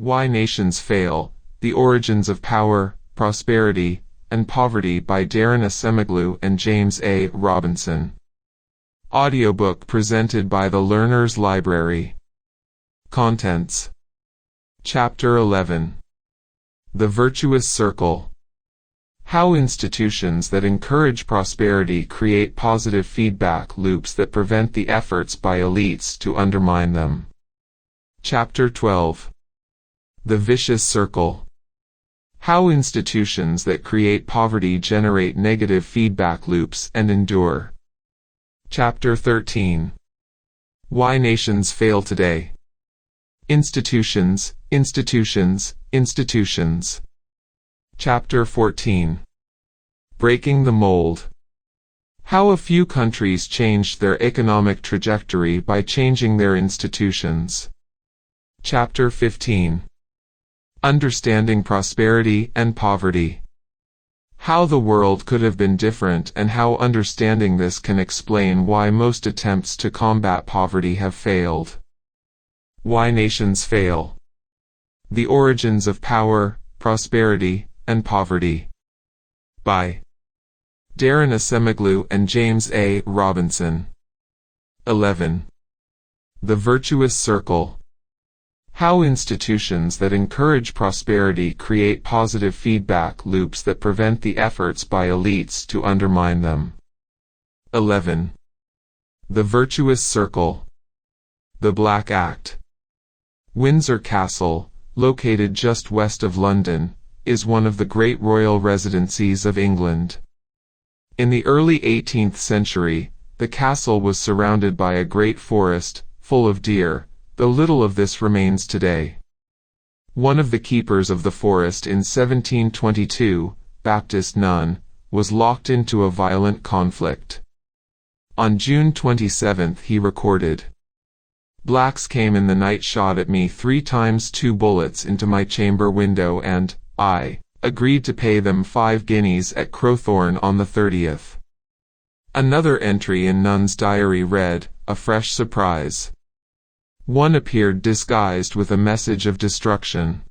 Why Nations Fail, The Origins of Power, Prosperity, and Poverty by Darren Acemoglu and James A. Robinson. Audiobook presented by the Learner's Library. Contents. Chapter 11. The Virtuous Circle. How institutions that encourage prosperity create positive feedback loops that prevent the efforts by elites to undermine them. Chapter 12. The Vicious Circle. How institutions that create poverty generate negative feedback loops and endure. Chapter 13. Why Nations Fail Today. Institutions, institutions, institutions. Chapter 14. Breaking the Mold. How a few countries changed their economic trajectory by changing their institutions. Chapter 15. Understanding Prosperity and Poverty. How the world could have been different and how understanding this can explain why most attempts to combat poverty have failed. Why Nations Fail. The Origins of Power, Prosperity, and Poverty. By Darren Acemoglu and James A. Robinson. 11. The Virtuous Circle. How institutions that encourage prosperity create positive feedback loops that prevent the efforts by elites to undermine them. 11. The Virtuous Circle. The Black Act. Windsor Castle, located just west of London, is one of the great royal residencies of England. In the early 18th century, the castle was surrounded by a great forest, full of deer, though little of this remains today. One of the keepers of the forest in 1722, Baptist Nunn, was locked into a violent conflict. On June 27 he recorded, "Blacks came in the night, shot at me 3 times, 2 bullets into my chamber window, and I agreed to pay them 5 guineas at Crowthorne on the 30th. Another entry in Nunn's diary read, "A fresh surprise. One appeared disguised with a message of destruction."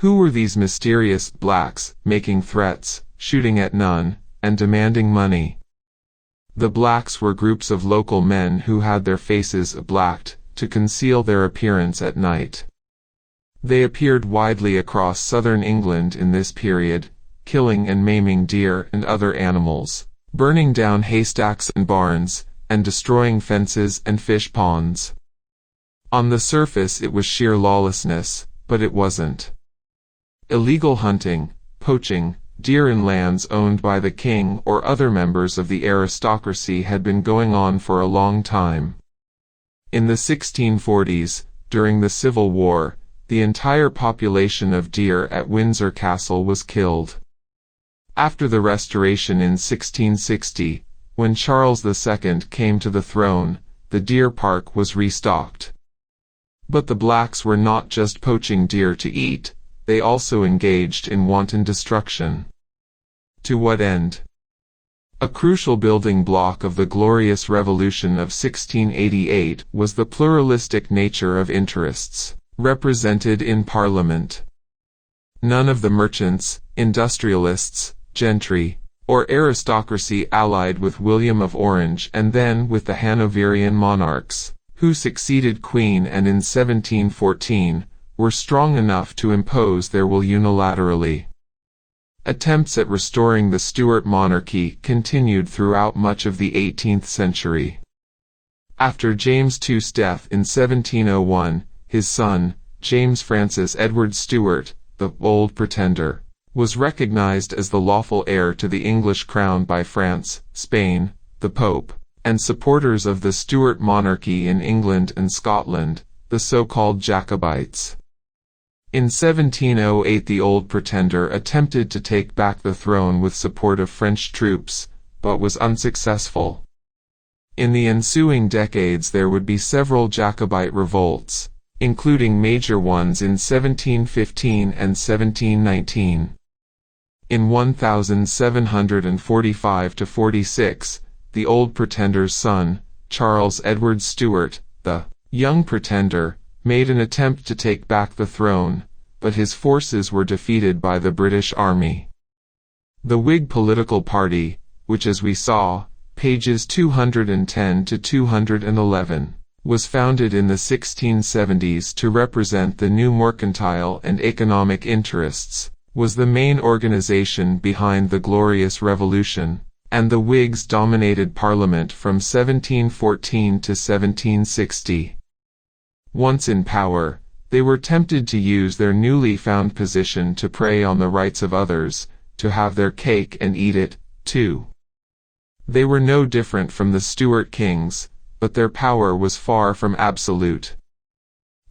Who were these mysterious blacks, making threats, shooting at Nunn, and demanding money? The blacks were groups of local men who had their faces blacked, to conceal their appearance at night. They appeared widely across southern England in this period, killing and maiming deer and other animals, burning down haystacks and barns, and destroying fences and fish ponds. On the surface it was sheer lawlessness, but it wasn't. Illegal hunting, poaching, deer in lands owned by the king or other members of the aristocracy had been going on for a long time. In the 1640s, during the Civil War, the entire population of deer at Windsor Castle was killed. After the Restoration in 1660, when Charles II came to the throne, the deer park was restocked. But the blacks were not just poaching deer to eat, they also engaged in wanton destruction. To what end? A crucial building block of the Glorious Revolution of 1688 was the pluralistic nature of interests represented in Parliament. None of the merchants, industrialists, gentry, or aristocracy allied with William of Orange and then with the Hanoverian monarchs, who succeeded Queen Anne in 1714, were strong enough to impose their will unilaterally. Attempts at restoring the Stuart monarchy continued throughout much of the 18th century. After James II's death in 1701, his son, James Francis Edward Stuart, the Old Pretender, was recognized as the lawful heir to the English crown by France, Spain, the Pope, and supporters of the Stuart monarchy in England and Scotland, the so-called Jacobites. In 1708 the Old Pretender attempted to take back the throne with support of French troops, but was unsuccessful. In the ensuing decades there would be several Jacobite revolts, including major ones in 1715 and 1719. In 1745–46, the Old Pretender's son, Charles Edward Stuart, the Young Pretender, made an attempt to take back the throne, but his forces were defeated by the British Army. The Whig political party, which as we saw, pages 210 to 211, was founded in the 1670s to represent the new mercantile and economic interests, was the main organization behind the Glorious Revolution, and the Whigs dominated Parliament from 1714 to 1760. Once in power, they were tempted to use their newly found position to prey on the rights of others, to have their cake and eat it, too. They were no different from the Stuart kings, but their power was far from absolute.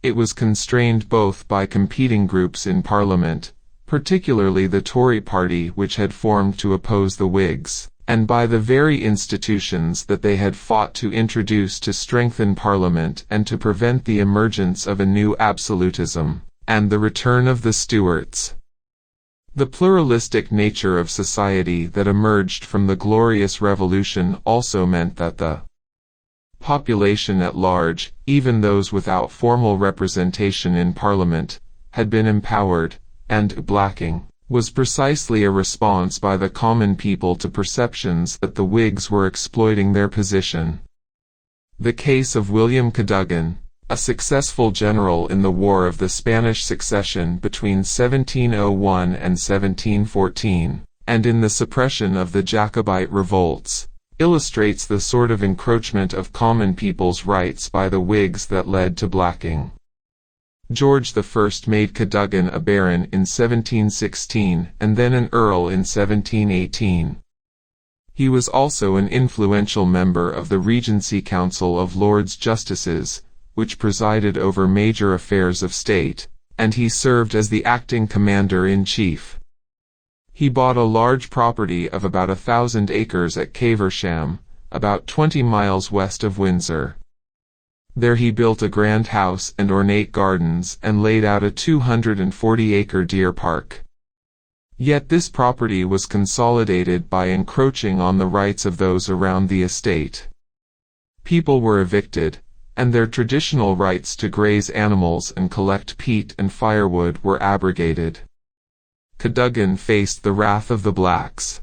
It was constrained both by competing groups in Parliament, particularly the Tory party which had formed to oppose the Whigs, and by the very institutions that they had fought to introduce to strengthen Parliament and to prevent the emergence of a new absolutism, and the return of the Stuarts. The pluralistic nature of society that emerged from the Glorious Revolution also meant that the population at large, even those without formal representation in Parliament, had been empowered, and blacking was precisely a response by the common people to perceptions that the Whigs were exploiting their position. The case of William Cadogan, a successful general in the War of the Spanish Succession between 1701 and 1714, and in the suppression of the Jacobite revolts, illustrates the sort of encroachment of common people's rights by the Whigs that led to blacking. George I made Cadogan a baron in 1716 and then an earl in 1718. He was also an influential member of the Regency Council of Lords Justices, which presided over major affairs of state, and he served as the acting commander-in-chief. He bought a large property of about 1,000 acres at Caversham, about 20 miles west of Windsor. There he built a grand house and ornate gardens and laid out a 240-acre deer park. Yet this property was consolidated by encroaching on the rights of those around the estate. People were evicted, and their traditional rights to graze animals and collect peat and firewood were abrogated. Cadogan faced the wrath of the blacks.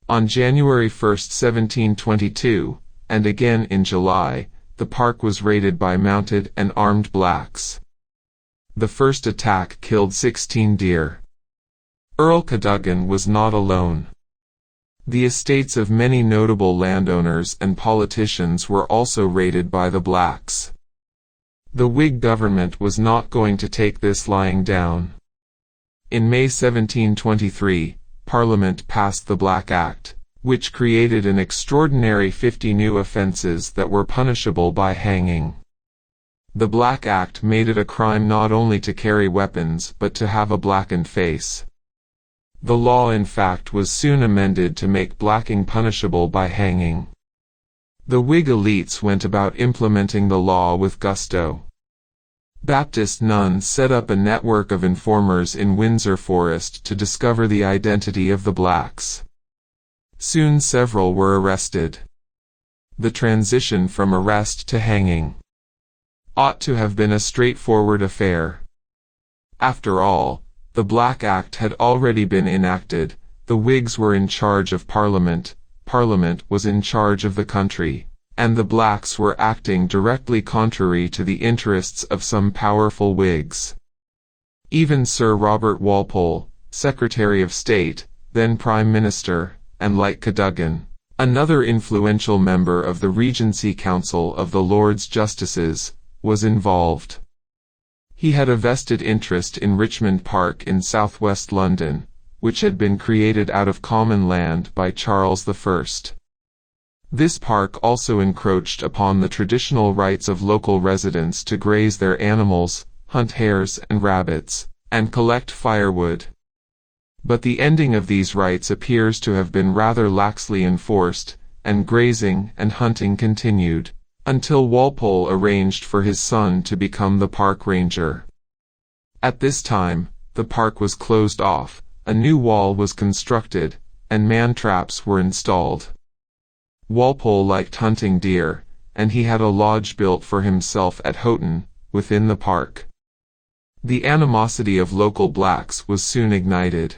On January 1, 1722, and again in July, the park was raided by mounted and armed blacks. The first attack killed 16 deer. Earl Cadogan was not alone. The estates of many notable landowners and politicians were also raided by the blacks. The Whig government was not going to take this lying down. In May 1723, Parliament passed the Black Act, which created an extraordinary 50 new offences that were punishable by hanging. The Black Act made it a crime not only to carry weapons but to have a blackened face. The law in fact was soon amended to make blacking punishable by hanging. The Whig elites went about implementing the law with gusto. Baptist nuns set up a network of informers in Windsor Forest to discover the identity of the blacks. Soon several were arrested. The transition from arrest to hanging ought to have been a straightforward affair. After all, the Black Act had already been enacted, the Whigs were in charge of Parliament, Parliament was in charge of the country, and the blacks were acting directly contrary to the interests of some powerful Whigs. Even Sir Robert Walpole, Secretary of State, then Prime Minister, and like Cadogan, another influential member of the Regency Council of the Lords Justices, was involved. He had a vested interest in Richmond Park in southwest London, which had been created out of common land by Charles I. This park also encroached upon the traditional rights of local residents to graze their animals, hunt hares and rabbits, and collect firewood. But the ending of these rights appears to have been rather laxly enforced, and grazing and hunting continued, until Walpole arranged for his son to become the park ranger. At this time, the park was closed off, a new wall was constructed, and man-traps were installed. Walpole liked hunting deer, and he had a lodge built for himself at Houghton, within the park. The animosity of local blacks was soon ignited.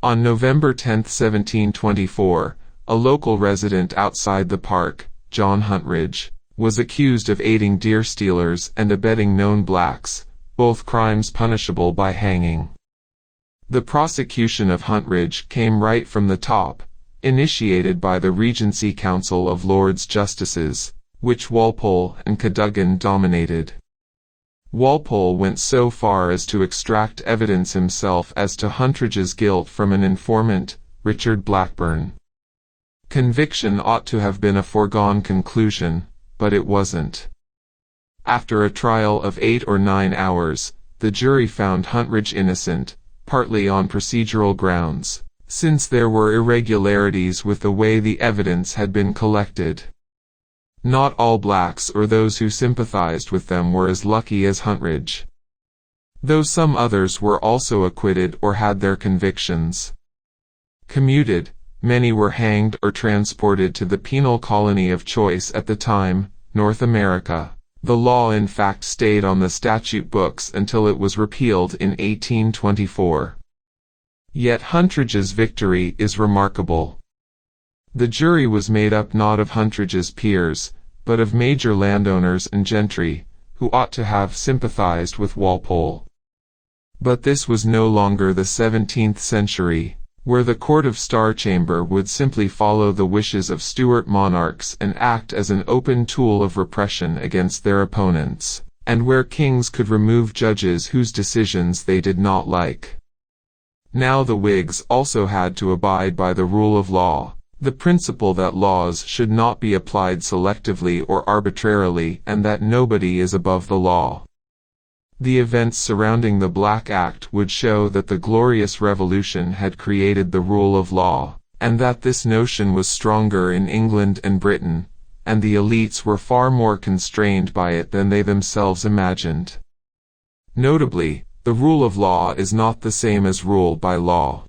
On November 10, 1724, a local resident outside the park, John Huntridge, was accused of aiding deer stealers and abetting known blacks, both crimes punishable by hanging. The prosecution of Huntridge came right from the top, initiated by the Regency Council of Lords Justices, which Walpole and Cadogan dominated. Walpole went so far as to extract evidence himself as to Huntridge's guilt from an informant, Richard Blackburn. Conviction ought to have been a foregone conclusion, but it wasn't. After a trial of 8 or 9 hours, the jury found Huntridge innocent, partly on procedural grounds, since there were irregularities with the way the evidence had been collected. Not all blacks or those who sympathized with them were as lucky as Huntridge, though some others were also acquitted or had their convictions commuted. Many were hanged or transported to the penal colony of choice at the time, North America. The law in fact stayed on the statute books until it was repealed in 1824. Yet Huntridge's victory is remarkable. The jury was made up not of Huntridge's peers, but of major landowners and gentry, who ought to have sympathized with Walpole. But this was no longer the 17th century, where the Court of Star Chamber would simply follow the wishes of Stuart monarchs and act as an open tool of repression against their opponents, and where kings could remove judges whose decisions they did not like. Now the Whigs also had to abide by the rule of law, the principle that laws should not be applied selectively or arbitrarily, and that nobody is above the law. The events surrounding the Black Act would show that the Glorious Revolution had created the rule of law, and that this notion was stronger in England and Britain, and the elites were far more constrained by it than they themselves imagined. Notably, the rule of law is not the same as rule by law.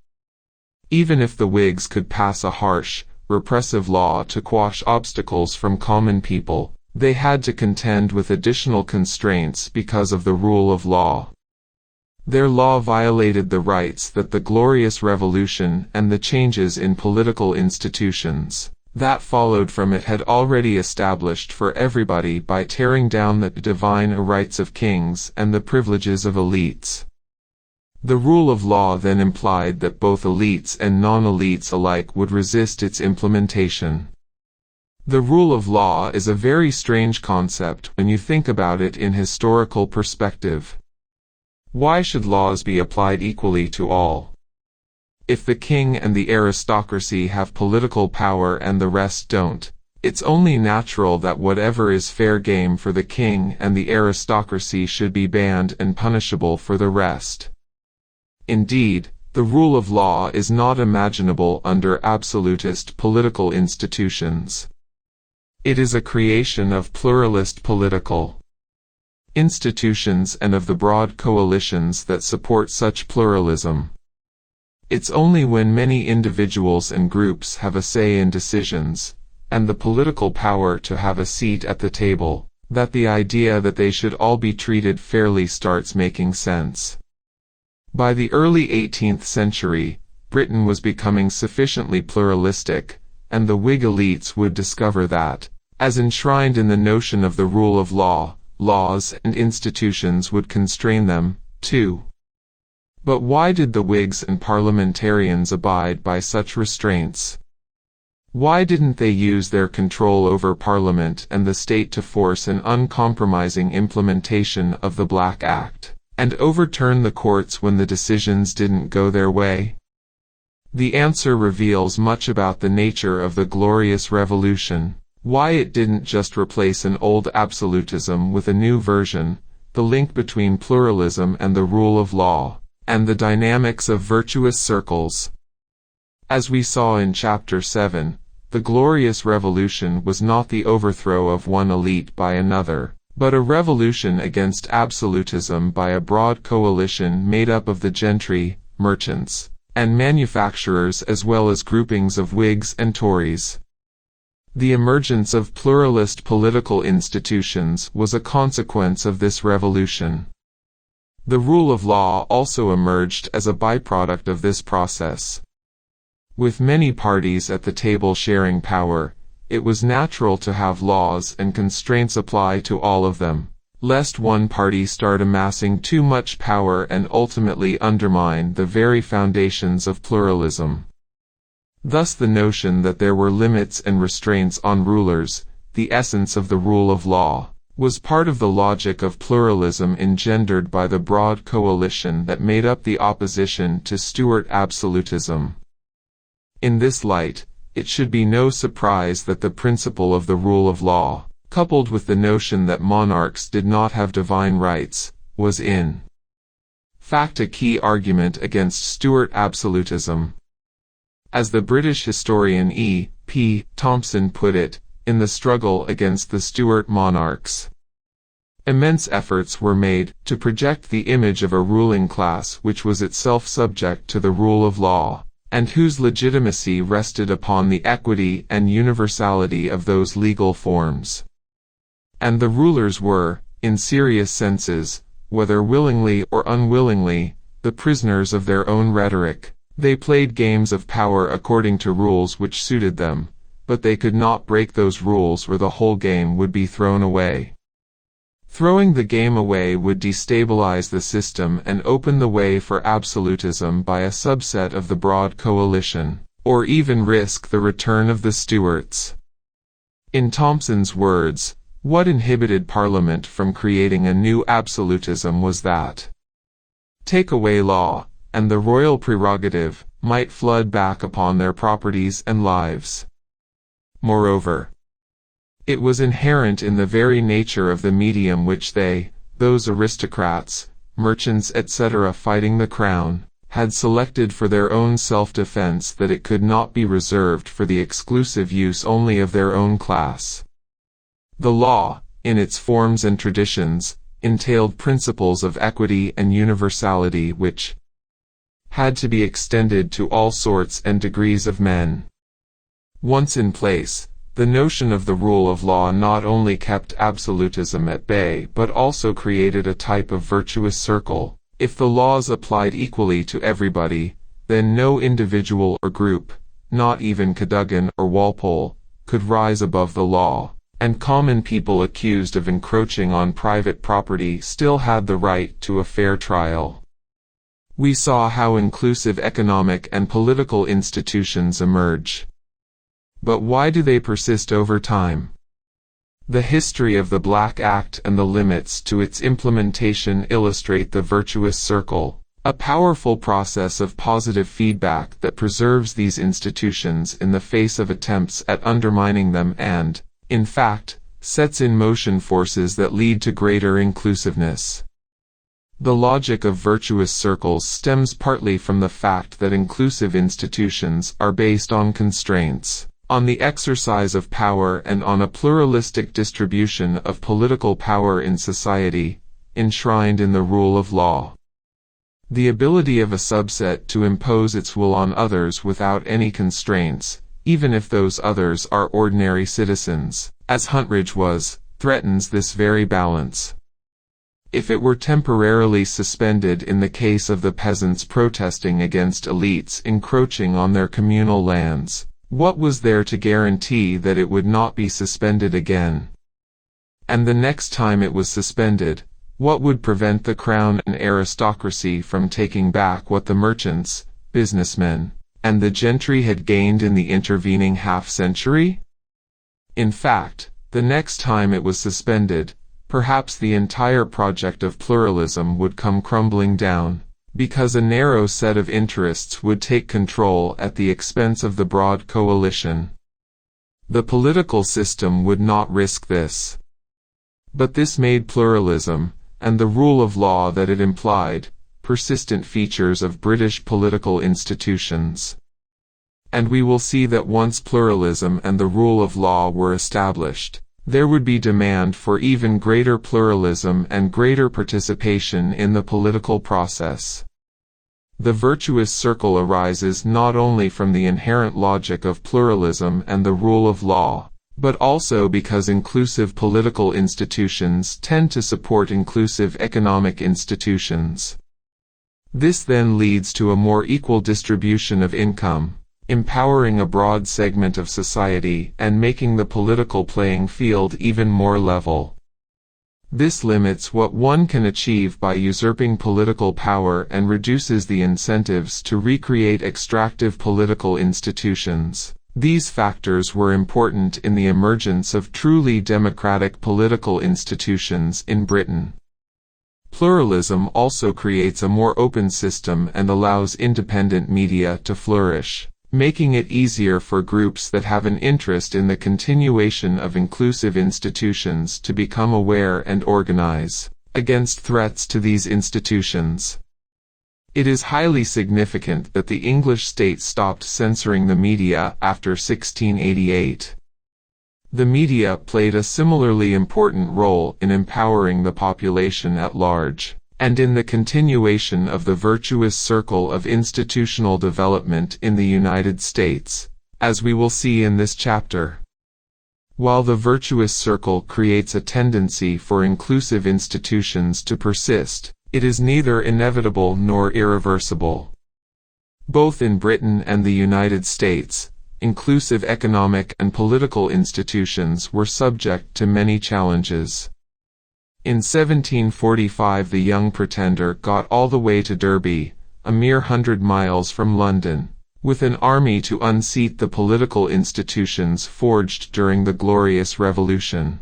Even if the Whigs could pass a harsh, repressive law to quash obstacles from common people, they had to contend with additional constraints because of the rule of law. Their law violated the rights that the Glorious Revolution and the changes in political institutions that followed from it had already established for everybody by tearing down the divine rights of kings and the privileges of elites. The rule of law then implied that both elites and non-elites alike would resist its implementation. The rule of law is a very strange concept when you think about it in historical perspective. Why should laws be applied equally to all? If the king and the aristocracy have political power and the rest don't, it's only natural that whatever is fair game for the king and the aristocracy should be banned and punishable for the rest. Indeed, the rule of law is not imaginable under absolutist political institutions. It is a creation of pluralist political institutions and of the broad coalitions that support such pluralism. It's only when many individuals and groups have a say in decisions, and the political power to have a seat at the table, that the idea that they should all be treated fairly starts making sense. By the early 18th century, Britain was becoming sufficiently pluralistic, and the Whig elites would discover that, as enshrined in the notion of the rule of law, laws and institutions would constrain them, too. But why did the Whigs and parliamentarians abide by such restraints? Why didn't they use their control over Parliament and the state to force an uncompromising implementation of the Black Act, and overturn the courts when the decisions didn't go their way? The answer reveals much about the nature of the Glorious Revolution, why it didn't just replace an old absolutism with a new version, the link between pluralism and the rule of law, and the dynamics of virtuous circles. As we saw in Chapter 7, the Glorious Revolution was not the overthrow of one elite by another, but a revolution against absolutism by a broad coalition made up of the gentry, merchants, and manufacturers as well as groupings of Whigs and Tories. The emergence of pluralist political institutions was a consequence of this revolution. The rule of law also emerged as a byproduct of this process. With many parties at the table sharing power, it was natural to have laws and constraints apply to all of them, lest one party start amassing too much power and ultimately undermine the very foundations of pluralism. Thus the notion that there were limits and restraints on rulers, the essence of the rule of law, was part of the logic of pluralism engendered by the broad coalition that made up the opposition to Stuart absolutism. In this light, it should be no surprise that the principle of the rule of law, coupled with the notion that monarchs did not have divine rights, was in fact a key argument against Stuart absolutism. As the British historian E. P. Thompson put it, in the struggle against the Stuart monarchs, immense efforts were made to project the image of a ruling class which was itself subject to the rule of law, and whose legitimacy rested upon the equity and universality of those legal forms. And the rulers were, in serious senses, whether willingly or unwillingly, the prisoners of their own rhetoric. They played games of power according to rules which suited them, but they could not break those rules or the whole game would be thrown away. Throwing the game away would destabilize the system and open the way for absolutism by a subset of the broad coalition, or even risk the return of the Stuarts. In Thompson's words, what inhibited Parliament from creating a new absolutism was that take away law, and the royal prerogative might flood back upon their properties and lives. Moreover, it was inherent in the very nature of the medium which they, those aristocrats, merchants etc. fighting the crown, had selected for their own self-defense that it could not be reserved for the exclusive use only of their own class. The law, in its forms and traditions, entailed principles of equity and universality which had to be extended to all sorts and degrees of men. Once in place, the notion of the rule of law not only kept absolutism at bay but also created a type of virtuous circle. If the laws applied equally to everybody, then no individual or group, not even Cadogan or Walpole, could rise above the law, and common people accused of encroaching on private property still had the right to a fair trial. We saw how inclusive economic and political institutions emerge. But why do they persist over time? The history of the Black Act and the limits to its implementation illustrate the virtuous circle, a powerful process of positive feedback that preserves these institutions in the face of attempts at undermining them and, in fact, sets in motion forces that lead to greater inclusiveness. The logic of virtuous circles stems partly from the fact that inclusive institutions are based on constraints, on the exercise of power and on a pluralistic distribution of political power in society, enshrined in the rule of law. The ability of a subset to impose its will on others without any constraints, even if those others are ordinary citizens, as Huntridge was, threatens this very balance. If it were temporarily suspended in the case of the peasants protesting against elites encroaching on their communal lands, what was there to guarantee that it would not be suspended again? And the next time it was suspended, what would prevent the crown and aristocracy from taking back what the merchants, businessmen, and the gentry had gained in the intervening half-century? In fact, the next time it was suspended, perhaps the entire project of pluralism would come crumbling down, because a narrow set of interests would take control at the expense of the broad coalition. The political system would not risk this. But this made pluralism, and the rule of law that it implied, persistent features of British political institutions. And we will see that once pluralism and the rule of law were established, there would be demand for even greater pluralism and greater participation in the political process. The virtuous circle arises not only from the inherent logic of pluralism and the rule of law, but also because inclusive political institutions tend to support inclusive economic institutions. This then leads to a more equal distribution of income, empowering a broad segment of society and making the political playing field even more level. This limits what one can achieve by usurping political power and reduces the incentives to recreate extractive political institutions. These factors were important in the emergence of truly democratic political institutions in Britain. Pluralism also creates a more open system and allows independent media to flourish, making it easier for groups that have an interest in the continuation of inclusive institutions to become aware and organize against threats to these institutions. It is highly significant that the English state stopped censoring the media after 1688. The media played a similarly important role in empowering the population at large, and in the continuation of the virtuous circle of institutional development in the United States, as we will see in this chapter. While the virtuous circle creates a tendency for inclusive institutions to persist, it is neither inevitable nor irreversible. Both in Britain and the United States, inclusive economic and political institutions were subject to many challenges. In 1745 the Young Pretender got all the way to Derby, a mere 100 miles from London, with an army to unseat the political institutions forged during the Glorious Revolution.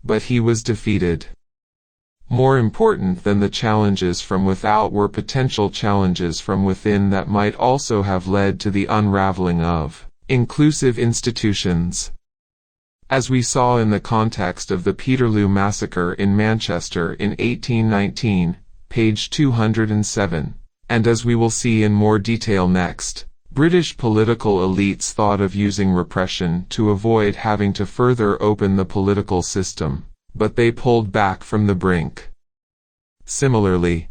But he was defeated. More important than the challenges from without were potential challenges from within that might also have led to the unraveling of inclusive institutions. As we saw in the context of the Peterloo Massacre in Manchester in 1819, page 207, and as we will see in more detail next, British political elites thought of using repression to avoid having to further open the political system, but they pulled back from the brink. Similarly,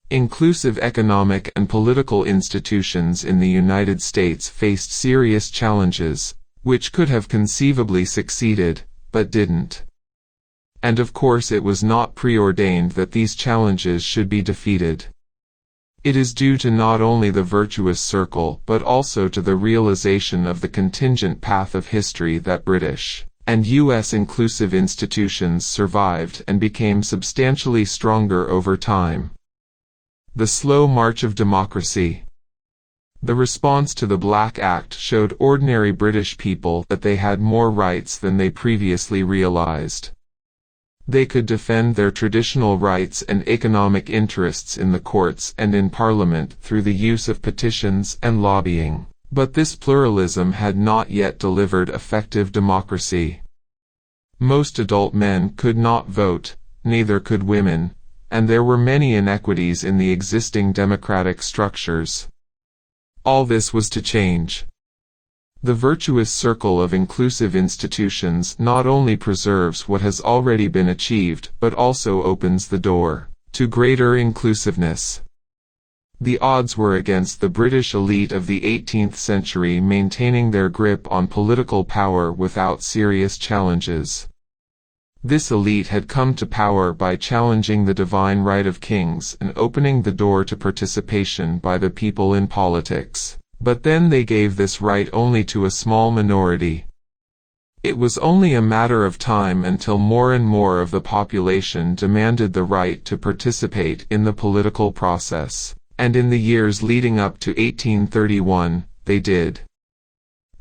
inclusive economic and political institutions in the United States faced serious challenges, which could have conceivably succeeded, but didn't. And of course it was not preordained that these challenges should be defeated. It is due to not only the virtuous circle but also to the realization of the contingent path of history that British and U.S. inclusive institutions survived and became substantially stronger over time. The slow march of democracy. The response to the Black Act showed ordinary British people that they had more rights than they previously realized. They could defend their traditional rights and economic interests in the courts and in Parliament through the use of petitions and lobbying. But this pluralism had not yet delivered effective democracy. Most adult men could not vote, neither could women, and there were many inequities in the existing democratic structures. All this was to change. The virtuous circle of inclusive institutions not only preserves what has already been achieved but also opens the door to greater inclusiveness. The odds were against the British elite of the 18th century maintaining their grip on political power without serious challenges. This elite had come to power by challenging the divine right of kings and opening the door to participation by the people in politics. But then they gave this right only to a small minority. It was only a matter of time until more and more of the population demanded the right to participate in the political process. And in the years leading up to 1831, they did.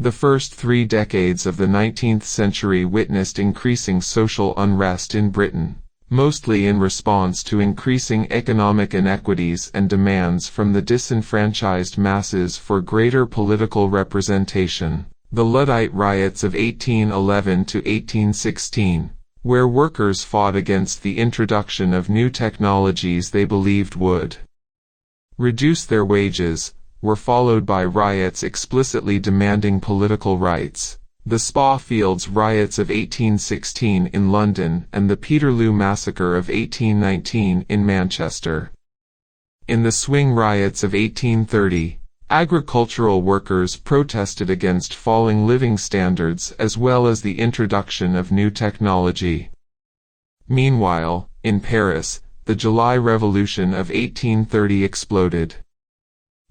The first 3 decades of the 19th century witnessed increasing social unrest in Britain, mostly in response to increasing economic inequities and demands from the disenfranchised masses for greater political representation. The Luddite riots of 1811 to 1816, where workers fought against the introduction of new technologies they believed would reduce their wages, were followed by riots explicitly demanding political rights. The Spa Fields riots of 1816 in London and the Peterloo Massacre of 1819 in Manchester. In the Swing riots of 1830, Agricultural workers protested against falling living standards as well as the introduction of new technology. Meanwhile, in Paris, the July Revolution of 1830 exploded.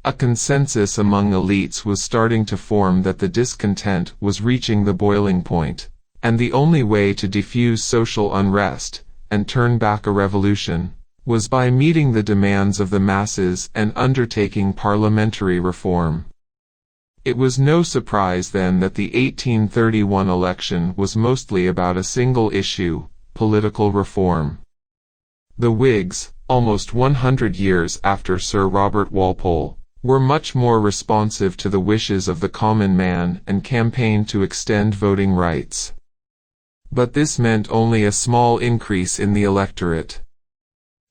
A consensus among elites was starting to form that the discontent was reaching the boiling point, and the only way to defuse social unrest, and turn back a revolution, was by meeting the demands of the masses and undertaking parliamentary reform. It was no surprise then that the 1831 election was mostly about a single issue: political reform. The Whigs, almost 100 years after Sir Robert Walpole, were much more responsive to the wishes of the common man and campaigned to extend voting rights. But this meant only a small increase in the electorate.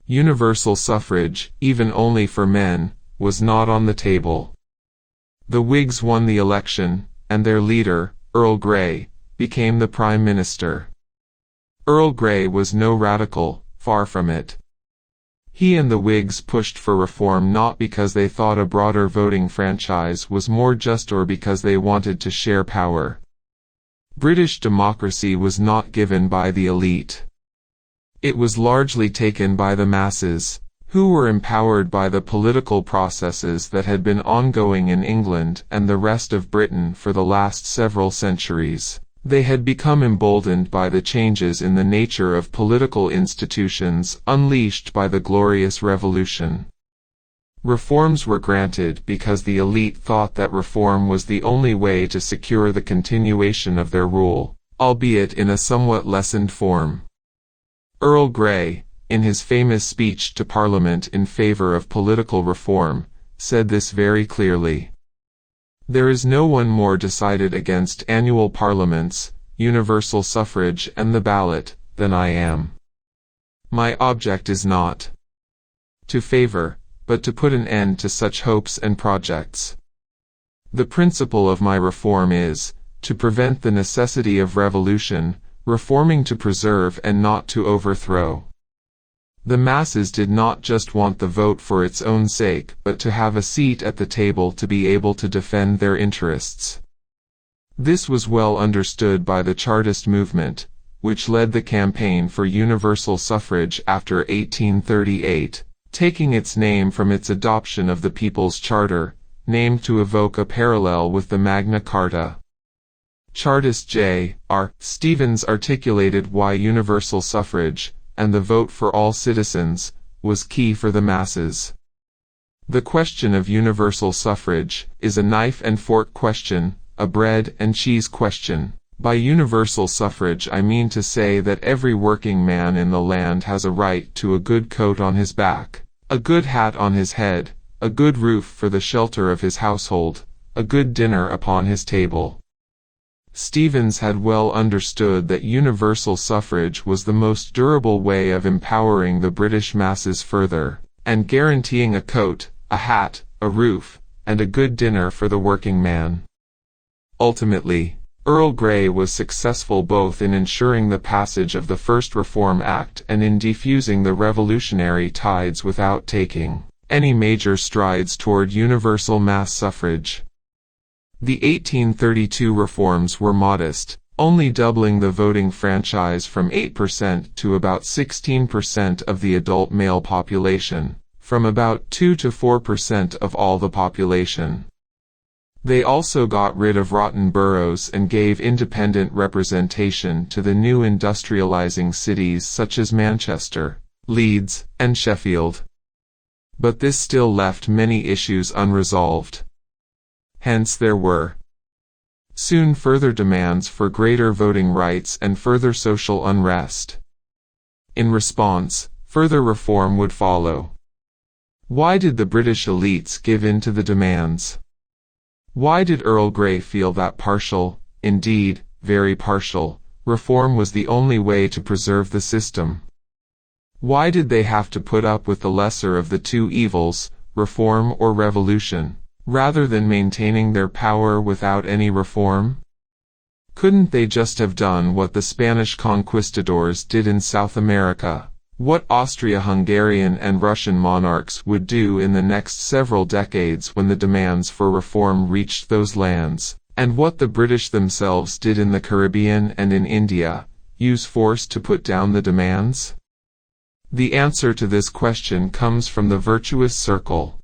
Universal suffrage, even only for men, was not on the table. The Whigs won the election, and their leader, Earl Grey, became the Prime Minister. Earl Grey was no radical, far from it. He and the Whigs pushed for reform not because they thought a broader voting franchise was more just or because they wanted to share power. British democracy was not given by the elite. It was largely taken by the masses, who were empowered by the political processes that had been ongoing in England and the rest of Britain for the last several centuries. They had become emboldened by the changes in the nature of political institutions unleashed by the Glorious Revolution. Reforms were granted because the elite thought that reform was the only way to secure the continuation of their rule, albeit in a somewhat lessened form. Earl Grey, in his famous speech to Parliament in favor of political reform, said this very clearly. There is no one more decided against annual parliaments, universal suffrage and the ballot, than I am. My object is not to favor, but to put an end to such hopes and projects. The principle of my reform is, to prevent the necessity of revolution, reforming to preserve and not to overthrow. The masses did not just want the vote for its own sake, but to have a seat at the table to be able to defend their interests. This was well understood by the Chartist movement, which led the campaign for universal suffrage after 1838, taking its name from its adoption of the People's Charter, named to evoke a parallel with the Magna Carta. Chartist J.R. Stevens articulated why universal suffrage, and the vote for all citizens, was key for the masses. The question of universal suffrage is a knife and fork question, a bread and cheese question. By universal suffrage I mean to say that every working man in the land has a right to a good coat on his back, a good hat on his head, a good roof for the shelter of his household, a good dinner upon his table. Stevens had well understood that universal suffrage was the most durable way of empowering the British masses further, and guaranteeing a coat, a hat, a roof, and a good dinner for the working man. Ultimately, Earl Grey was successful both in ensuring the passage of the First Reform Act and in defusing the revolutionary tides without taking any major strides toward universal mass suffrage. The 1832 reforms were modest, only doubling the voting franchise from 8% to about 16% of the adult male population, from about 2 to 4% of all the population. They also got rid of rotten boroughs and gave independent representation to the new industrializing cities such as Manchester, Leeds, and Sheffield. But this still left many issues unresolved. Hence there were soon further demands for greater voting rights and further social unrest. In response, further reform would follow. Why did the British elites give in to the demands? Why did Earl Grey feel that partial, indeed, very partial, reform was the only way to preserve the system? Why did they have to put up with the lesser of the two evils, reform or revolution, rather than maintaining their power without any reform? Couldn't they just have done what the Spanish conquistadors did in South America, What Austria-Hungarian and Russian monarchs would do in the next several decades when the demands for reform reached those lands, and what the British themselves did in the Caribbean and in India, use force to put down the demands? The answer to this question comes from the virtuous circle.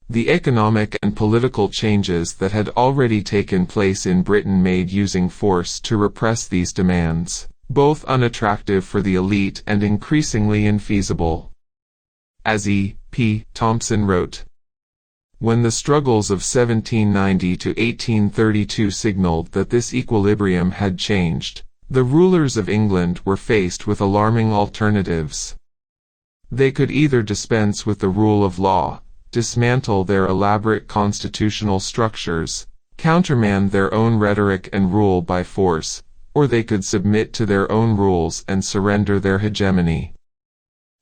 The economic and political changes that had already taken place in Britain made using force to repress these demands, both unattractive for the elite and increasingly infeasible. As E. P. Thompson wrote, when the struggles of 1790 to 1832 signaled that this equilibrium had changed, the rulers of England were faced with alarming alternatives. They could either dispense with the rule of law, dismantle their elaborate constitutional structures, countermand their own rhetoric and rule by force, or they could submit to their own rules and surrender their hegemony.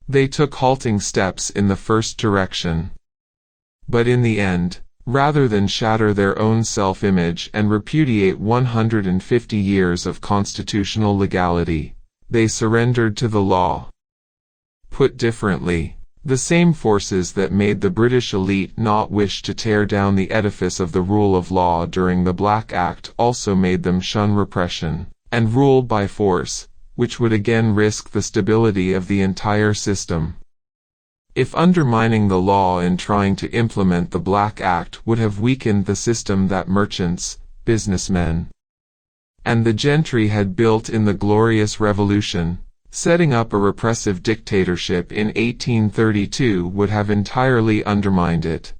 They took halting steps in the first direction. But in the end, rather than shatter their own self-image and repudiate 150 years of constitutional legality, they surrendered to the law. Put differently, the same forces that made the British elite not wish to tear down the edifice of the rule of law during the Black Act also made them shun repression and rule by force, which would again risk the stability of the entire system. If undermining the law in trying to implement the Black Act would have weakened the system that merchants, businessmen, and the gentry had built in the Glorious Revolution, setting up a repressive dictatorship in 1832 would have entirely undermined it.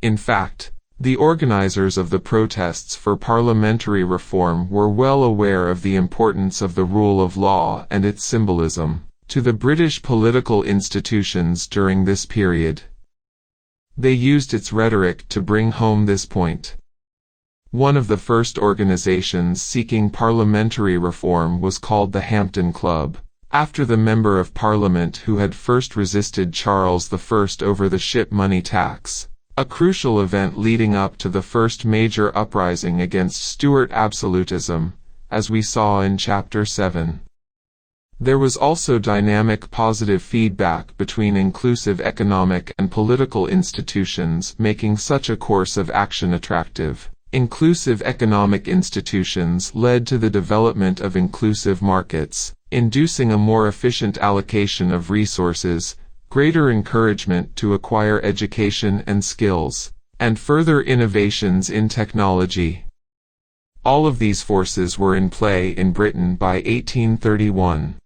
In fact, the organizers of the protests for parliamentary reform were well aware of the importance of the rule of law and its symbolism to the British political institutions during this period. They used its rhetoric to bring home this point. One of the first organizations seeking parliamentary reform was called the Hampden Club, after the Member of Parliament who had first resisted Charles I over the ship money tax, a crucial event leading up to the first major uprising against Stuart absolutism, as we saw in Chapter 7. There was also dynamic positive feedback between inclusive economic and political institutions making such a course of action attractive. Inclusive economic institutions led to the development of inclusive markets, inducing a more efficient allocation of resources, greater encouragement to acquire education and skills, and further innovations in technology. All of these forces were in play in Britain by 1831.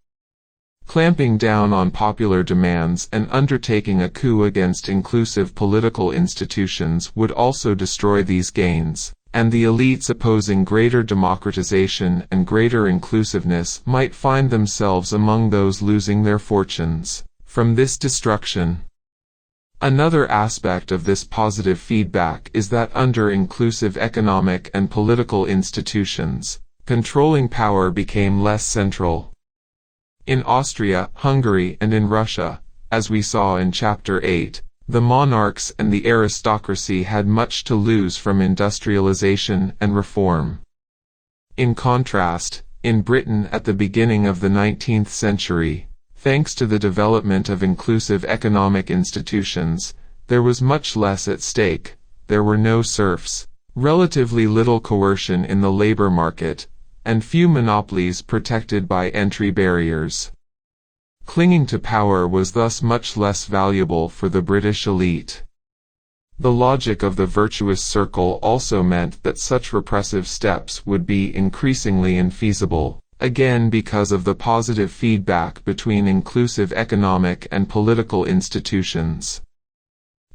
Clamping down on popular demands and undertaking a coup against inclusive political institutions would also destroy these gains, and the elites opposing greater democratization and greater inclusiveness might find themselves among those losing their fortunes from this destruction. Another aspect of this positive feedback is that under inclusive economic and political institutions, controlling power became less central. In Austria, Hungary, and in Russia, as we saw in Chapter 8, the monarchs and the aristocracy had much to lose from industrialization and reform. In contrast, in Britain at the beginning of the 19th century, thanks to the development of inclusive economic institutions, there was much less at stake. There were no serfs, relatively little coercion in the labor market, and few monopolies protected by entry barriers. Clinging to power was thus much less valuable for the British elite. The logic of the virtuous circle also meant that such repressive steps would be increasingly infeasible, again because of the positive feedback between inclusive economic and political institutions.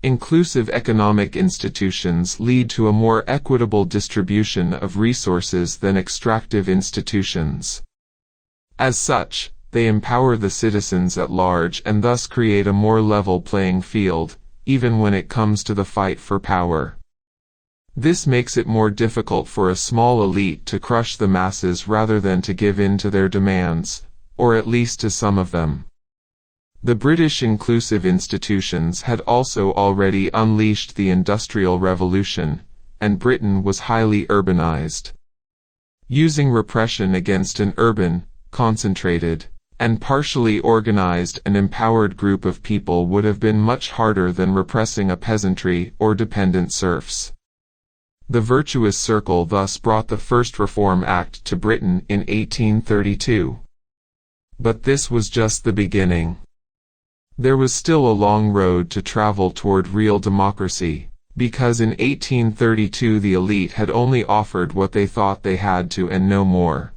Inclusive economic institutions lead to a more equitable distribution of resources than extractive institutions. As such, they empower the citizens at large and thus create a more level playing field, even when it comes to the fight for power. This makes it more difficult for a small elite to crush the masses rather than to give in to their demands, or at least to some of them. The British inclusive institutions had also already unleashed the Industrial Revolution, and Britain was highly urbanized. Using repression against an urban, concentrated, and partially organized and empowered group of people would have been much harder than repressing a peasantry or dependent serfs. The virtuous circle thus brought the first Reform Act to Britain in 1832. But this was just the beginning. There was still a long road to travel toward real democracy, because in 1832 the elite had only offered what they thought they had to and no more.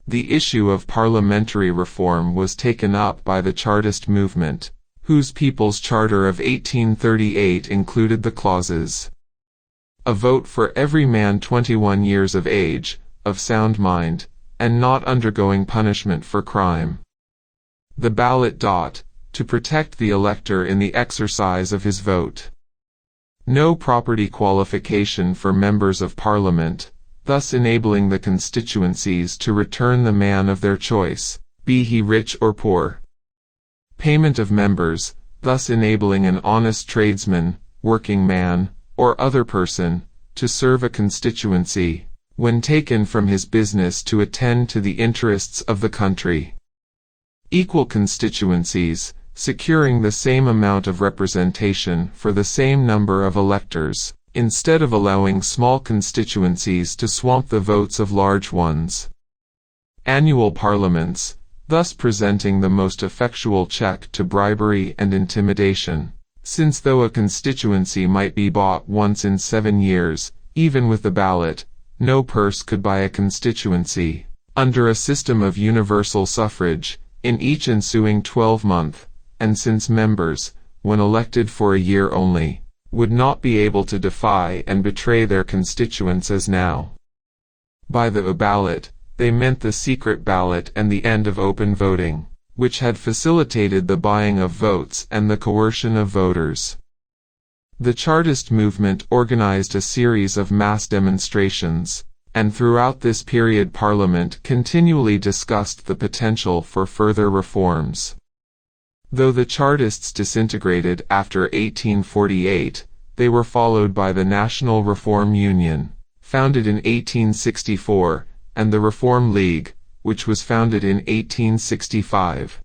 The issue of parliamentary reform was taken up by the Chartist movement, whose People's Charter of 1838 included the clauses: a vote for every man 21 years of age, of sound mind, and not undergoing punishment for crime. The ballot to protect the elector in the exercise of his vote. No property qualification for members of Parliament, thus enabling the constituencies to return the man of their choice, be he rich or poor. Payment of members, thus enabling an honest tradesman, working man, or other person, to serve a constituency, when taken from his business to attend to the interests of the country. Equal constituencies, securing the same amount of representation for the same number of electors, instead of allowing small constituencies to swamp the votes of large ones. Annual parliaments, thus presenting the most effectual check to bribery and intimidation, since though a constituency might be bought once in 7 years, even with the ballot, no purse could buy a constituency, under a system of universal suffrage, in each ensuing 12-month, and since members, when elected for a year only, would not be able to defy and betray their constituents as now. By the ballot, they meant the secret ballot and the end of open voting, which had facilitated the buying of votes and the coercion of voters. The Chartist movement organized a series of mass demonstrations, and throughout this period Parliament continually discussed the potential for further reforms. Though the Chartists disintegrated after 1848, they were followed by the National Reform Union, founded in 1864, and the Reform League, which was founded in 1865.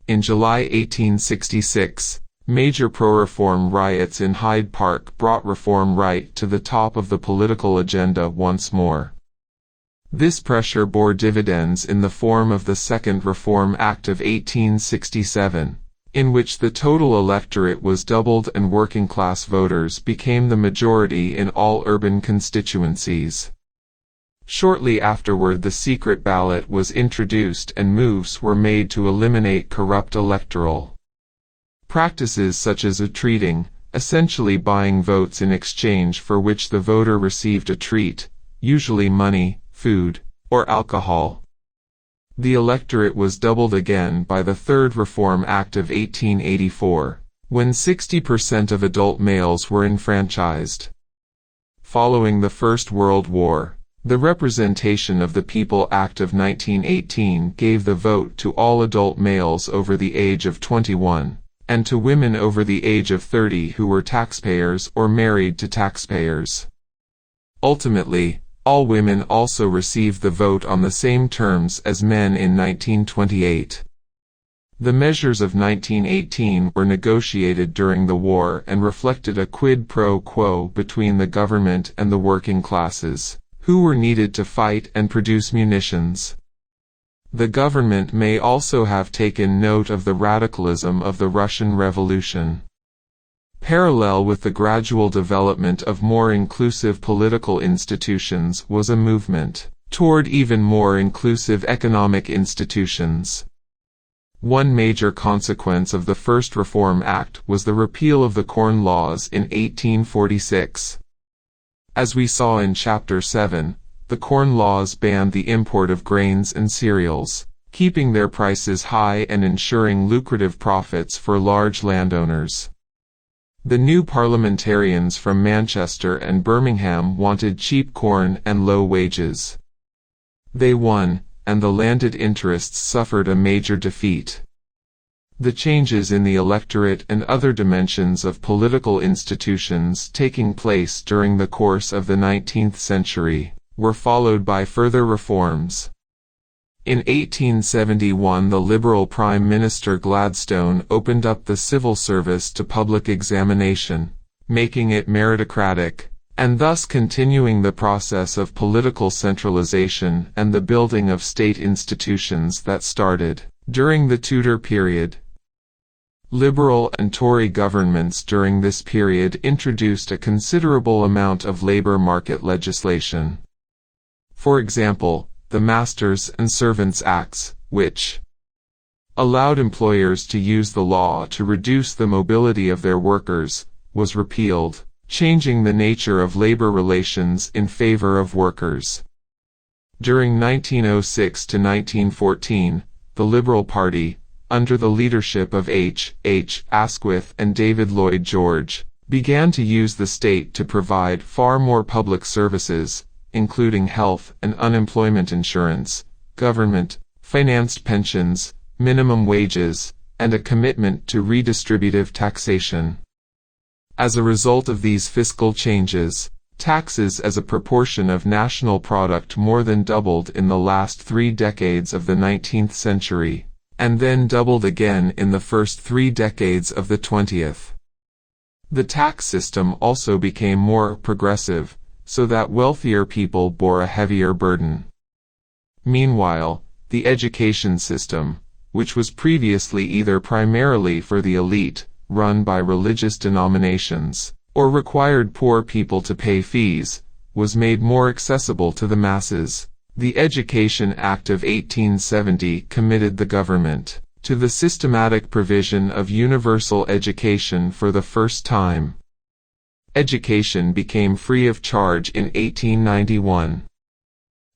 In July 1866, major pro-reform riots in Hyde Park brought reform right to the top of the political agenda once more. This pressure bore dividends in the form of the Second Reform Act of 1867, in which the total electorate was doubled and working-class voters became the majority in all urban constituencies. Shortly afterward the secret ballot was introduced and moves were made to eliminate corrupt electoral practices such as treating, essentially buying votes in exchange for which the voter received a treat, usually money, food, or alcohol. The electorate was doubled again by the Third Reform Act of 1884, when 60% of adult males were enfranchised. Following the First World War, the Representation of the People Act of 1918 gave the vote to all adult males over the age of 21, and to women over the age of 30 who were taxpayers or married to taxpayers. Ultimately, all women also received the vote on the same terms as men in 1928. The measures of 1918 were negotiated during the war and reflected a quid pro quo between the government and the working classes, who were needed to fight and produce munitions. The government may also have taken note of the radicalism of the Russian Revolution. Parallel with the gradual development of more inclusive political institutions was a movement toward even more inclusive economic institutions. One major consequence of the First Reform Act was the repeal of the Corn Laws in 1846. As we saw in Chapter 7, the Corn Laws banned the import of grains and cereals, keeping their prices high and ensuring lucrative profits for large landowners. The new parliamentarians from Manchester and Birmingham wanted cheap corn and low wages. They won, and the landed interests suffered a major defeat. The changes in the electorate and other dimensions of political institutions taking place during the course of the 19th century were followed by further reforms. In 1871, the Liberal Prime Minister Gladstone opened up the civil service to public examination, making it meritocratic, and thus continuing the process of political centralization and the building of state institutions that started during the Tudor period. Liberal and Tory governments during this period introduced a considerable amount of labor market legislation. For example, the Masters and Servants Acts, which allowed employers to use the law to reduce the mobility of their workers, was repealed, changing the nature of labor relations in favor of workers. During 1906 to 1914, the Liberal Party, under the leadership of H. Asquith and David Lloyd George, began to use the state to provide far more public services, including health and unemployment insurance, government-financed pensions, minimum wages, and a commitment to redistributive taxation. As a result of these fiscal changes, taxes as a proportion of national product more than doubled in the last 3 decades of the 19th century, and then doubled again in the first 3 decades of the 20th. The tax system also became more progressive, so that wealthier people bore a heavier burden. Meanwhile, the education system, which was previously either primarily for the elite, run by religious denominations, or required poor people to pay fees, was made more accessible to the masses. The Education Act of 1870 committed the government to the systematic provision of universal education for the first time. Education became free of charge in 1891.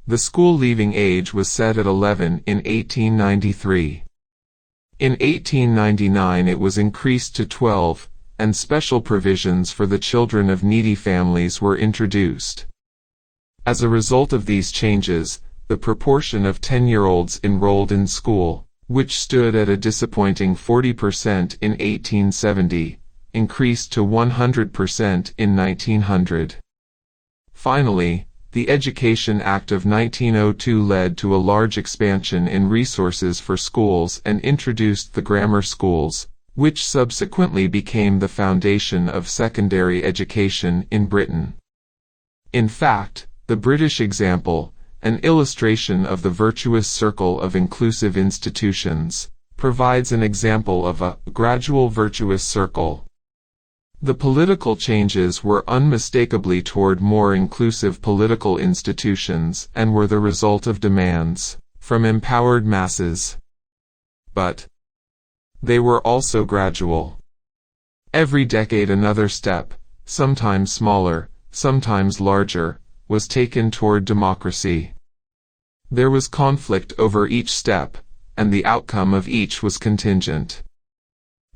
The school leaving age was set at 11 in 1893. In 1899 it was increased to 12, and special provisions for the children of needy families were introduced. As a result of these changes, the proportion of 10-year-olds enrolled in school, which stood at a disappointing 40% in 1870, increased to 100% in 1900. Finally, the Education Act of 1902 led to a large expansion in resources for schools and introduced the grammar schools, which subsequently became the foundation of secondary education in Britain. In fact, the British example, an illustration of the virtuous circle of inclusive institutions, provides an example of a gradual virtuous circle. The political changes were unmistakably toward more inclusive political institutions and were the result of demands from empowered masses. But they were also gradual. Every decade another step, sometimes smaller, sometimes larger, was taken toward democracy. There was conflict over each step, and the outcome of each was contingent.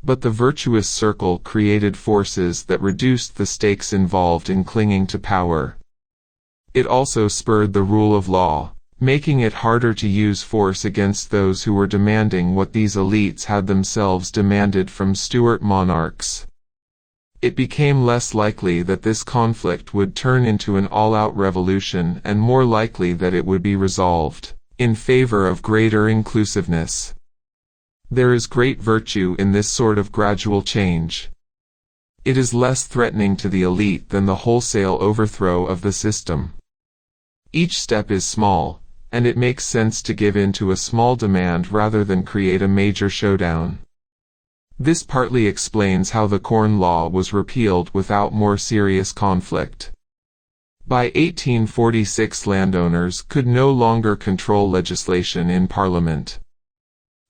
But the virtuous circle created forces that reduced the stakes involved in clinging to power. It also spurred the rule of law, making it harder to use force against those who were demanding what these elites had themselves demanded from Stuart monarchs. It became less likely that this conflict would turn into an all-out revolution and more likely that it would be resolved in favor of greater inclusiveness. There is great virtue in this sort of gradual change. It is less threatening to the elite than the wholesale overthrow of the system. Each step is small, and it makes sense to give in to a small demand rather than create a major showdown. This partly explains how the Corn Law was repealed without more serious conflict. By 1846 landowners could no longer control legislation in Parliament.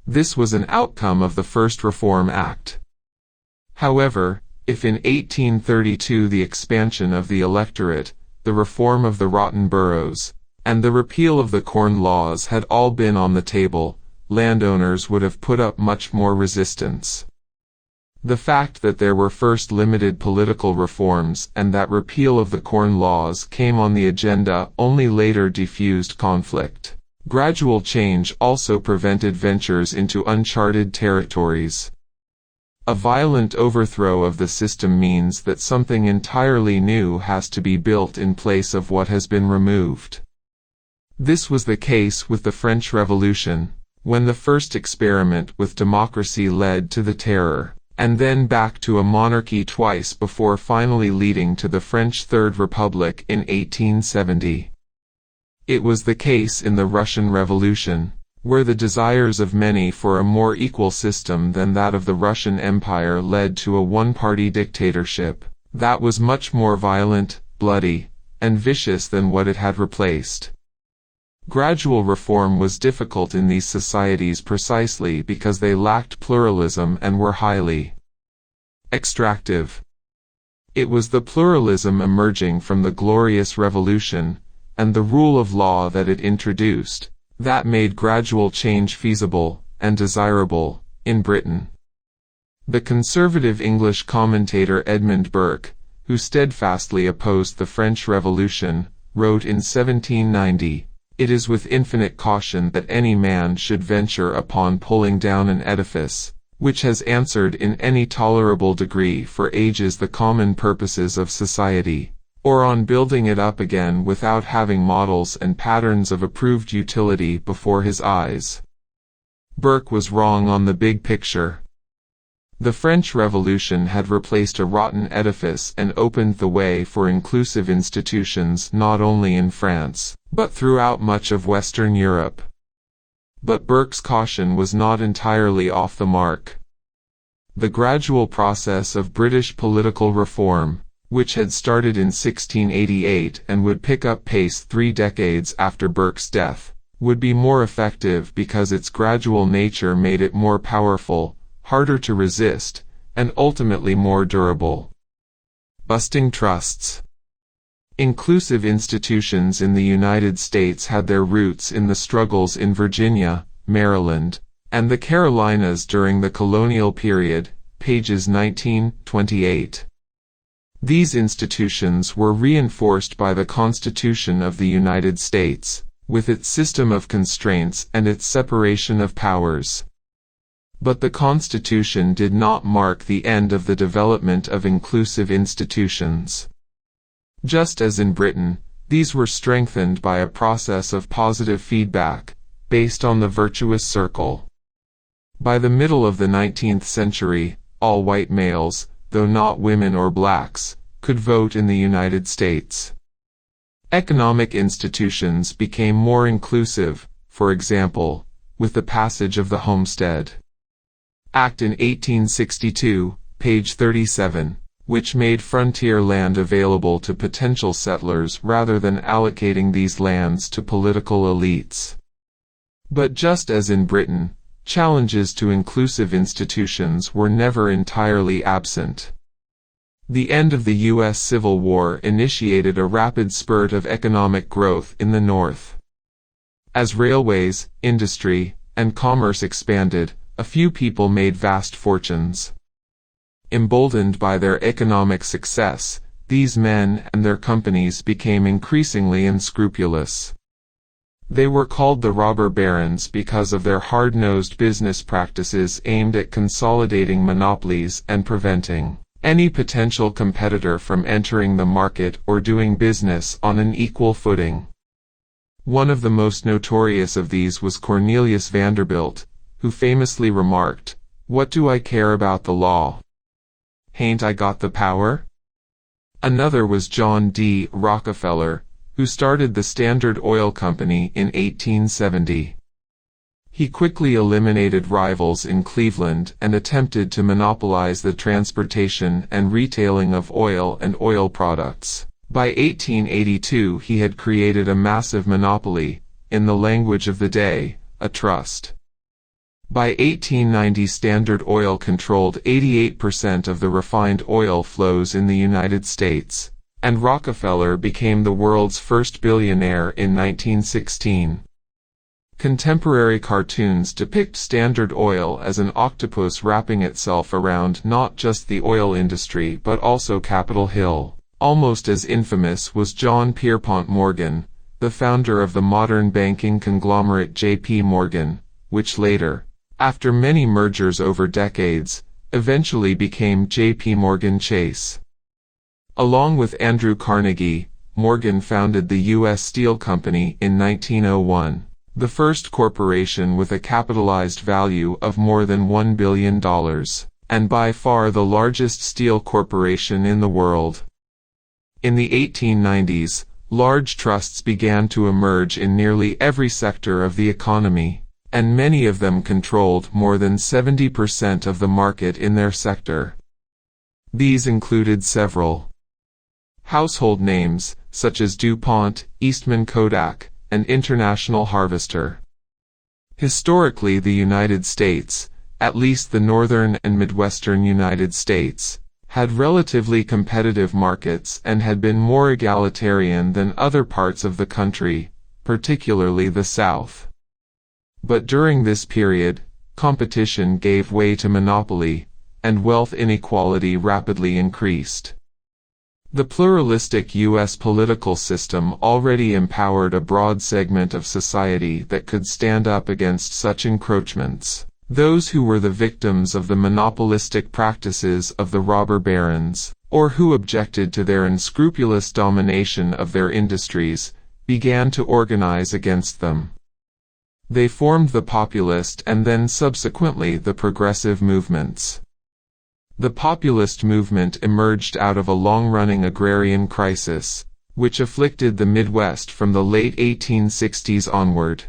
This was an outcome of the First Reform Act. However, if in 1832 the expansion of the electorate, the reform of the rotten boroughs, and the repeal of the Corn Laws had all been on the table, landowners would have put up much more resistance. The fact that there were first limited political reforms and that repeal of the Corn Laws came on the agenda only later diffused conflict. Gradual change also prevented ventures into uncharted territories. A violent overthrow of the system means that something entirely new has to be built in place of what has been removed. This was the case with the French Revolution, when the first experiment with democracy led to the Terror, and then back to a monarchy twice before finally leading to the French Third Republic in 1870. It was the case in the Russian Revolution, where the desires of many for a more equal system than that of the Russian Empire led to a one-party dictatorship that was much more violent, bloody, and vicious than what it had replaced. Gradual reform was difficult in these societies precisely because they lacked pluralism and were highly extractive. It was the pluralism emerging from the Glorious Revolution, and the rule of law that it introduced, that made gradual change feasible and desirable in Britain. The conservative English commentator Edmund Burke, who steadfastly opposed the French Revolution, wrote in 1790, "It is with infinite caution that any man should venture upon pulling down an edifice, which has answered in any tolerable degree for ages the common purposes of society, or on building it up again without having models and patterns of approved utility before his eyes." Burke was wrong on the big picture. The French Revolution had replaced a rotten edifice and opened the way for inclusive institutions not only in France, but throughout much of Western Europe. But Burke's caution was not entirely off the mark. The gradual process of British political reform, which had started in 1688 and would pick up pace 3 decades after Burke's death, would be more effective because its gradual nature made it more powerful, harder to resist, and ultimately more durable. Busting trusts. Inclusive institutions in the United States had their roots in the struggles in Virginia, Maryland, and the Carolinas during the colonial period, pages 19-28. These institutions were reinforced by the Constitution of the United States, with its system of constraints and its separation of powers. But the Constitution did not mark the end of the development of inclusive institutions. Just as in Britain, these were strengthened by a process of positive feedback, based on the virtuous circle. By the middle of the 19th century, all white males, though not women or blacks, could vote in the United States. Economic institutions became more inclusive, for example, with the passage of the Homestead Act in 1862, page 37, which made frontier land available to potential settlers rather than allocating these lands to political elites. But just as in Britain, challenges to inclusive institutions were never entirely absent. The end of the U.S. Civil War initiated a rapid spurt of economic growth in the North. As railways, industry, and commerce expanded, a few people made vast fortunes. Emboldened by their economic success, these men and their companies became increasingly unscrupulous. They were called the robber barons because of their hard-nosed business practices aimed at consolidating monopolies and preventing any potential competitor from entering the market or doing business on an equal footing. One of the most notorious of these was Cornelius Vanderbilt, who famously remarked, "What do I care about the law? Hain't I got the power?" Another was John D. Rockefeller, who started the Standard Oil Company in 1870. He quickly eliminated rivals in Cleveland and attempted to monopolize the transportation and retailing of oil and oil products. By 1882 he had created a massive monopoly, in the language of the day, a trust. By 1890 Standard Oil controlled 88% of the refined oil flows in the United States, and Rockefeller became the world's first billionaire in 1916. Contemporary cartoons depict Standard Oil as an octopus wrapping itself around not just the oil industry but also Capitol Hill. Almost as infamous was John Pierpont Morgan, the founder of the modern banking conglomerate J.P. Morgan, which later, after many mergers over decades, eventually became J.P. Morgan Chase. Along with Andrew Carnegie, Morgan founded the U.S. Steel Company in 1901, the first corporation with a capitalized value of more than $1 billion, and by far the largest steel corporation in the world. In the 1890s, large trusts began to emerge in nearly every sector of the economy, and many of them controlled more than 70% of the market in their sector. These included several household names, such as DuPont, Eastman Kodak, and International Harvester. Historically, the United States, at least the northern and midwestern United States, had relatively competitive markets and had been more egalitarian than other parts of the country, particularly the South. But during this period, competition gave way to monopoly, and wealth inequality rapidly increased. The pluralistic U.S. political system already empowered a broad segment of society that could stand up against such encroachments. Those who were the victims of the monopolistic practices of the robber barons, or who objected to their unscrupulous domination of their industries, began to organize against them. They formed the populist and then subsequently the progressive movements. The populist movement emerged out of a long-running agrarian crisis, which afflicted the Midwest from the late 1860s onward.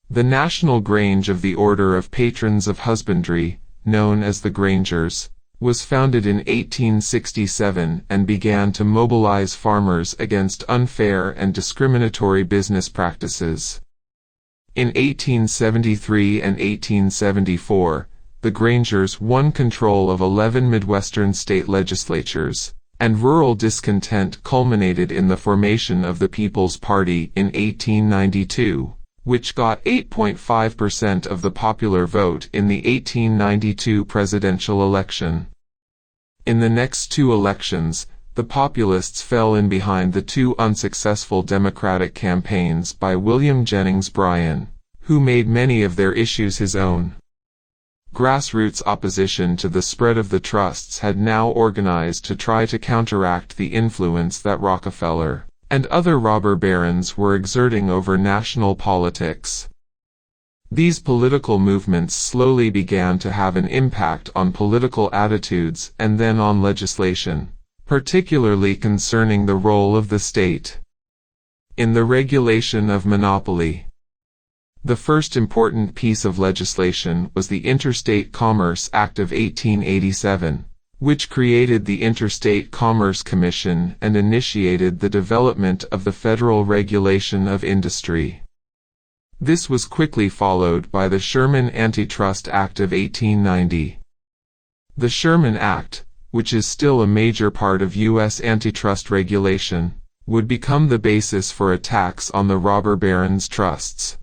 The National Grange of the Order of Patrons of Husbandry, known as the Grangers, was founded in 1867 and began to mobilize farmers against unfair and discriminatory business practices. In 1873 and 1874, the Grangers won control of 11 Midwestern state legislatures, and rural discontent culminated in the formation of the People's Party in 1892. Which got 8.5% of the popular vote in the 1892 presidential election. In the next two elections, the populists fell in behind the two unsuccessful Democratic campaigns by William Jennings Bryan, who made many of their issues his own. Grassroots opposition to the spread of the trusts had now organized to try to counteract the influence that Rockefeller and other robber barons were exerting over national politics. These political movements slowly began to have an impact on political attitudes and then on legislation, particularly concerning the role of the state in the regulation of monopoly. The first important piece of legislation was the Interstate Commerce Act of 1887. Which created the Interstate Commerce Commission and initiated the development of the federal regulation of industry. This was quickly followed by the Sherman Antitrust Act of 1890. The Sherman Act, which is still a major part of U.S. antitrust regulation, would become the basis for a tax on the robber barons' trusts.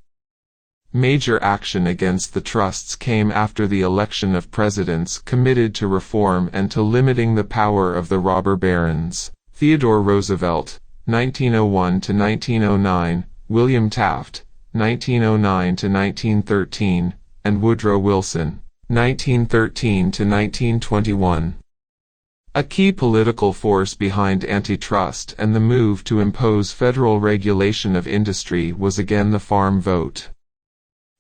Major action against the trusts came after the election of presidents committed to reform and to limiting the power of the robber barons: Theodore Roosevelt, 1901 to 1909, William Taft, 1909 to 1913, and Woodrow Wilson, 1913 to 1921. A key political force behind antitrust and the move to impose federal regulation of industry was again the farm vote.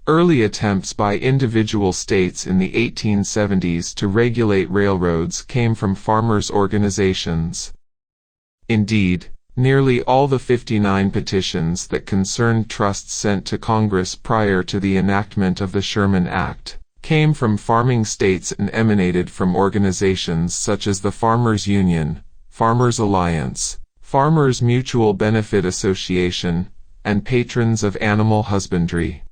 Early attempts by individual states in the 1870s to regulate railroads came from farmers' organizations. Indeed, nearly all the 59 petitions that concerned trusts sent to Congress prior to the enactment of the Sherman Act came from farming states and emanated from organizations such as the Farmers Union, Farmers Alliance, Farmers Mutual Benefit Association, and Patrons of Animal Husbandry.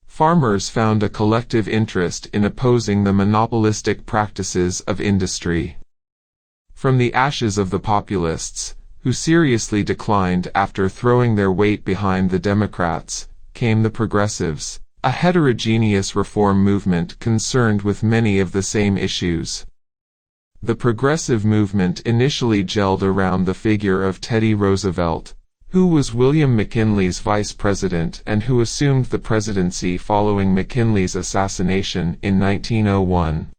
Farmers found a collective interest in opposing the monopolistic practices of industry. From the ashes of the populists, who seriously declined after throwing their weight behind the Democrats, came the progressives, a heterogeneous reform movement concerned with many of the same issues. The progressive movement initially gelled around the figure of Teddy Roosevelt, who was William McKinley's vice president and who assumed the presidency following McKinley's assassination in 1901.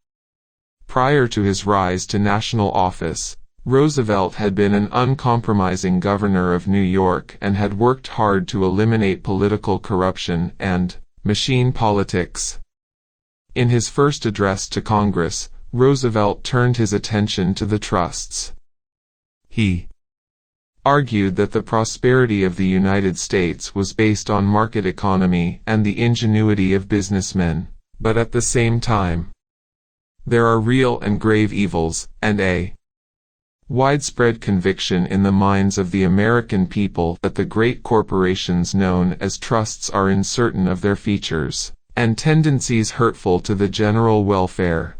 Prior to his rise to national office, Roosevelt had been an uncompromising governor of New York and had worked hard to eliminate political corruption and machine politics. In his first address to Congress, Roosevelt turned his attention to the trusts. He argued that the prosperity of the United States was based on market economy and the ingenuity of businessmen, but at the same time, there are real and grave evils, and a widespread conviction in the minds of the American people that the great corporations known as trusts are uncertain of their features, and tendencies hurtful to the general welfare.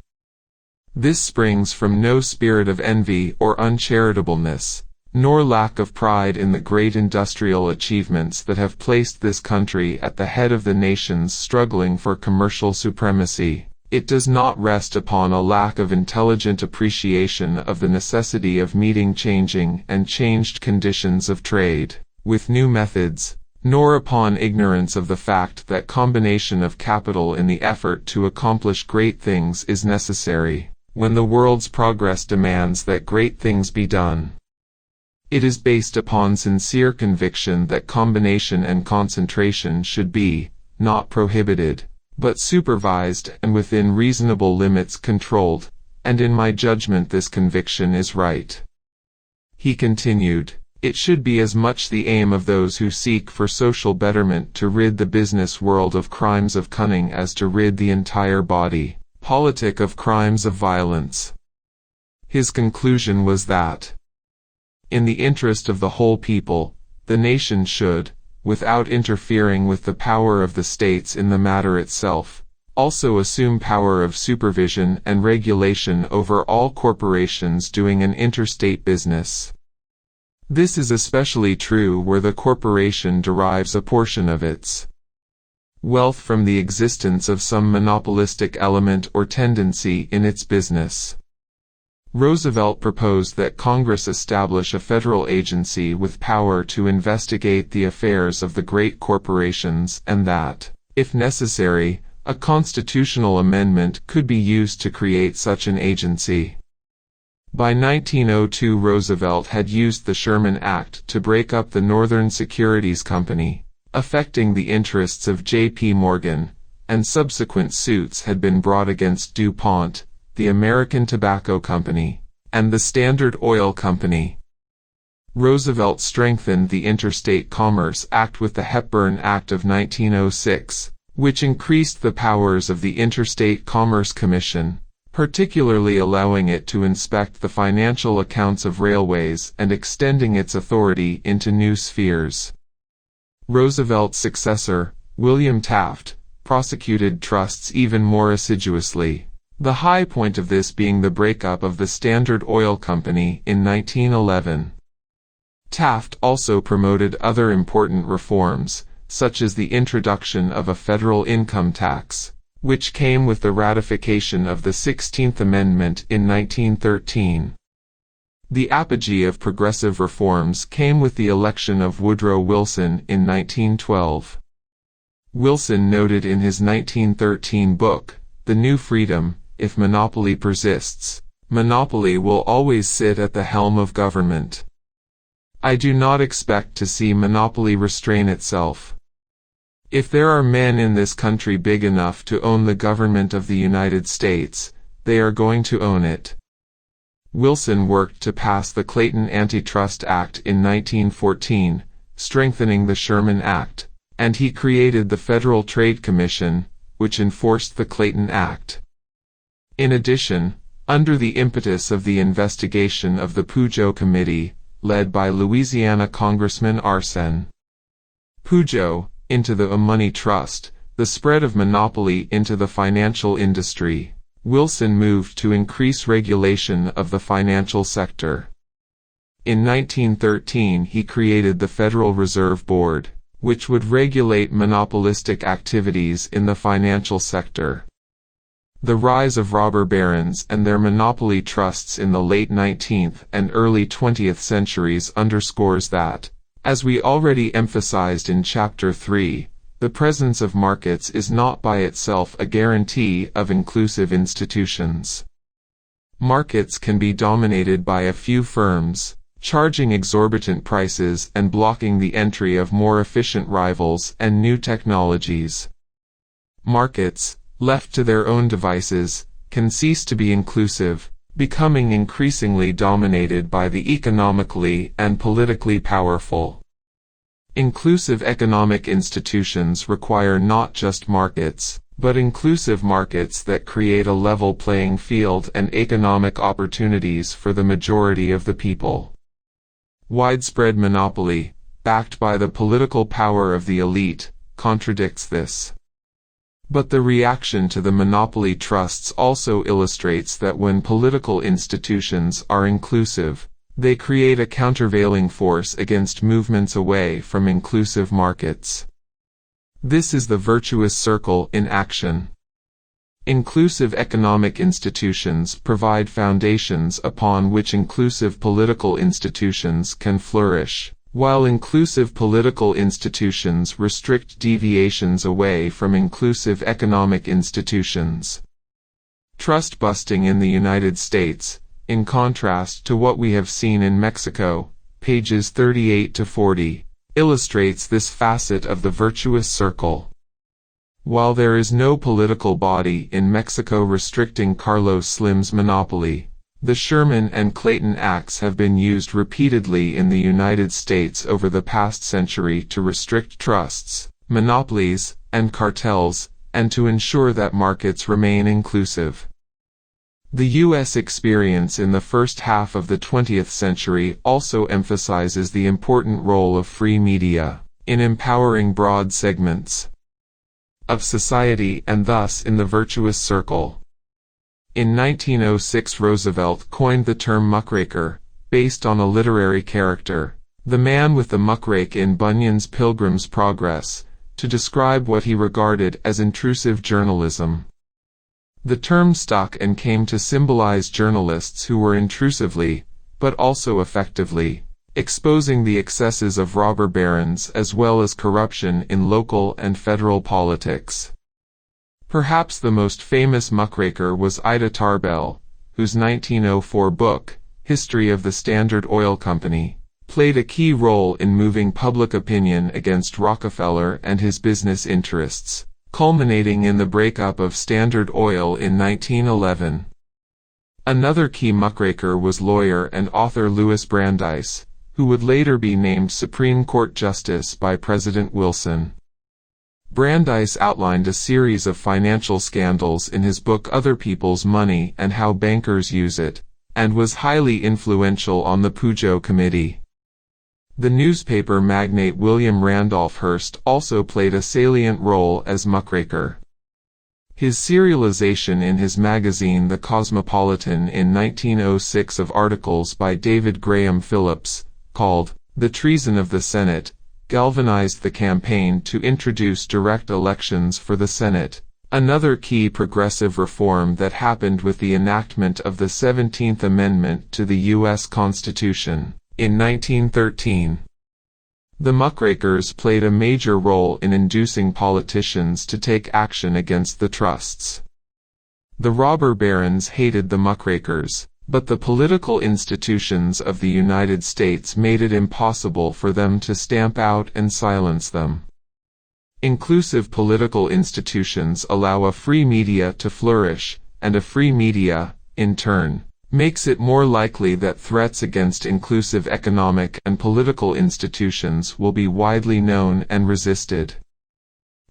This springs from no spirit of envy or uncharitableness, nor lack of pride in the great industrial achievements that have placed this country at the head of the nations struggling for commercial supremacy. It does not rest upon a lack of intelligent appreciation of the necessity of meeting changing and changed conditions of trade with new methods, nor upon ignorance of the fact that combination of capital in the effort to accomplish great things is necessary, when the world's progress demands that great things be done. It is based upon sincere conviction that combination and concentration should be, not prohibited, but supervised and within reasonable limits controlled, and in my judgment this conviction is right. He continued, it should be as much the aim of those who seek for social betterment to rid the business world of crimes of cunning as to rid the entire body politic of crimes of violence. His conclusion was that, in the interest of the whole people, the nation should, without interfering with the power of the states in the matter itself, also assume power of supervision and regulation over all corporations doing an interstate business. This is especially true where the corporation derives a portion of its wealth from the existence of some monopolistic element or tendency in its business. Roosevelt proposed that Congress establish a federal agency with power to investigate the affairs of the great corporations and that, if necessary, a constitutional amendment could be used to create such an agency. By 1902 Roosevelt had used the Sherman Act to break up the Northern Securities Company, affecting the interests of J.P. Morgan, and subsequent suits had been brought against DuPont, the American Tobacco Company, and the Standard Oil Company. Roosevelt strengthened the Interstate Commerce Act with the Hepburn Act of 1906, which increased the powers of the Interstate Commerce Commission, particularly allowing it to inspect the financial accounts of railways and extending its authority into new spheres. Roosevelt's successor, William Taft, prosecuted trusts even more assiduously, the high point of this being the breakup of the Standard Oil Company in 1911. Taft also promoted other important reforms, such as the introduction of a federal income tax, which came with the ratification of the 16th Amendment in 1913. The apogee of progressive reforms came with the election of Woodrow Wilson in 1912. Wilson noted in his 1913 book, The New Freedom, if monopoly persists, monopoly will always sit at the helm of government. I do not expect to see monopoly restrain itself. If there are men in this country big enough to own the government of the United States, they are going to own it. Wilson worked to pass the Clayton Antitrust Act in 1914, strengthening the Sherman Act, and he created the Federal Trade Commission, which enforced the Clayton Act. In addition, under the impetus of the investigation of the Pujo Committee, led by Louisiana Congressman Arsène Pujo, into the money trust, the spread of monopoly into the financial industry, Wilson moved to increase regulation of the financial sector. In 1913 he created the Federal Reserve Board, which would regulate monopolistic activities in the financial sector. The rise of robber barons and their monopoly trusts in the late 19th and early 20th centuries underscores that, as we already emphasized in Chapter 3, the presence of markets is not by itself a guarantee of inclusive institutions. Markets can be dominated by a few firms, charging exorbitant prices and blocking the entry of more efficient rivals and new technologies. Markets, left to their own devices, can cease to be inclusive, becoming increasingly dominated by the economically and politically powerful. Inclusive economic institutions require not just markets, but inclusive markets that create a level playing field and economic opportunities for the majority of the people. Widespread monopoly, backed by the political power of the elite, contradicts this. But the reaction to the monopoly trusts also illustrates that when political institutions are inclusive, they create a countervailing force against movements away from inclusive markets. This is the virtuous circle in action. Inclusive economic institutions provide foundations upon which inclusive political institutions can flourish, while inclusive political institutions restrict deviations away from inclusive economic institutions. Trust busting in the United States, in contrast to what we have seen in Mexico, pages 38 to 40, illustrates this facet of the virtuous circle. While there is no political body in Mexico restricting Carlos Slim's monopoly, the Sherman and Clayton Acts have been used repeatedly in the United States over the past century to restrict trusts, monopolies, and cartels, and to ensure that markets remain inclusive. The U.S. experience in the first half of the 20th century also emphasizes the important role of free media in empowering broad segments of society and thus in the virtuous circle. In 1906, Roosevelt coined the term muckraker, based on a literary character, the man with the muckrake in Bunyan's Pilgrim's Progress, to describe what he regarded as intrusive journalism. The term stuck and came to symbolize journalists who were intrusively, but also effectively, exposing the excesses of robber barons as well as corruption in local and federal politics. Perhaps the most famous muckraker was Ida Tarbell, whose 1904 book, History of the Standard Oil Company, played a key role in moving public opinion against Rockefeller and his business interests, culminating in the breakup of Standard Oil in 1911. Another key muckraker was lawyer and author Louis Brandeis, who would later be named Supreme Court Justice by President Wilson. Brandeis outlined a series of financial scandals in his book Other People's Money and How Bankers Use It, and was highly influential on the Peugeot Committee. The newspaper magnate William Randolph Hearst also played a salient role as muckraker. His serialization in his magazine The Cosmopolitan in 1906 of articles by David Graham Phillips, called The Treason of the Senate, galvanized the campaign to introduce direct elections for the Senate, another key progressive reform that happened with the enactment of the 17th Amendment to the U.S. Constitution in 1913. The muckrakers played a major role in inducing politicians to take action against the trusts. The robber barons hated the muckrakers, but the political institutions of the United States made it impossible for them to stamp out and silence them. Inclusive political institutions allow a free media to flourish, and a free media, in turn, makes it more likely that threats against inclusive economic and political institutions will be widely known and resisted.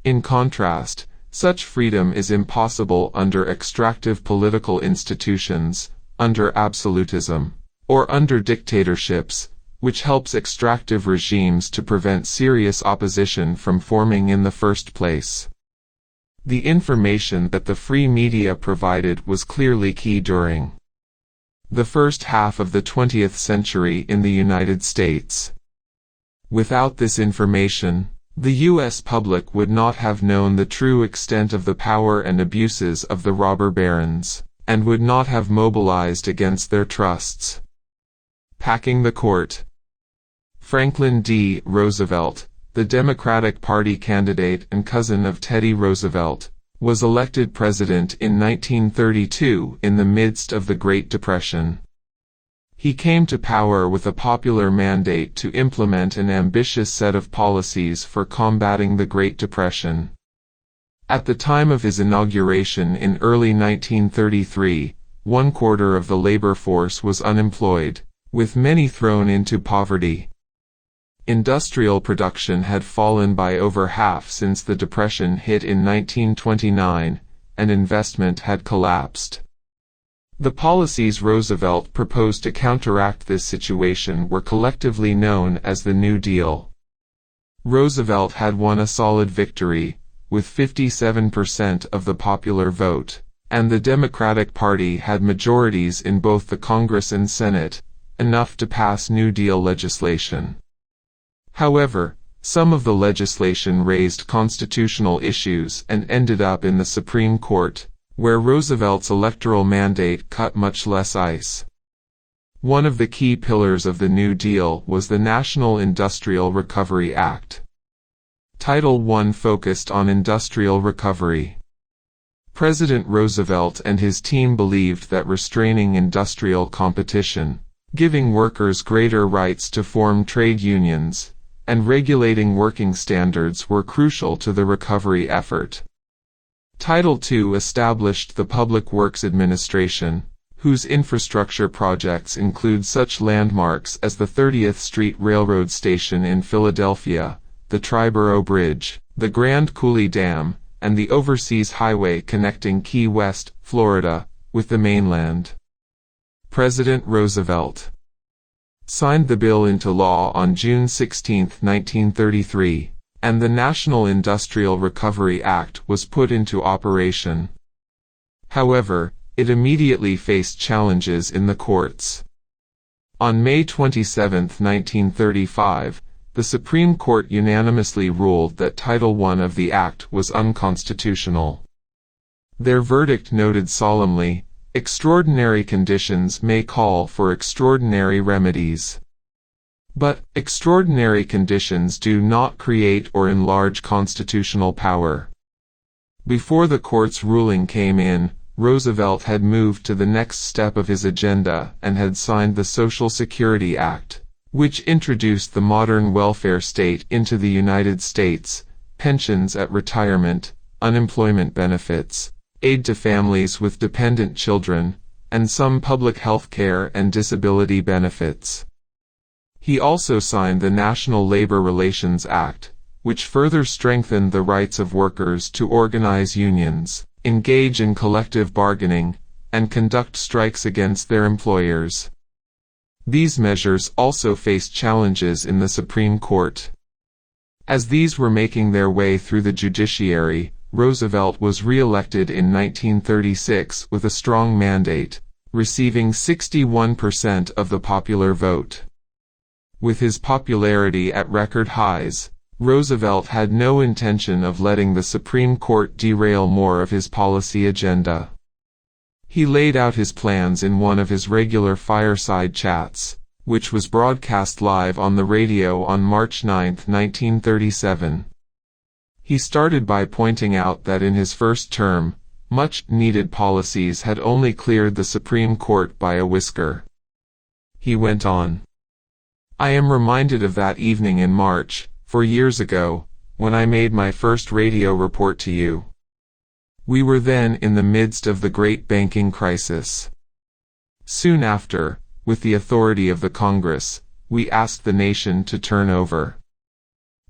In contrast, such freedom is impossible under extractive political institutions, under absolutism, or under dictatorships, which helps extractive regimes to prevent serious opposition from forming in the first place. The information that the free media provided was clearly key during the first half of the 20th century in the United States. Without this information, the U.S. public would not have known the true extent of the power and abuses of the robber barons, and would not have mobilized against their trusts. Packing the court. Franklin D. Roosevelt, the Democratic Party candidate and cousin of Teddy Roosevelt, was elected president in 1932 in the midst of the Great Depression. He came to power with a popular mandate to implement an ambitious set of policies for combating the Great Depression. At the time of his inauguration in early 1933, 1/4 of the labor force was unemployed, with many thrown into poverty. Industrial production had fallen by over half since the Depression hit in 1929, and investment had collapsed. The policies Roosevelt proposed to counteract this situation were collectively known as the New Deal. Roosevelt had won a solid victory, with 57% of the popular vote, and the Democratic Party had majorities in both the Congress and Senate, enough to pass New Deal legislation. However, some of the legislation raised constitutional issues and ended up in the Supreme Court, where Roosevelt's electoral mandate cut much less ice. One of the key pillars of the New Deal was the National Industrial Recovery Act. Title I focused on industrial recovery. President Roosevelt and his team believed that restraining industrial competition, giving workers greater rights to form trade unions, and regulating working standards were crucial to the recovery effort. Title II established the Public Works Administration, whose infrastructure projects include such landmarks as the 30th Street Railroad Station in Philadelphia, the Triborough Bridge, the Grand Coulee Dam, and the overseas highway connecting Key West, Florida, with the mainland. President Roosevelt signed the bill into law on June 16, 1933, and the National Industrial Recovery Act was put into operation. However, it immediately faced challenges in the courts. On May 27, 1935, the Supreme Court unanimously ruled that Title I of the Act was unconstitutional. Their verdict noted solemnly, "Extraordinary conditions may call for extraordinary remedies. But, extraordinary conditions do not create or enlarge constitutional power." Before the court's ruling came in, Roosevelt had moved to the next step of his agenda and had signed the Social Security Act, which introduced the modern welfare state into the United States, pensions at retirement, unemployment benefits, aid to families with dependent children, and some public health care and disability benefits. He also signed the National Labor Relations Act, which further strengthened the rights of workers to organize unions, engage in collective bargaining, and conduct strikes against their employers. These measures also faced challenges in the Supreme Court. As these were making their way through the judiciary, Roosevelt was re-elected in 1936 with a strong mandate, receiving 61% of the popular vote. With his popularity at record highs, Roosevelt had no intention of letting the Supreme Court derail more of his policy agenda. He laid out his plans in one of his regular fireside chats, which was broadcast live on the radio on March 9, 1937. He started by pointing out that in his first term, much-needed policies had only cleared the Supreme Court by a whisker. He went on, "I am reminded of that evening in March, 4 years ago, when I made my first radio report to you. We were then in the midst of the great banking crisis. Soon after, with the authority of the Congress, we asked the nation to turn over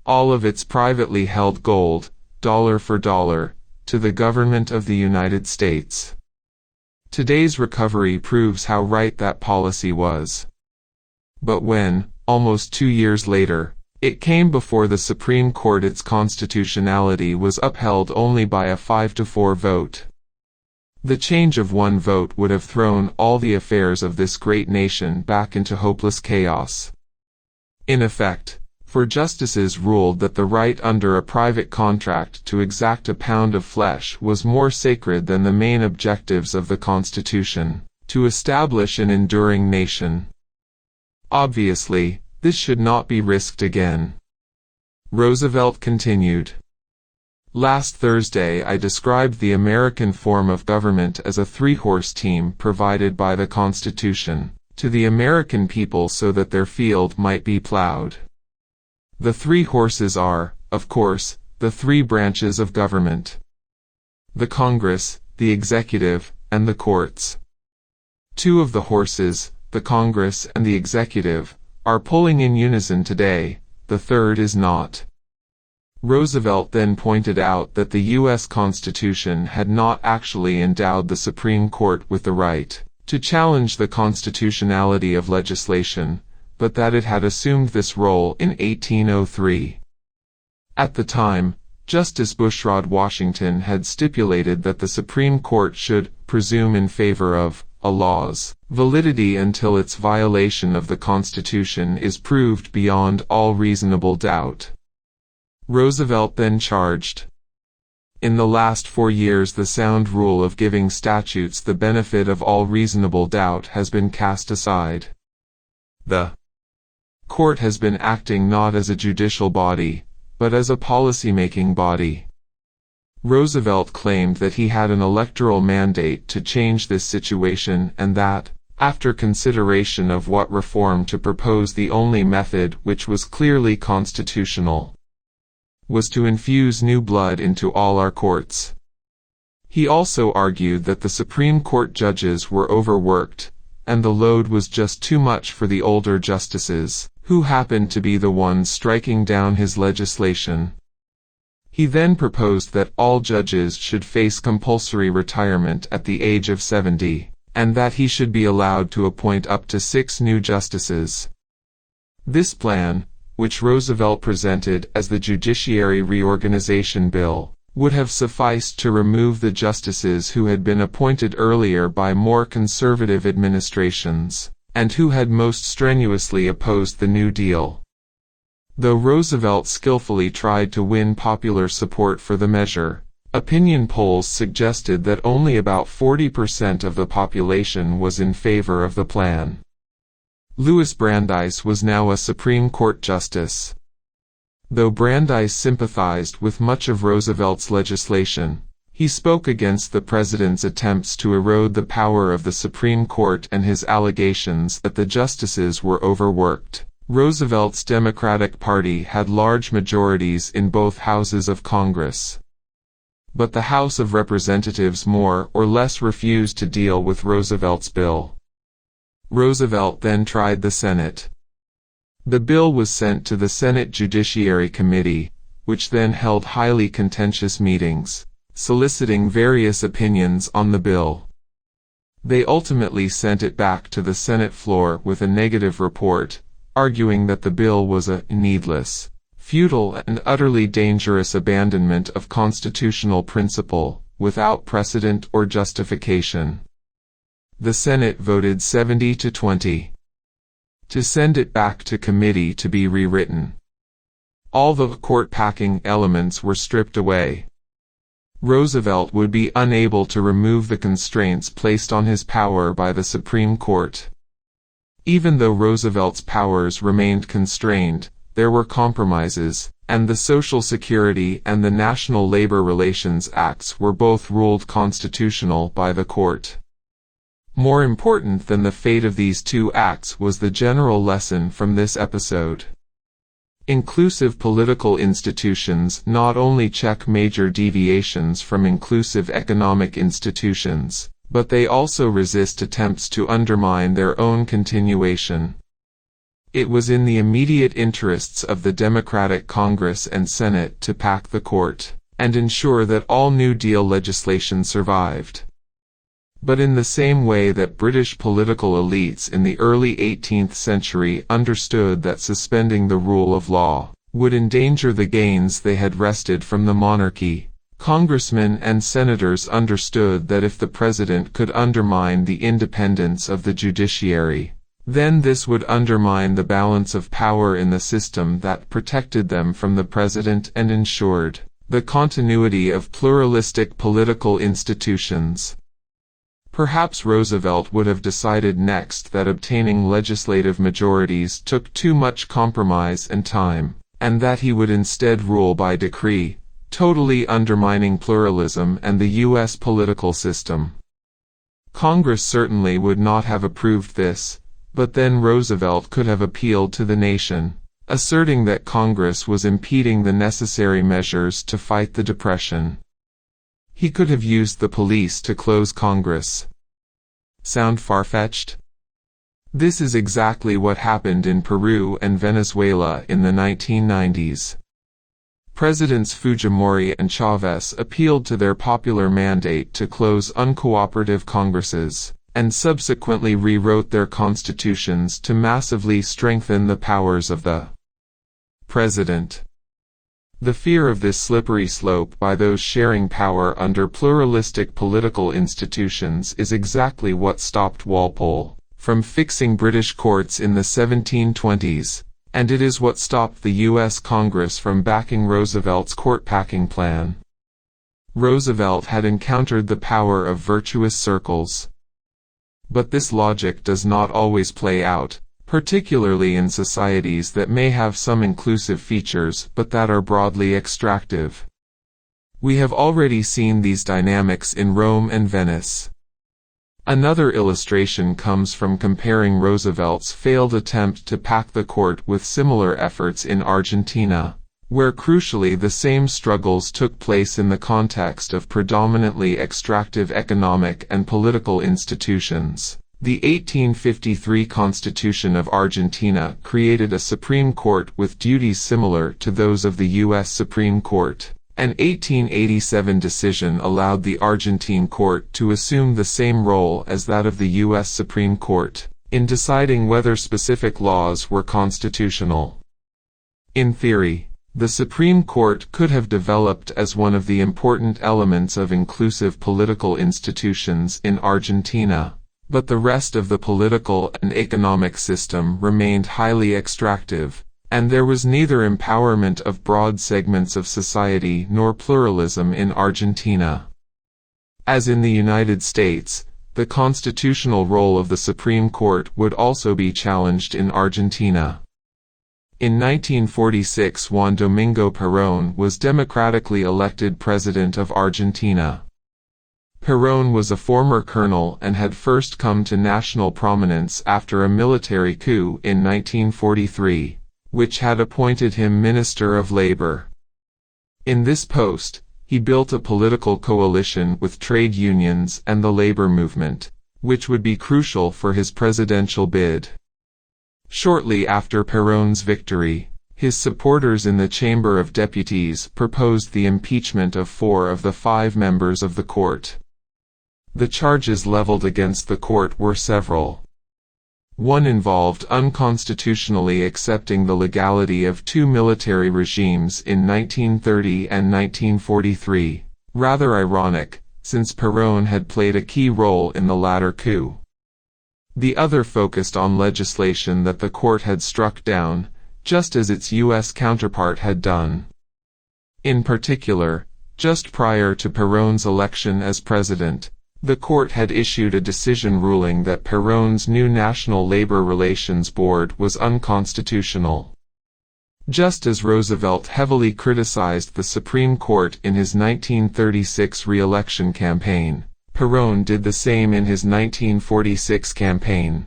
all of its privately held gold, dollar for dollar, to the government of the United States. Today's recovery proves how right that policy was. But when, almost 2 years later, it came before the Supreme Court, its constitutionality was upheld only by a 5-4 vote. The change of one vote would have thrown all the affairs of this great nation back into hopeless chaos. In effect, for justices ruled that the right under a private contract to exact a pound of flesh was more sacred than the main objectives of the Constitution, to establish an enduring nation. Obviously, this should not be risked again. Roosevelt continued, Last Thursday I described the American form of government as a three-horse team provided by the Constitution to the American people so that their field might be plowed. The three horses are, of course, the three branches of government: the Congress, the executive, and the courts. Two of the horses, the Congress and the executive, are pulling in unison today, the third is not. Roosevelt then pointed out that the U.S. Constitution had not actually endowed the Supreme Court with the right to challenge the constitutionality of legislation, but that it had assumed this role in 1803. At the time, Justice Bushrod Washington had stipulated that the Supreme Court should presume in favor of a law's validity until its violation of the Constitution is proved beyond all reasonable doubt. Roosevelt then charged, "In the last 4 years the sound rule of giving statutes the benefit of all reasonable doubt has been cast aside. The court has been acting not as a judicial body, but as a policy-making body." Roosevelt claimed that he had an electoral mandate to change this situation and that, after consideration of what reform to propose, the only method which was clearly constitutional was to infuse new blood into all our courts. He also argued that the Supreme Court judges were overworked, and the load was just too much for the older justices, who happened to be the ones striking down his legislation. He then proposed that all judges should face compulsory retirement at the age of 70, and that he should be allowed to appoint up to 6 new justices. This plan, which Roosevelt presented as the Judiciary Reorganization Bill, would have sufficed to remove the justices who had been appointed earlier by more conservative administrations, and who had most strenuously opposed the New Deal. Though Roosevelt skillfully tried to win popular support for the measure, opinion polls suggested that only about 40% of the population was in favor of the plan. Louis Brandeis was now a Supreme Court justice. Though Brandeis sympathized with much of Roosevelt's legislation, he spoke against the president's attempts to erode the power of the Supreme Court and his allegations that the justices were overworked. Roosevelt's Democratic Party had large majorities in both houses of Congress, but the House of Representatives more or less refused to deal with Roosevelt's bill. Roosevelt then tried the Senate. The bill was sent to the Senate Judiciary Committee, which then held highly contentious meetings, soliciting various opinions on the bill. They ultimately sent it back to the Senate floor with a negative report, arguing that the bill was a needless, futile and utterly dangerous abandonment of constitutional principle, without precedent or justification. The Senate voted 70-20 to send it back to committee to be rewritten. All the court-packing elements were stripped away. Roosevelt would be unable to remove the constraints placed on his power by the Supreme Court. Even though Roosevelt's powers remained constrained, there were compromises, and the Social Security and the National Labor Relations Acts were both ruled constitutional by the court. More important than the fate of these two acts was the general lesson from this episode. Inclusive political institutions not only check major deviations from inclusive economic institutions, but they also resist attempts to undermine their own continuation. It was in the immediate interests of the Democratic Congress and Senate to pack the court, and ensure that all New Deal legislation survived. But in the same way that British political elites in the early 18th century understood that suspending the rule of law would endanger the gains they had wrested from the monarchy, congressmen and senators understood that if the president could undermine the independence of the judiciary, then this would undermine the balance of power in the system that protected them from the president and ensured the continuity of pluralistic political institutions. Perhaps Roosevelt would have decided next that obtaining legislative majorities took too much compromise and time, and that he would instead rule by decree, totally undermining pluralism and the U.S. political system. Congress certainly would not have approved this, but then Roosevelt could have appealed to the nation, asserting that Congress was impeding the necessary measures to fight the Depression. He could have used the police to close Congress. Sound far-fetched? This is exactly what happened in Peru and Venezuela in the 1990s. Presidents Fujimori and Chavez appealed to their popular mandate to close uncooperative Congresses, and subsequently rewrote their constitutions to massively strengthen the powers of the president. The fear of this slippery slope by those sharing power under pluralistic political institutions is exactly what stopped Walpole from fixing British courts in the 1720s, and it is what stopped the U.S. Congress from backing Roosevelt's court-packing plan. Roosevelt had encountered the power of virtuous circles. But this logic does not always play out, particularly in societies that may have some inclusive features but that are broadly extractive. We have already seen these dynamics in Rome and Venice. Another illustration comes from comparing Roosevelt's failed attempt to pack the court with similar efforts in Argentina, where crucially the same struggles took place in the context of predominantly extractive economic and political institutions. The 1853 Constitution of Argentina created a Supreme Court with duties similar to those of the U.S. Supreme Court. An 1887 decision allowed the Argentine court to assume the same role as that of the U.S. Supreme Court, in deciding whether specific laws were constitutional. In theory, the Supreme Court could have developed as one of the important elements of inclusive political institutions in Argentina, but the rest of the political and economic system remained highly extractive, and there was neither empowerment of broad segments of society nor pluralism in Argentina. As in the United States, the constitutional role of the Supreme Court would also be challenged in Argentina. In 1946, Juan Domingo Perón was democratically elected president of Argentina. Perón was a former colonel and had first come to national prominence after a military coup in 1943. Which had appointed him Minister of Labor. In this post, he built a political coalition with trade unions and the labor movement, which would be crucial for his presidential bid. Shortly after Perón's victory, his supporters in the Chamber of Deputies proposed the impeachment of 4 of the 5 members of the court. The charges leveled against the court were several. One involved unconstitutionally accepting the legality of 2 military regimes in 1930 and 1943, rather ironic, since Perón had played a key role in the latter coup. The other focused on legislation that the court had struck down, just as its U.S. counterpart had done. In particular, just prior to Perón's election as president, the court had issued a decision ruling that Perón's new National Labor Relations Board was unconstitutional. Just as Roosevelt heavily criticized the Supreme Court in his 1936 re-election campaign, Perón did the same in his 1946 campaign.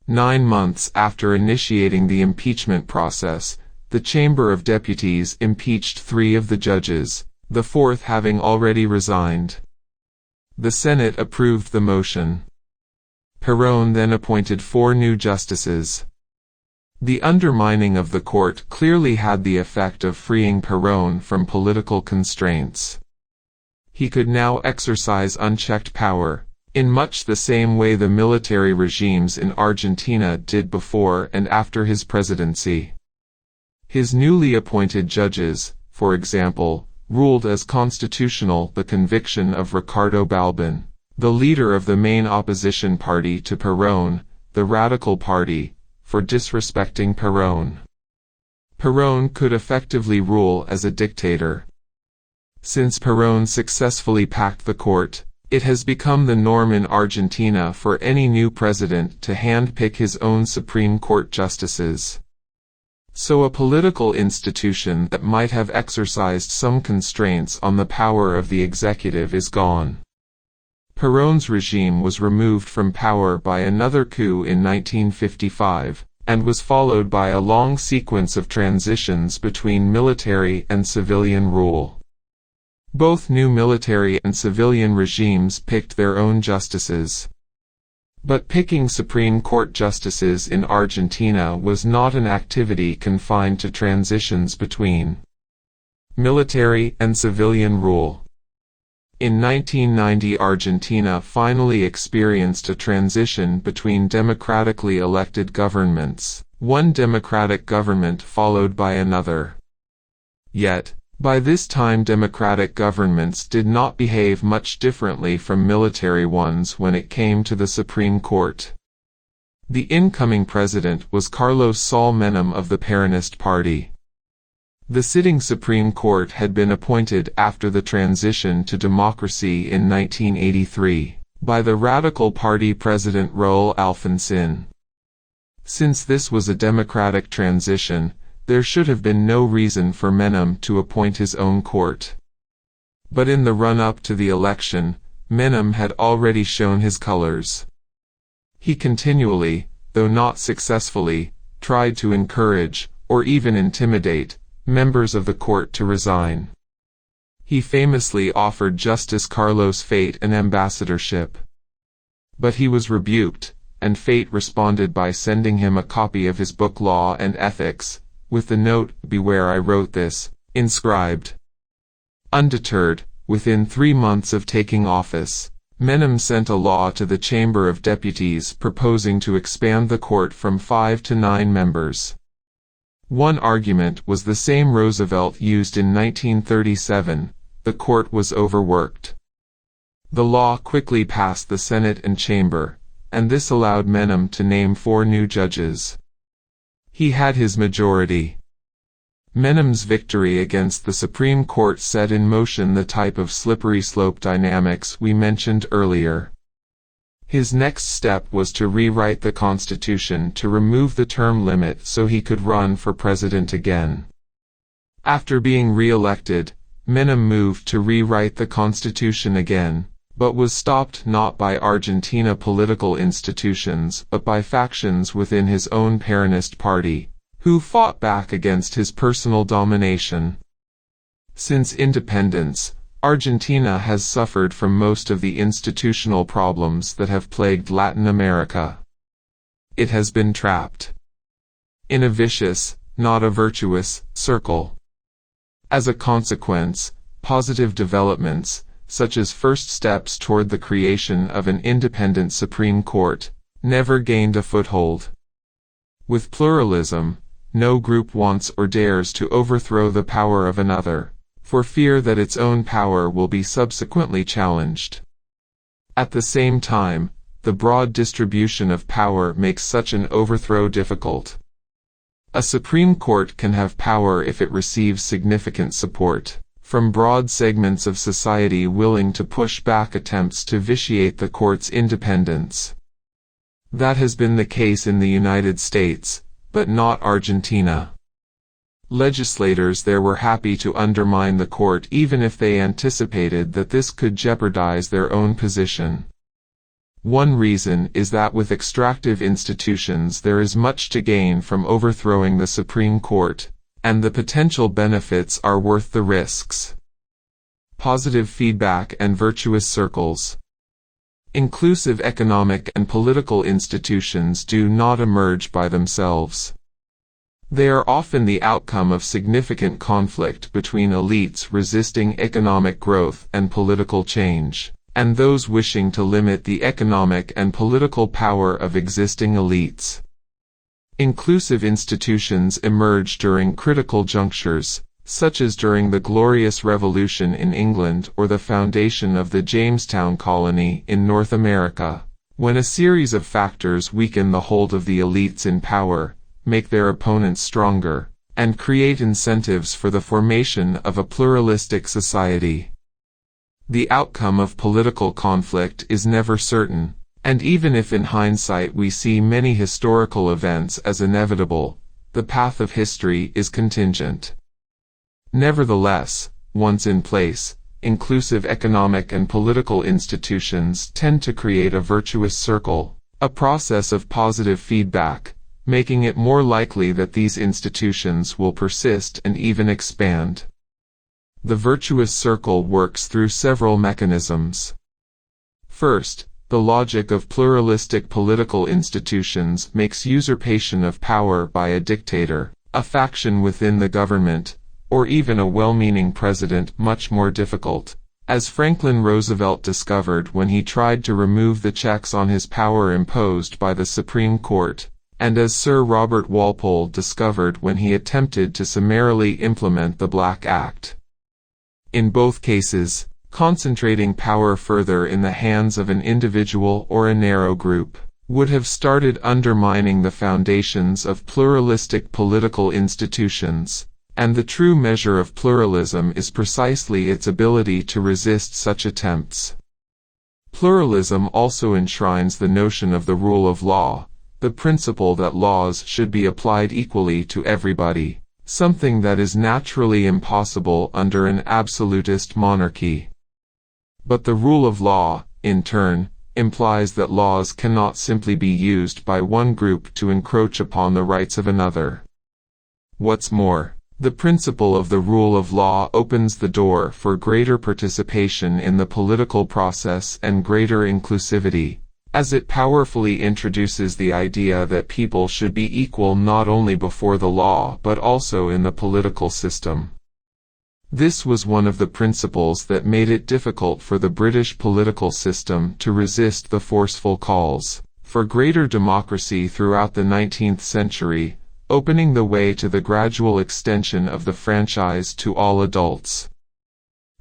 9 months after initiating the impeachment process, the Chamber of Deputies impeached 3 of the judges, the 4th having already resigned. The Senate approved the motion. Perón then appointed 4 new justices. The undermining of the court clearly had the effect of freeing Perón from political constraints. He could now exercise unchecked power, in much the same way the military regimes in Argentina did before and after his presidency. His newly appointed judges, for example, ruled as constitutional the conviction of Ricardo Balbín, the leader of the main opposition party to Perón, the Radical Party, for disrespecting Perón. Perón could effectively rule as a dictator. Since Perón successfully packed the court, it has become the norm in Argentina for any new president to handpick his own Supreme Court justices. So a political institution that might have exercised some constraints on the power of the executive is gone. Péron's regime was removed from power by another coup in 1955, and was followed by a long sequence of transitions between military and civilian rule. Both new military and civilian regimes picked their own justices. But picking Supreme Court justices in Argentina was not an activity confined to transitions between military and civilian rule. In 1990, Argentina finally experienced a transition between democratically elected governments, one democratic government followed by another. Yet, by this time democratic governments did not behave much differently from military ones when it came to the Supreme Court. The incoming president was Carlos Saúl Menem of the Peronist Party. The sitting Supreme Court had been appointed after the transition to democracy in 1983, by the Radical Party President Raúl Alfonsín. Since this was a democratic transition, there should have been no reason for Menem to appoint his own court. But in the run-up to the election, Menem had already shown his colors. He continually, though not successfully, tried to encourage, or even intimidate, members of the court to resign. He famously offered Justice Carlos Fate an ambassadorship. But he was rebuked, and Fate responded by sending him a copy of his book Law and Ethics, with the note, "Beware I wrote this," inscribed. Undeterred, within 3 months of taking office, Menem sent a law to the Chamber of Deputies proposing to expand the court from 5 to 9 members. One argument was the same Roosevelt used in 1937, the court was overworked. The law quickly passed the Senate and Chamber, and this allowed Menem to name 4 new judges. He had his majority. Menem's victory against the Supreme Court set in motion the type of slippery slope dynamics we mentioned earlier. His next step was to rewrite the Constitution to remove the term limit so he could run for president again. After being re-elected, Menem moved to rewrite the Constitution again, but was stopped not by Argentina political institutions but by factions within his own Peronist party, who fought back against his personal domination. Since independence, Argentina has suffered from most of the institutional problems that have plagued Latin America. It has been trapped in a vicious, not a virtuous, circle. As a consequence, positive developments, such as first steps toward the creation of an independent Supreme Court, never gained a foothold. With pluralism, no group wants or dares to overthrow the power of another, for fear that its own power will be subsequently challenged. At the same time, the broad distribution of power makes such an overthrow difficult. A Supreme Court can have power if it receives significant support from broad segments of society willing to push back attempts to vitiate the court's independence. That has been the case in the United States, but not Argentina. Legislators there were happy to undermine the court even if they anticipated that this could jeopardize their own position. One reason is that with extractive institutions there is much to gain from overthrowing the Supreme Court, and the potential benefits are worth the risks. Positive feedback and virtuous circles. Inclusive economic and political institutions do not emerge by themselves. They are often the outcome of significant conflict between elites resisting economic growth and political change, and those wishing to limit the economic and political power of existing elites. Inclusive institutions emerge during critical junctures, such as during the Glorious Revolution in England or the foundation of the Jamestown colony in North America, when a series of factors weaken the hold of the elites in power, make their opponents stronger, and create incentives for the formation of a pluralistic society. The outcome of political conflict is never certain, and even if in hindsight we see many historical events as inevitable, the path of history is contingent. Nevertheless, once in place, inclusive economic and political institutions tend to create a virtuous circle, a process of positive feedback, making it more likely that these institutions will persist and even expand. The virtuous circle works through several mechanisms. First, the logic of pluralistic political institutions makes usurpation of power by a dictator, a faction within the government, or even a well-meaning president much more difficult, as Franklin Roosevelt discovered when he tried to remove the checks on his power imposed by the Supreme Court, and as Sir Robert Walpole discovered when he attempted to summarily implement the Black Act. In both cases, concentrating power further in the hands of an individual or a narrow group would have started undermining the foundations of pluralistic political institutions, and the true measure of pluralism is precisely its ability to resist such attempts. Pluralism also enshrines the notion of the rule of law, the principle that laws should be applied equally to everybody, something that is naturally impossible under an absolutist monarchy. But the rule of law, in turn, implies that laws cannot simply be used by one group to encroach upon the rights of another. What's more, the principle of the rule of law opens the door for greater participation in the political process and greater inclusivity, as it powerfully introduces the idea that people should be equal not only before the law but also in the political system. This was one of the principles that made it difficult for the British political system to resist the forceful calls for greater democracy throughout the 19th century, opening the way to the gradual extension of the franchise to all adults.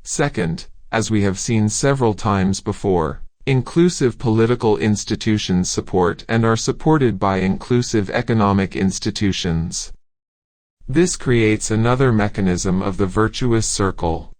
Second, as we have seen several times before, inclusive political institutions support and are supported by inclusive economic institutions. This creates another mechanism of the virtuous circle.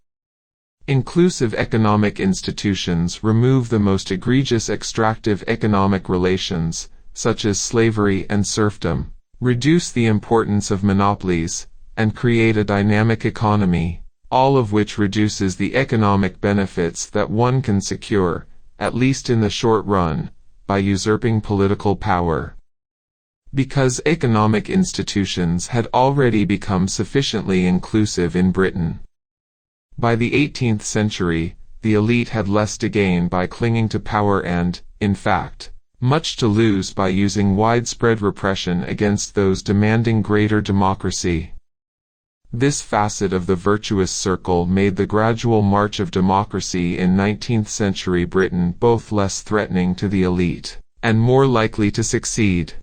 Inclusive economic institutions remove the most egregious extractive economic relations, such as slavery and serfdom, reduce the importance of monopolies, and create a dynamic economy, all of which reduces the economic benefits that one can secure, at least in the short run, by usurping political power. Because economic institutions had already become sufficiently inclusive in Britain. By the 18th century, the elite had less to gain by clinging to power and, in fact, much to lose by using widespread repression against those demanding greater democracy. This facet of the virtuous circle made the gradual march of democracy in 19th century Britain both less threatening to the elite, and more likely to succeed.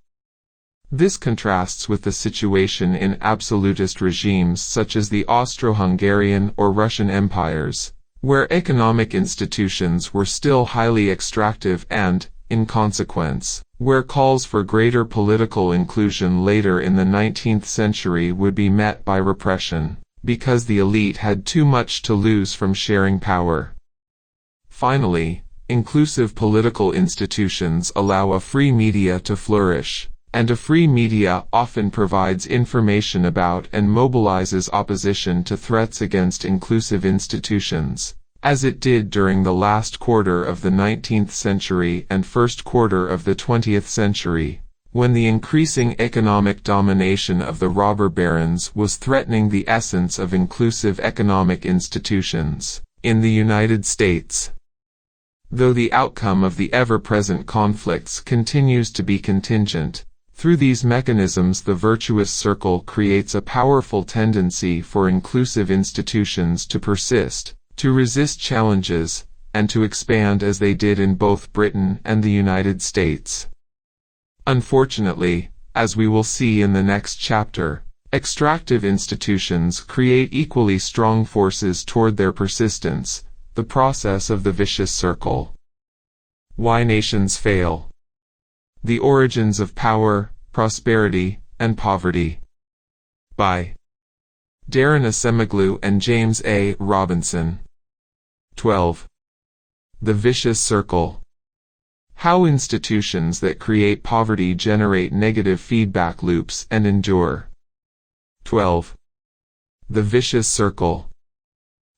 This contrasts with the situation in absolutist regimes such as the Austro-Hungarian or Russian empires, where economic institutions were still highly extractive and, in consequence, where calls for greater political inclusion later in the 19th century would be met by repression, because the elite had too much to lose from sharing power. Finally, inclusive political institutions allow a free media to flourish. And a free media often provides information about and mobilizes opposition to threats against inclusive institutions, as it did during the last quarter of the 19th century and first quarter of the 20th century, when the increasing economic domination of the robber barons was threatening the essence of inclusive economic institutions in the United States. Though the outcome of the ever-present conflicts continues to be contingent, through these mechanisms the virtuous circle creates a powerful tendency for inclusive institutions to persist, to resist challenges, and to expand as they did in both Britain and the United States. Unfortunately, as we will see in the next chapter, extractive institutions create equally strong forces toward their persistence, the process of the vicious circle. Why nations fail. The origins of power, prosperity, and poverty. By Darren Acemoglu and James A. Robinson. 12. The vicious circle. How institutions that create poverty generate negative feedback loops and endure. 12. The vicious circle.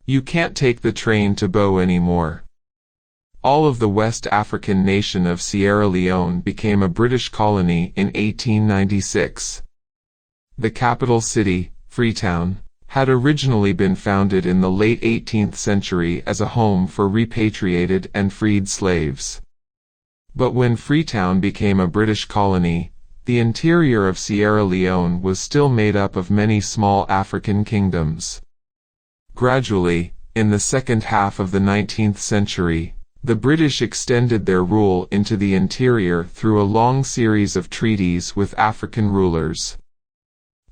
You can't take the train to Bo anymore. All of the West African nation of Sierra Leone became a British colony in 1896. The capital city, Freetown, had originally been founded in the late 18th century as a home for repatriated and freed slaves. But when Freetown became a British colony, the interior of Sierra Leone was still made up of many small African kingdoms. Gradually, in the second half of the 19th century, the British extended their rule into the interior through a long series of treaties with African rulers.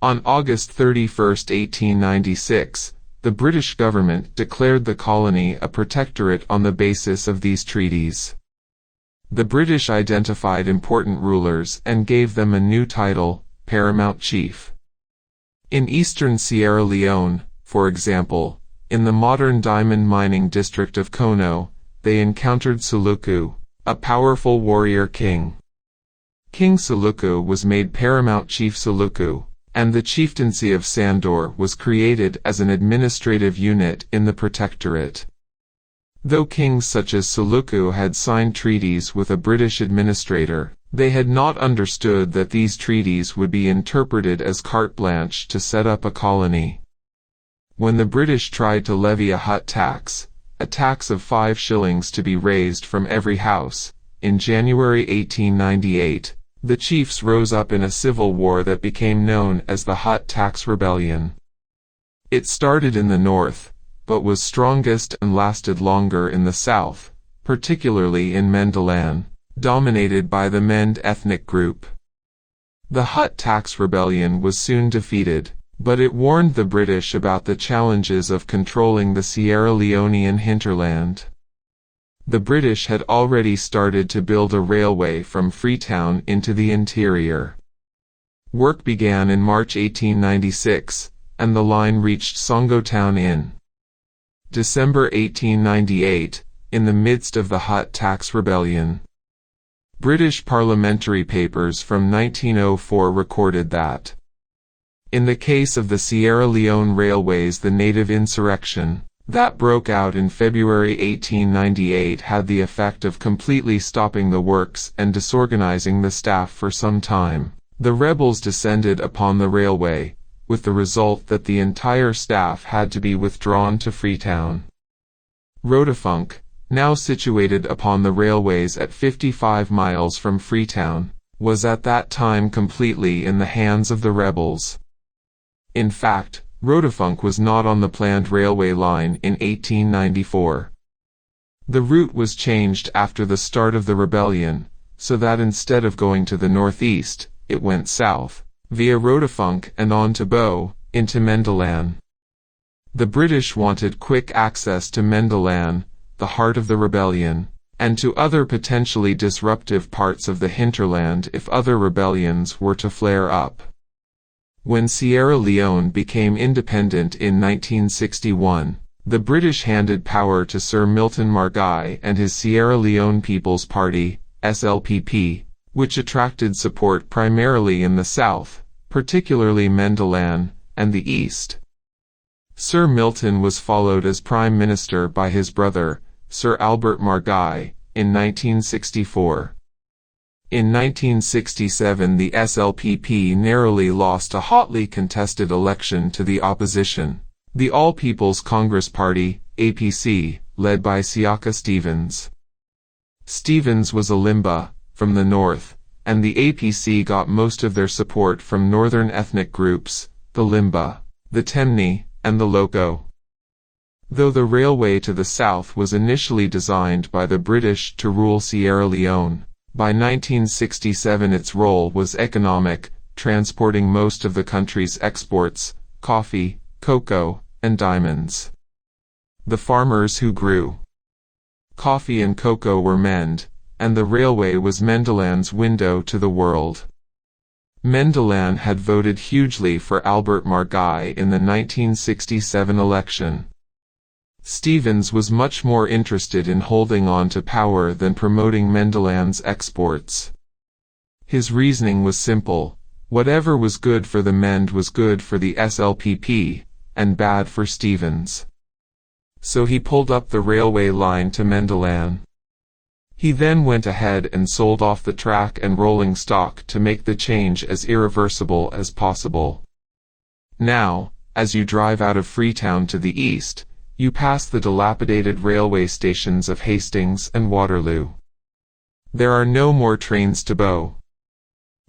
On August 31, 1896, the British government declared the colony a protectorate on the basis of these treaties. The British identified important rulers and gave them a new title, Paramount Chief. In eastern Sierra Leone, for example, in the modern diamond mining district of Kono, they encountered Suluku, a powerful warrior king. King Suluku was made Paramount Chief Suluku, and the chieftaincy of Sandor was created as an administrative unit in the protectorate. Though kings such as Suluku had signed treaties with a British administrator, they had not understood that these treaties would be interpreted as carte blanche to set up a colony. When the British tried to levy a hut tax, a tax of 5 shillings to be raised from every house, in January 1898, the chiefs rose up in a civil war that became known as the Hut Tax Rebellion. It started in the north, but was strongest and lasted longer in the south, particularly in Mendalan, dominated by the Mende ethnic group. The Hut Tax Rebellion was soon defeated, but it warned the British about the challenges of controlling the Sierra Leonean hinterland. The British had already started to build a railway from Freetown into the interior. Work began in March 1896, and the line reached Songotown in December 1898, in the midst of the Hut Tax Rebellion. British parliamentary papers from 1904 recorded that, in the case of the Sierra Leone Railways, the native insurrection that broke out in February 1898 had the effect of completely stopping the works and disorganizing the staff for some time. The rebels descended upon the railway, with the result that the entire staff had to be withdrawn to Freetown. Rotafunk, now situated upon the railways at 55 miles from Freetown, was at that time completely in the hands of the rebels. In fact, Rotafunk was not on the planned railway line in 1894. The route was changed after the start of the rebellion, so that instead of going to the northeast, it went south, via Rotafunk and on to Bo, into Mendalan. The British wanted quick access to Mendalan, the heart of the rebellion, and to other potentially disruptive parts of the hinterland if other rebellions were to flare up. When Sierra Leone became independent in 1961, the British handed power to Sir Milton Margai and his Sierra Leone People's Party, SLPP, which attracted support primarily in the south, particularly Mendalan, and the east. Sir Milton was followed as Prime Minister by his brother, Sir Albert Margai, in 1964. In 1967 the SLPP narrowly lost a hotly contested election to the opposition, the All People's Congress Party, APC, led by Siaka Stevens. Stevens was a Limba, from the north, and the APC got most of their support from northern ethnic groups, the Limba, the Temne, and the Loko. Though the railway to the south was initially designed by the British to rule Sierra Leone, by 1967 its role was economic, transporting most of the country's exports, coffee, cocoa, and diamonds. The farmers who grew coffee and cocoa were Mende, and the railway was Mendalan's window to the world. Mendalan had voted hugely for Albert Margai in the 1967 election. Stevens was much more interested in holding on to power than promoting Mendalan's exports. His reasoning was simple: Whatever was good for the Mend was good for the SLPP, and bad for Stevens. So he pulled up the railway line to Mendelan. He then went ahead and sold off the track and rolling stock to make the change as irreversible as possible. Now, as you drive out of Freetown to the east, you pass the dilapidated railway stations of Hastings and Waterloo. There are no more trains to Bow.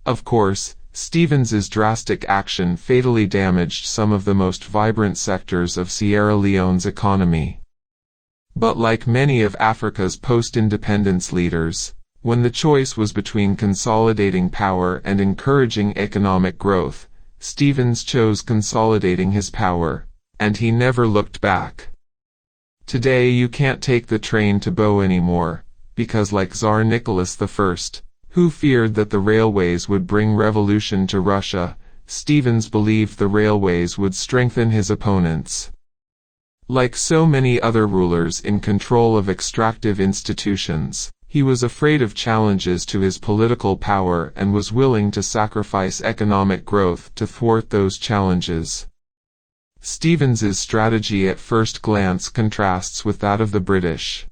Of course, Stevens's drastic action fatally damaged some of the most vibrant sectors of Sierra Leone's economy. But like many of Africa's post-independence leaders, when the choice was between consolidating power and encouraging economic growth, Stevens chose consolidating his power, and he never looked back. Today you can't take the train to Bow anymore, because like Tsar Nicholas I, who feared that the railways would bring revolution to Russia, Stevens believed the railways would strengthen his opponents. Like so many other rulers in control of extractive institutions, he was afraid of challenges to his political power and was willing to sacrifice economic growth to thwart those challenges. Stevens's strategy at first glance contrasts with that of the British.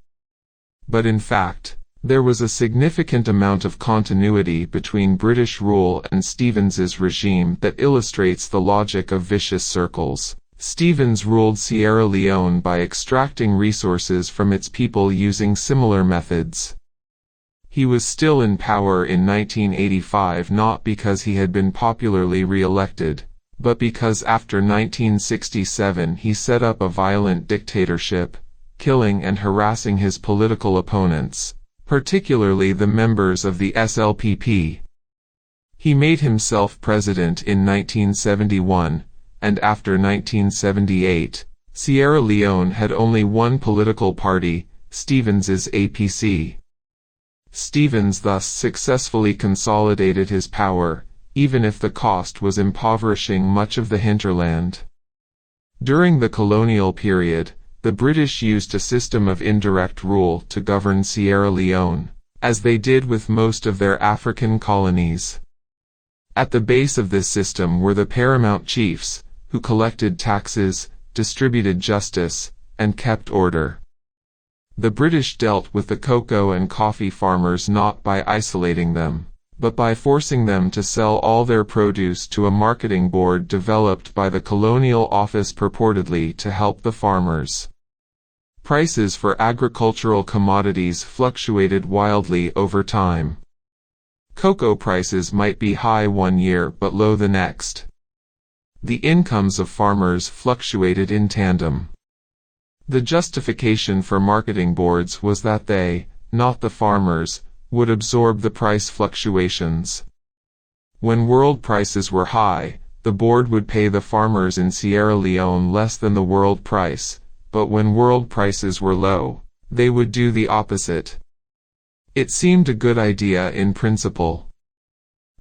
But in fact, there was a significant amount of continuity between British rule and Stevens's regime that illustrates the logic of vicious circles. Stevens ruled Sierra Leone by extracting resources from its people using similar methods. He was still in power in 1985 not because he had been popularly re-elected, but because after 1967 he set up a violent dictatorship, killing and harassing his political opponents, particularly the members of the SLPP. He made himself president in 1971, and after 1978, Sierra Leone had only one political party, Stevens's APC. Stevens thus successfully consolidated his power, even if the cost was impoverishing much of the hinterland. During the colonial period, the British used a system of indirect rule to govern Sierra Leone, as they did with most of their African colonies. At the base of this system were the paramount chiefs, who collected taxes, distributed justice, and kept order. The British dealt with the cocoa and coffee farmers not by isolating them, but by forcing them to sell all their produce to a marketing board developed by the Colonial Office purportedly to help the farmers. Prices for agricultural commodities fluctuated wildly over time. Cocoa prices might be high one year but low the next. The incomes of farmers fluctuated in tandem. The justification for marketing boards was that they, not the farmers, would absorb the price fluctuations. When world prices were high, the board would pay the farmers in Sierra Leone less than the world price, but when world prices were low, they would do the opposite. It seemed a good idea in principle.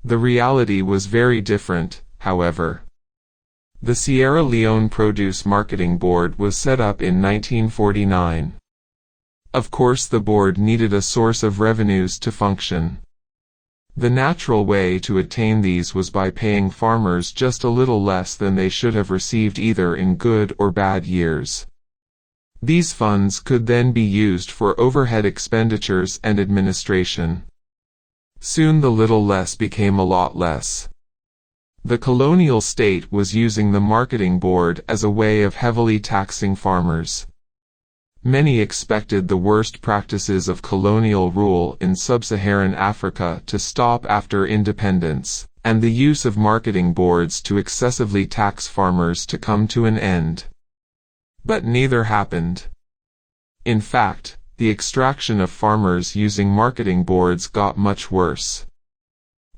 The reality was very different, however. The Sierra Leone Produce Marketing Board was set up in 1949. Of course the board needed a source of revenues to function. The natural way to attain these was by paying farmers just a little less than they should have received either in good or bad years. These funds could then be used for overhead expenditures and administration. Soon the little less became a lot less. The colonial state was using the marketing board as a way of heavily taxing farmers. Many expected the worst practices of colonial rule in sub-Saharan Africa to stop after independence, and the use of marketing boards to excessively tax farmers to come to an end. But neither happened. In fact, the extraction of farmers using marketing boards got much worse.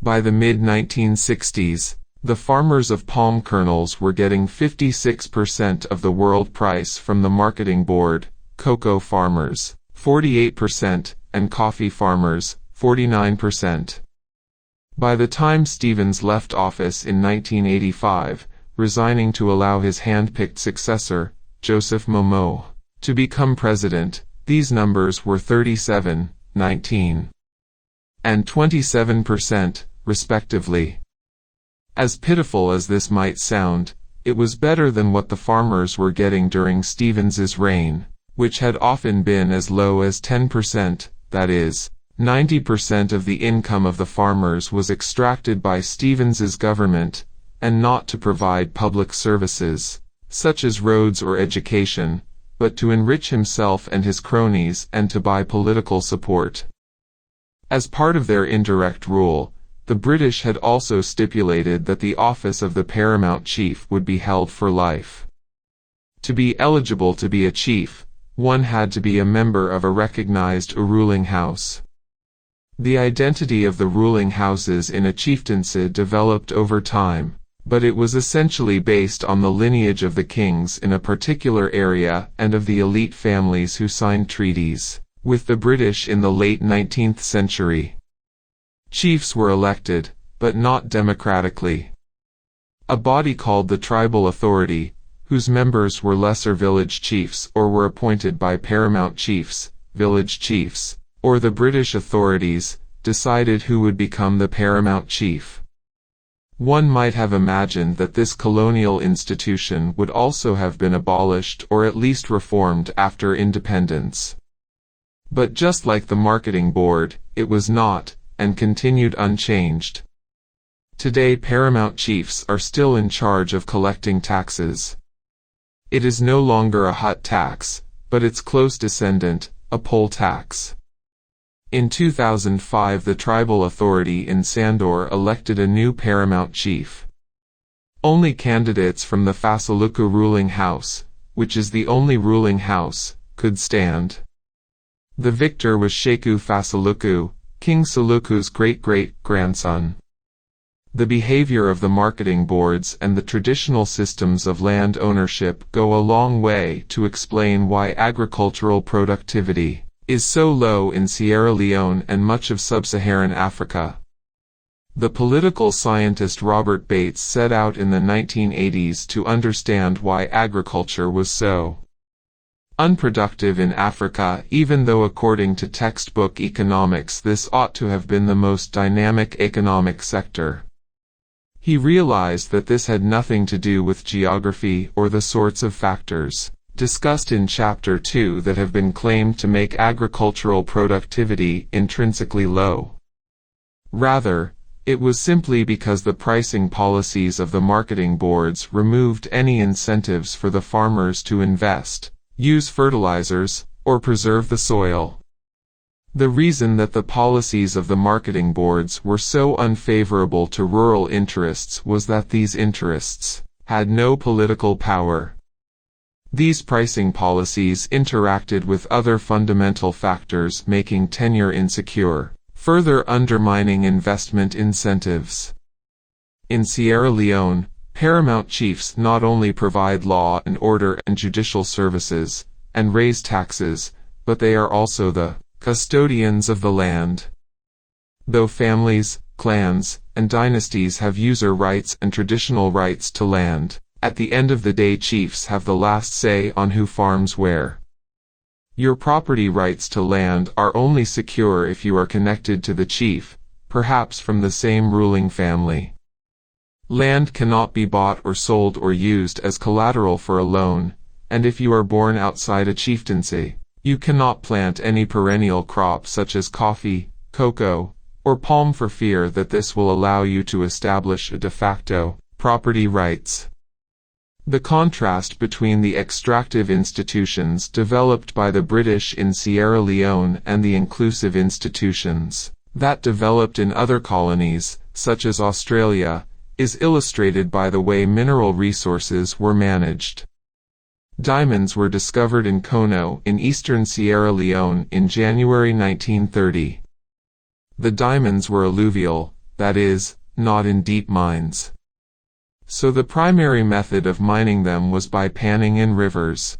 By the mid-1960s, the farmers of palm kernels were getting 56% of the world price from the marketing board, cocoa farmers, 48%, and coffee farmers, 49%. By the time Stevens left office in 1985, resigning to allow his hand-picked successor, Joseph Momo, to become president, these numbers were 37, 19, and 27%, respectively. As pitiful as this might sound, it was better than what the farmers were getting during Stevens's reign, which had often been as low as 10%, that is, 90% of the income of the farmers was extracted by Stevens's government, and not to provide public services, such as roads or education, but to enrich himself and his cronies and to buy political support. As part of their indirect rule, the British had also stipulated that the office of the paramount chief would be held for life. To be eligible to be a chief, one had to be a member of a recognized ruling house. The identity of the ruling houses in a chieftaincy developed over time, but it was essentially based on the lineage of the kings in a particular area and of the elite families who signed treaties with the British in the late 19th century. Chiefs were elected, but not democratically. A body called the Tribal Authority, whose members were lesser village chiefs or were appointed by paramount chiefs, village chiefs, or the British authorities, decided who would become the paramount chief. One might have imagined that this colonial institution would also have been abolished or at least reformed after independence. But just like the marketing board, it was not, and continued unchanged. Today paramount chiefs are still in charge of collecting taxes. It is no longer a hut tax, but its close descendant, a poll tax. In 2005 the tribal authority in Sandor elected a new paramount chief. Only candidates from the Fasaluku ruling house, which is the only ruling house, could stand. The victor was Sheku Fasaluku, King Saluku's great-great-grandson. The behavior of the marketing boards and the traditional systems of land ownership go a long way to explain why agricultural productivity is so low in Sierra Leone and much of sub-Saharan Africa. The political scientist Robert Bates set out in the 1980s to understand why agriculture was so unproductive in Africa, even though according to textbook economics this ought to have been the most dynamic economic sector. He realized that this had nothing to do with geography or the sorts of factors discussed in Chapter 2 that have been claimed to make agricultural productivity intrinsically low. Rather, it was simply because the pricing policies of the marketing boards removed any incentives for the farmers to invest, use fertilizers, or preserve the soil. The reason that the policies of the marketing boards were so unfavorable to rural interests was that these interests had no political power. These pricing policies interacted with other fundamental factors making tenure insecure, further undermining investment incentives. In Sierra Leone, paramount chiefs not only provide law and order and judicial services, and raise taxes, but they are also the custodians of the land. Though families, clans, and dynasties have user rights and traditional rights to land, at the end of the day chiefs have the last say on who farms where. Your property rights to land are only secure if you are connected to the chief, perhaps from the same ruling family. Land cannot be bought or sold or used as collateral for a loan, and if you are born outside a chieftaincy, you cannot plant any perennial crop such as coffee, cocoa, or palm for fear that this will allow you to establish a de facto property rights. The contrast between the extractive institutions developed by the British in Sierra Leone and the inclusive institutions that developed in other colonies, such as Australia, is illustrated by the way mineral resources were managed. Diamonds were discovered in Kono in eastern Sierra Leone in January 1930. The diamonds were alluvial, that is, not in deep mines. So the primary method of mining them was by panning in rivers.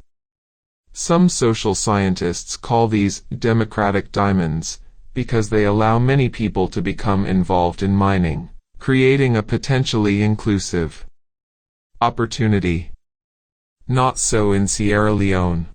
Some social scientists call these democratic diamonds, because they allow many people to become involved in mining, creating a potentially inclusive opportunity. Not so in Sierra Leone.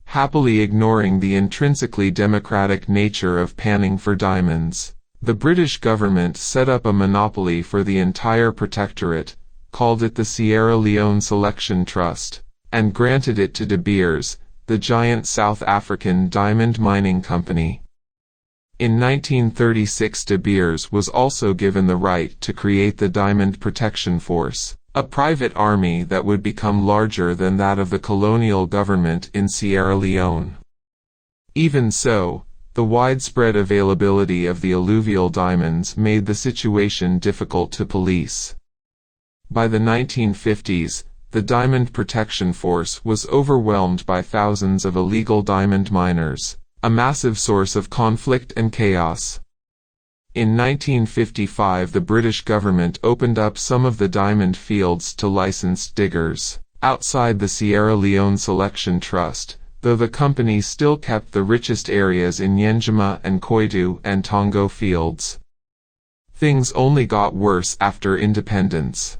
Happily ignoring the intrinsically democratic nature of panning for diamonds, The British government set up a monopoly for the entire protectorate, called it the Sierra Leone Selection Trust, and granted it to De Beers, the giant South African diamond mining company. In 1936, De Beers was also given the right to create the Diamond Protection Force, a private army that would become larger than that of the colonial government in Sierra Leone. Even so, the widespread availability of the alluvial diamonds made the situation difficult to police. By the 1950s, the Diamond Protection Force was overwhelmed by thousands of illegal diamond miners, a massive source of conflict and chaos. In 1955, the British government opened up some of the diamond fields to licensed diggers, outside the Sierra Leone Selection Trust, though the company still kept the richest areas in Nyangema and Koidu and Tongo fields. Things only got worse after independence.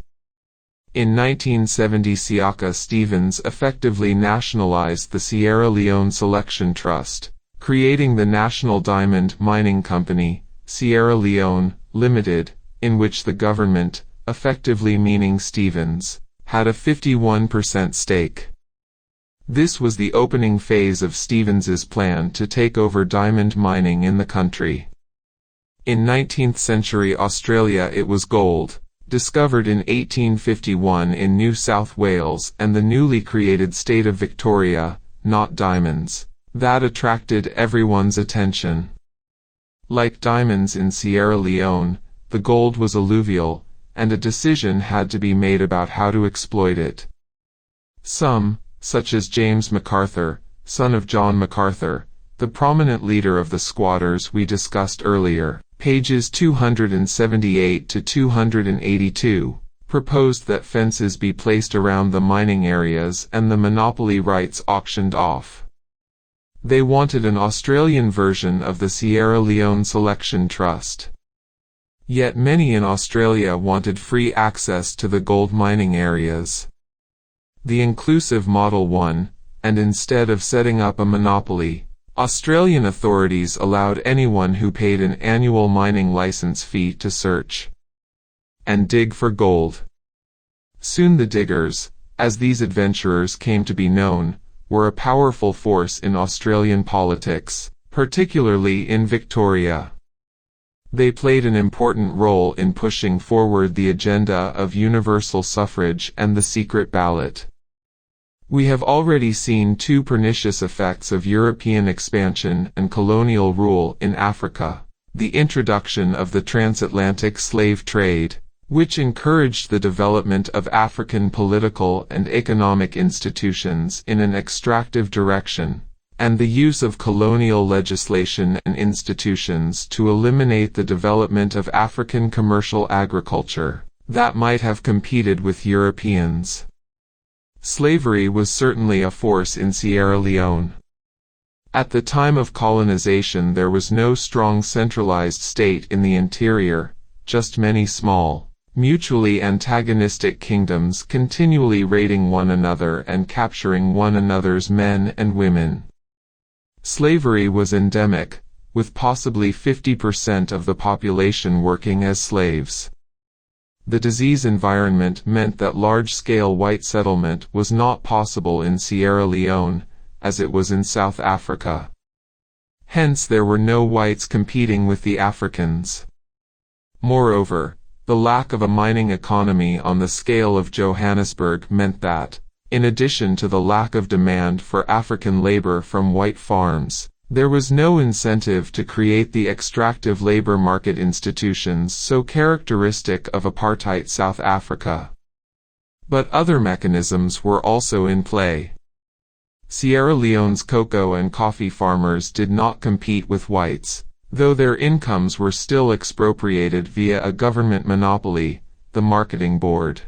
In 1970, Siaka Stevens effectively nationalized the Sierra Leone Selection Trust, creating the National Diamond Mining Company, Sierra Leone, Limited, in which the government, effectively meaning Stevens, had a 51% stake. This was the opening phase of Stevens's plan to take over diamond mining in the country. In 19th-century Australia, it was gold, discovered in 1851 in New South Wales and the newly created state of Victoria, not diamonds, that attracted everyone's attention. Like diamonds in Sierra Leone, the gold was alluvial, and a decision had to be made about how to exploit it. Some, such as James MacArthur, son of John MacArthur, the prominent leader of the squatters we discussed earlier, pages 278 to 282, proposed that fences be placed around the mining areas and the monopoly rights auctioned off. They wanted an Australian version of the Sierra Leone Selection Trust. Yet many in Australia wanted free access to the gold mining areas. The inclusive model won, and instead of setting up a monopoly, Australian authorities allowed anyone who paid an annual mining license fee to search and dig for gold. Soon the diggers, as these adventurers came to be known, were a powerful force in Australian politics, particularly in Victoria. They played an important role in pushing forward the agenda of universal suffrage and the secret ballot. We have already seen two pernicious effects of European expansion and colonial rule in Africa: the introduction of the transatlantic slave trade, which encouraged the development of African political and economic institutions in an extractive direction, and the use of colonial legislation and institutions to eliminate the development of African commercial agriculture that might have competed with Europeans. Slavery was certainly a force in Sierra Leone. At the time of colonization, there was no strong centralized state in the interior, just many small, mutually antagonistic kingdoms continually raiding one another and capturing one another's men and women. Slavery was endemic, with possibly 50% of the population working as slaves. The disease environment meant that large-scale white settlement was not possible in Sierra Leone, as it was in South Africa. Hence there were no whites competing with the Africans. Moreover, the lack of a mining economy on the scale of Johannesburg meant that, in addition to the lack of demand for African labor from white farms, there was no incentive to create the extractive labor market institutions so characteristic of apartheid South Africa. But other mechanisms were also in play. Sierra Leone's cocoa and coffee farmers did not compete with whites, though their incomes were still expropriated via a government monopoly, the Marketing Board.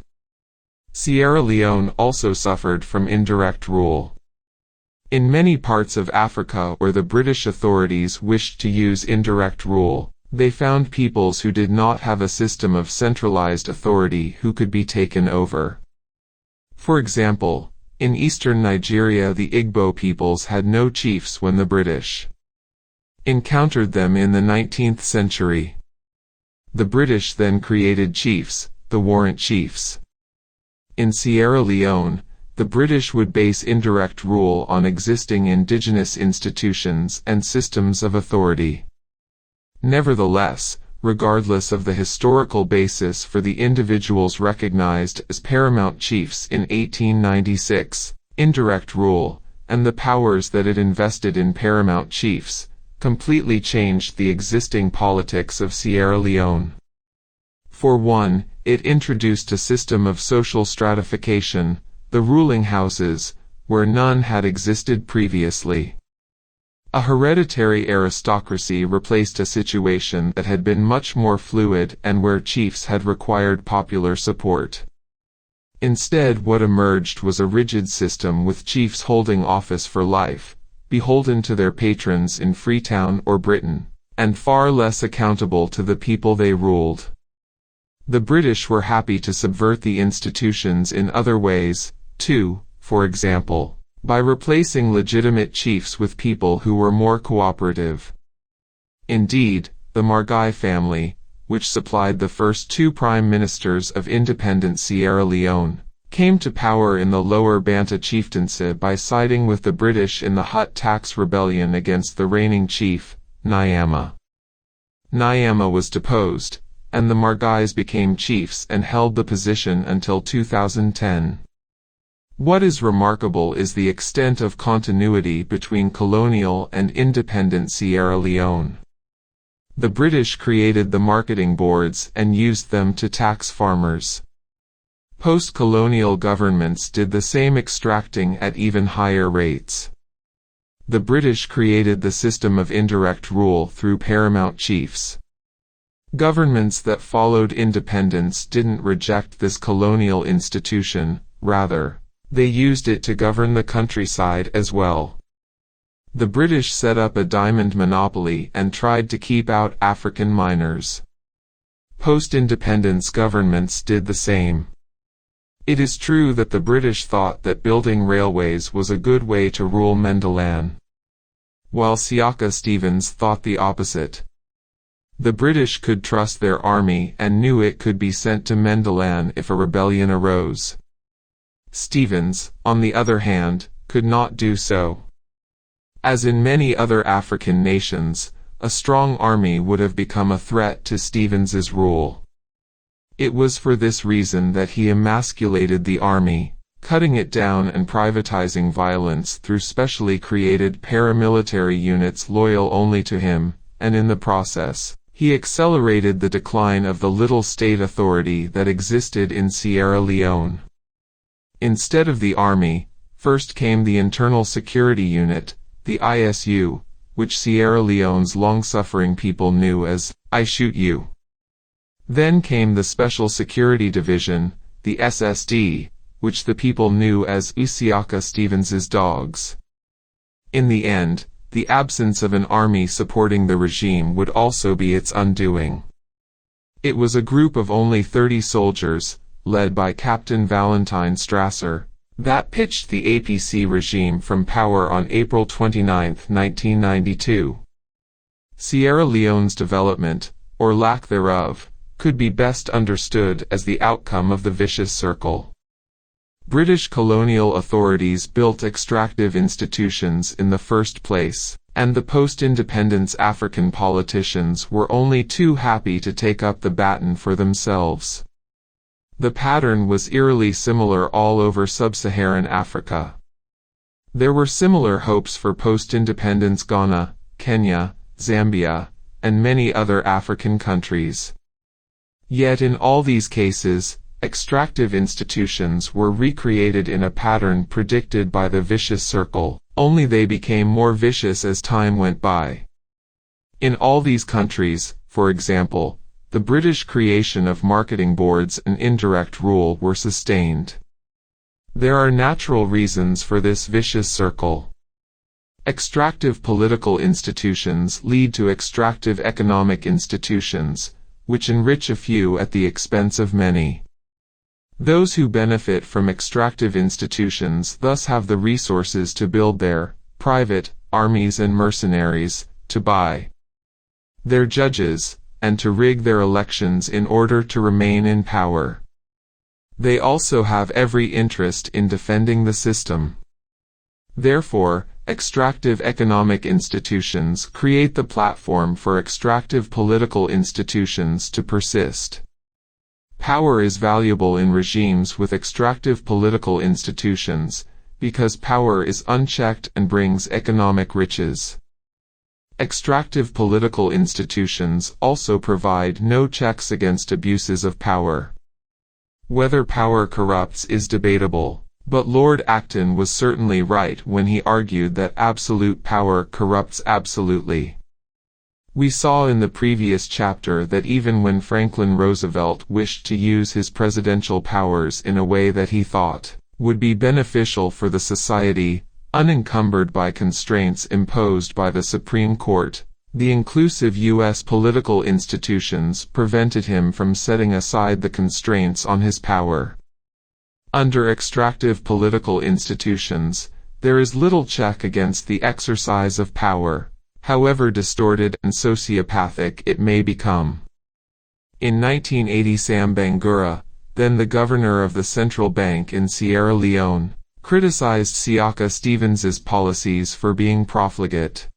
Sierra Leone also suffered from indirect rule. In many parts of Africa where the British authorities wished to use indirect rule, they found peoples who did not have a system of centralized authority who could be taken over. For example, in eastern Nigeria, the Igbo peoples had no chiefs when the British encountered them in the 19th century. The British then created chiefs, the warrant chiefs. In Sierra Leone, the British would base indirect rule on existing indigenous institutions and systems of authority. Nevertheless, regardless of the historical basis for the individuals recognized as paramount chiefs in 1896, indirect rule, and the powers that it invested in paramount chiefs, completely changed the existing politics of Sierra Leone. For one, it introduced a system of social stratification, the ruling houses, where none had existed previously. A hereditary aristocracy replaced a situation that had been much more fluid and where chiefs had required popular support. Instead, what emerged was a rigid system with chiefs holding office for life, beholden to their patrons in Freetown or Britain, and far less accountable to the people they ruled. The British were happy to subvert the institutions in other ways, too, for example, by replacing legitimate chiefs with people who were more cooperative. Indeed, the Margai family, which supplied the first two prime ministers of independent Sierra Leone, came to power in the Lower Banta chieftaincy by siding with the British in the Hutt tax rebellion against the reigning chief, Nyama. Nyama was deposed, and the Margais became chiefs and held the position until 2010. What is remarkable is the extent of continuity between colonial and independent Sierra Leone. The British created the marketing boards and used them to tax farmers. Post-colonial governments did the same, extracting at even higher rates. The British created the system of indirect rule through paramount chiefs. Governments that followed independence didn't reject this colonial institution, rather, they used it to govern the countryside as well. The British set up a diamond monopoly and tried to keep out African miners. Post-independence governments did the same. It is true that the British thought that building railways was a good way to rule Mendalan, while Siaka Stevens thought the opposite. The British could trust their army and knew it could be sent to Mendalan if a rebellion arose. Stevens, on the other hand, could not do so. As in many other African nations, a strong army would have become a threat to Stevens's rule. It was for this reason that he emasculated the army, cutting it down and privatizing violence through specially created paramilitary units loyal only to him, and in the process, he accelerated the decline of the little state authority that existed in Sierra Leone. Instead of the army, first came the Internal Security Unit, the ISU, which Sierra Leone's long-suffering people knew as, "I shoot you." Then came the Special Security Division, the SSD, which the people knew as Isiaka Stevens's dogs. In the end, the absence of an army supporting the regime would also be its undoing. It was a group of only 30 soldiers, led by Captain Valentine Strasser, that pitched the APC regime from power on April 29, 1992. Sierra Leone's development, or lack thereof, could be best understood as the outcome of the vicious circle. British colonial authorities built extractive institutions in the first place, and the post-independence African politicians were only too happy to take up the baton for themselves. The pattern was eerily similar all over sub-Saharan Africa. There were similar hopes for post-independence Ghana, Kenya, Zambia, and many other African countries. Yet in all these cases, extractive institutions were recreated in a pattern predicted by the vicious circle, only they became more vicious as time went by. In all these countries, for example, the British creation of marketing boards and indirect rule were sustained. There are natural reasons for this vicious circle. Extractive political institutions lead to extractive economic institutions, which enrich a few at the expense of many. Those who benefit from extractive institutions thus have the resources to build their private armies and mercenaries to buy their judges, and to rig their elections in order to remain in power. They also have every interest in defending the system. Therefore, extractive economic institutions create the platform for extractive political institutions to persist. Power is valuable in regimes with extractive political institutions, because power is unchecked and brings economic riches. Extractive political institutions also provide no checks against abuses of power. Whether power corrupts is debatable, but Lord Acton was certainly right when he argued that absolute power corrupts absolutely. We saw in the previous chapter that even when Franklin Roosevelt wished to use his presidential powers in a way that he thought would be beneficial for the society, unencumbered by constraints imposed by the Supreme Court, the inclusive U.S. political institutions prevented him from setting aside the constraints on his power. Under extractive political institutions, there is little check against the exercise of power, however distorted and sociopathic it may become. In 1980, Sam Bangura, then the governor of the central bank in Sierra Leone, criticized Siaka Stevens's policies for being profligate.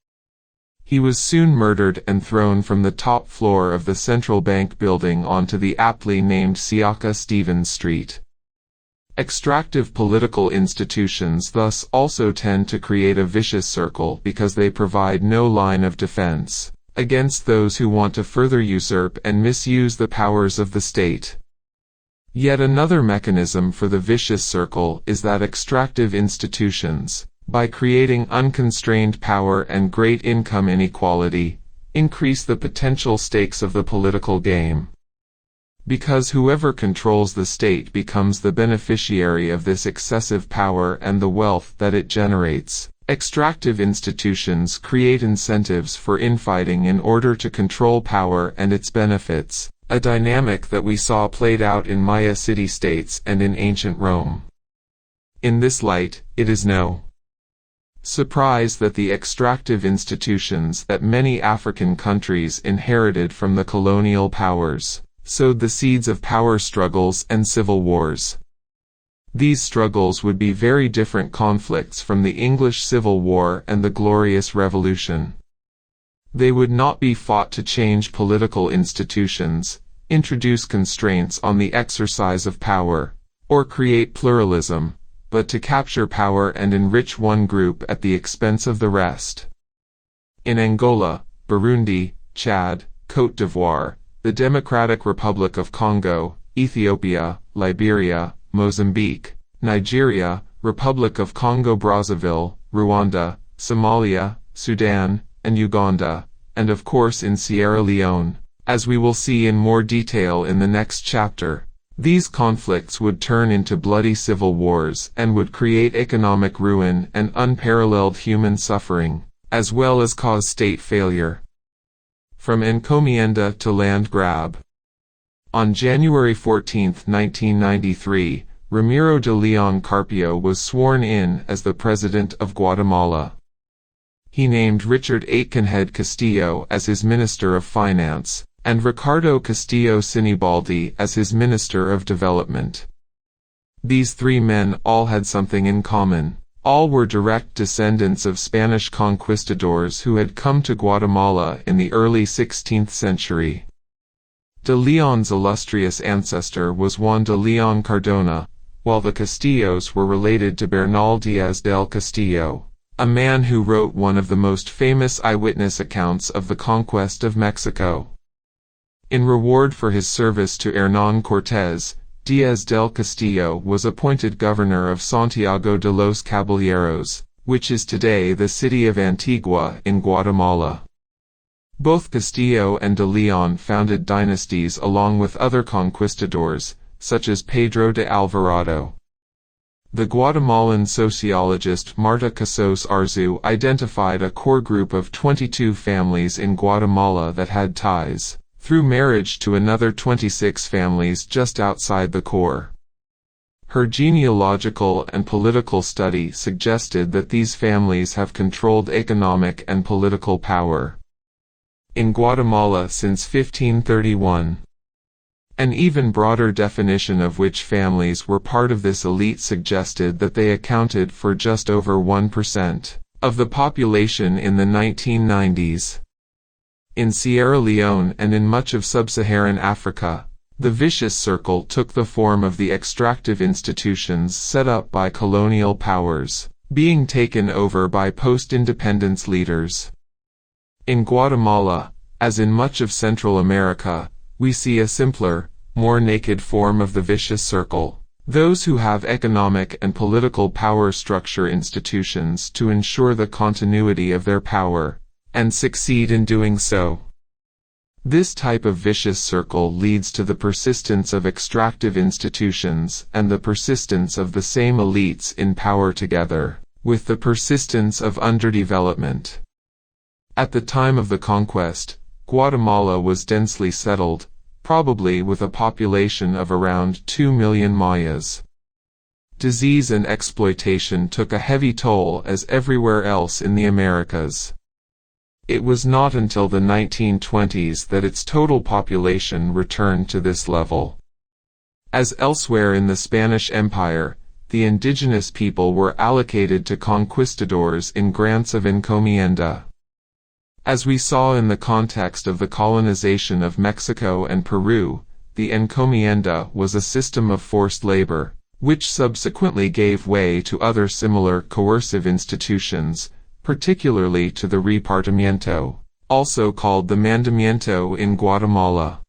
He was soon murdered and thrown from the top floor of the central bank building onto the aptly named Siaka Stevens Street. Extractive political institutions thus also tend to create a vicious circle because they provide no line of defense against those who want to further usurp and misuse the powers of the state. Yet another mechanism for the vicious circle is that extractive institutions, by creating unconstrained power and great income inequality, increase the potential stakes of the political game. Because whoever controls the state becomes the beneficiary of this excessive power and the wealth that it generates. Extractive institutions create incentives for infighting in order to control power and its benefits, a dynamic that we saw played out in Maya city-states and in ancient Rome. In this light, it is no surprise that the extractive institutions that many African countries inherited from the colonial powers sowed the seeds of power struggles and civil wars. These struggles would be very different conflicts from the English Civil War and the Glorious Revolution. They would not be fought to change political institutions, introduce constraints on the exercise of power, or create pluralism, but to capture power and enrich one group at the expense of the rest. In Angola, Burundi, Chad, Côte d'Ivoire, the Democratic Republic of Congo, Ethiopia, Liberia, Mozambique, Nigeria, Republic of Congo-Brazzaville, Rwanda, Somalia, Sudan, and Uganda, and of course in Sierra Leone, as we will see in more detail in the next chapter. These conflicts would turn into bloody civil wars and would create economic ruin and unparalleled human suffering, as well as cause state failure. From encomienda to land grab. On January 14, 1993, Ramiro de Leon Carpio was sworn in as the President of Guatemala. He named Richard Aitkenhead Castillo as his Minister of Finance, and Ricardo Castillo Sinibaldi as his Minister of Development. These three men all had something in common. All were direct descendants of Spanish conquistadors who had come to Guatemala in the early 16th century. De Leon's illustrious ancestor was Juan de Leon Cardona, while the Castillos were related to Bernal Díaz del Castillo, a man who wrote one of the most famous eyewitness accounts of the conquest of Mexico. In reward for his service to Hernán Cortés, Díaz del Castillo was appointed governor of Santiago de los Caballeros, which is today the city of Antigua in Guatemala. Both Castillo and de Leon founded dynasties along with other conquistadors, such as Pedro de Alvarado. The Guatemalan sociologist Marta Casos Arzu identified a core group of 22 families in Guatemala that had ties through marriage to another 26 families just outside the core. Her genealogical and political study suggested that these families have controlled economic and political power. in Guatemala since 1531. An even broader definition of which families were part of this elite suggested that they accounted for just over 1% of the population in the 1990s. In Sierra Leone and in much of sub-Saharan Africa, the vicious circle took the form of the extractive institutions set up by colonial powers, being taken over by post-independence leaders. In Guatemala, as in much of Central America, we see a simpler, more naked form of the vicious circle. Those who have economic and political power structure institutions to ensure the continuity of their power, and succeed in doing so. This type of vicious circle leads to the persistence of extractive institutions and the persistence of the same elites in power together, with the persistence of underdevelopment. At the time of the conquest, Guatemala was densely settled, probably with a population of around 2 million Mayas. Disease and exploitation took a heavy toll as everywhere else in the Americas. It was not until the 1920s that its total population returned to this level. As elsewhere in the Spanish Empire, the indigenous people were allocated to conquistadors in grants of encomienda. As we saw in the context of the colonization of Mexico and Peru, the encomienda was a system of forced labor, which subsequently gave way to other similar coercive institutions, particularly to the repartimiento, also called the mandamiento in Guatemala.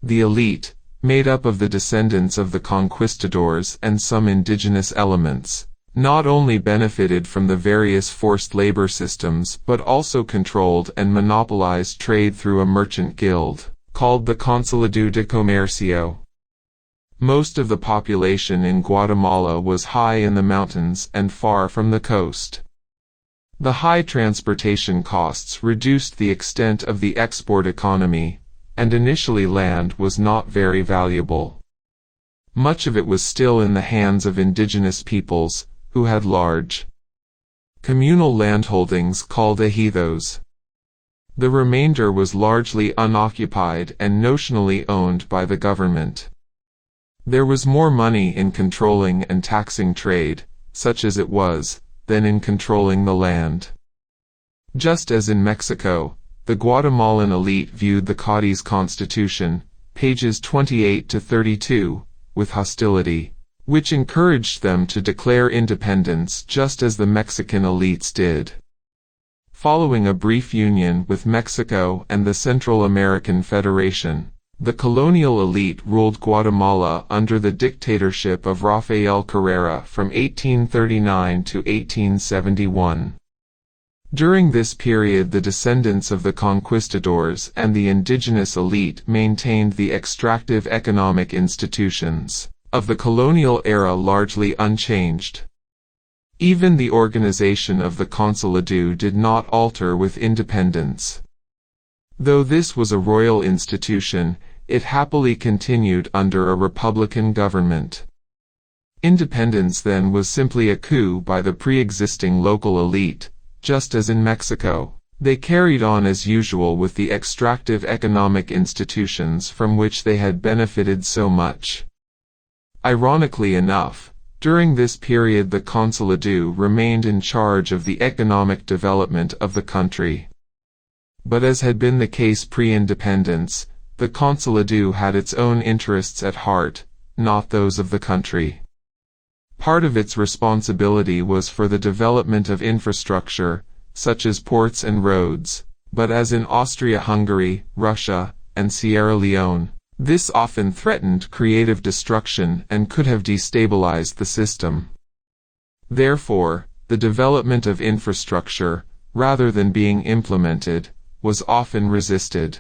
The elite, made up of the descendants of the conquistadors and some indigenous elements, not only benefited from the various forced labor systems but also controlled and monopolized trade through a merchant guild, called the Consulado de Comercio. Most of the population in Guatemala was high in the mountains and far from the coast. The high transportation costs reduced the extent of the export economy, and initially land was not very valuable. Much of it was still in the hands of indigenous peoples, who had large communal landholdings called ejidos. The remainder was largely unoccupied and notionally owned by the government. There was more money in controlling and taxing trade, such as it was, than in controlling the land. Just as in Mexico, the Guatemalan elite viewed the Cadiz Constitution, pages 28 to 32, with hostility, which encouraged them to declare independence just as the Mexican elites did. Following a brief union with Mexico and the Central American Federation, the colonial elite ruled Guatemala under the dictatorship of Rafael Carrera from 1839 to 1871. During this period, the descendants of the conquistadors and the indigenous elite maintained the extractive economic institutions of the colonial era largely unchanged. Even the organization of the Consulado did not alter with independence. Though this was a royal institution, it happily continued under a republican government. Independence then was simply a coup by the pre-existing local elite, just as in Mexico. They carried on as usual with the extractive economic institutions from which they had benefited so much. Ironically enough, during this period the Consulado remained in charge of the economic development of the country. But as had been the case pre-independence, the Consulado had its own interests at heart, not those of the country. Part of its responsibility was for the development of infrastructure, such as ports and roads, but as in Austria-Hungary, Russia, and Sierra Leone, this often threatened creative destruction and could have destabilized the system. Therefore, the development of infrastructure, rather than being implemented, was often resisted.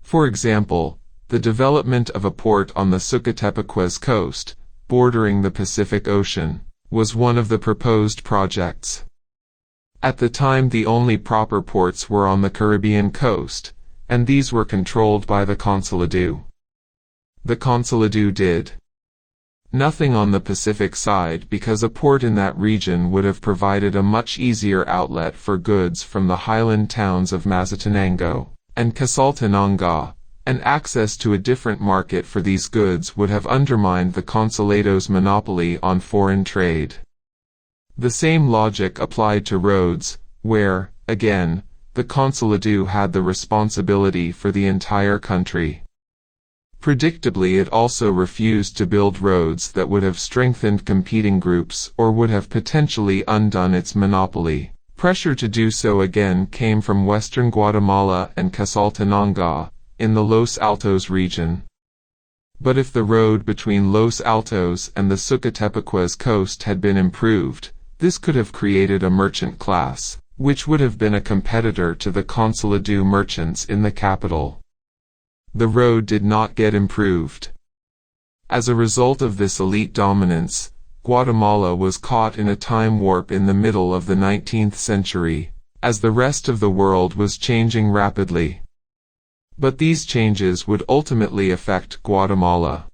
For example, the development of a port on the Sucatepeques coast, bordering the Pacific Ocean, was one of the proposed projects. At the time the only proper ports were on the Caribbean coast, and these were controlled by the Consulado. The Consulado did Nothing on the Pacific side because a port in that region would have provided a much easier outlet for goods from the highland towns of Mazatenango and Quetzaltenango, and access to a different market for these goods would have undermined the consulado's monopoly on foreign trade. The same logic applied to roads, where, again, the consulado had the responsibility for the entire country. Predictably, it also refused to build roads that would have strengthened competing groups or would have potentially undone its monopoly. Pressure to do so again came from western Guatemala and Quetzaltenango, in the Los Altos region. But if the road between Los Altos and the Sucatepeques coast had been improved, this could have created a merchant class, which would have been a competitor to the consulado merchants in the capital. The road did not get improved. As a result of this elite dominance, Guatemala was caught in a time warp in the middle of the 19th century, as the rest of the world was changing rapidly. But these changes would ultimately affect Guatemala.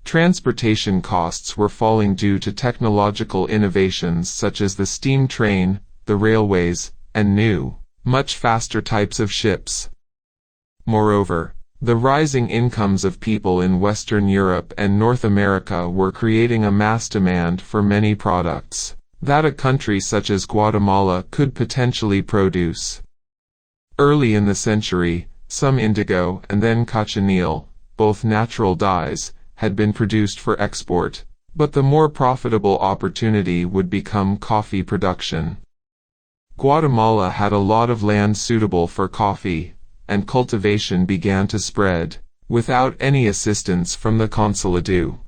Transportation costs were falling due to technological innovations such as the steam train, the railways, and new, much faster types of ships. Moreover, the rising incomes of people in Western Europe and North America were creating a mass demand for many products that a country such as Guatemala could potentially produce. Early in the century, some indigo and then cochineal, both natural dyes, had been produced for export, but the more profitable opportunity would become coffee production. Guatemala had a lot of land suitable for coffee, and cultivation began to spread, without any assistance from the consulado.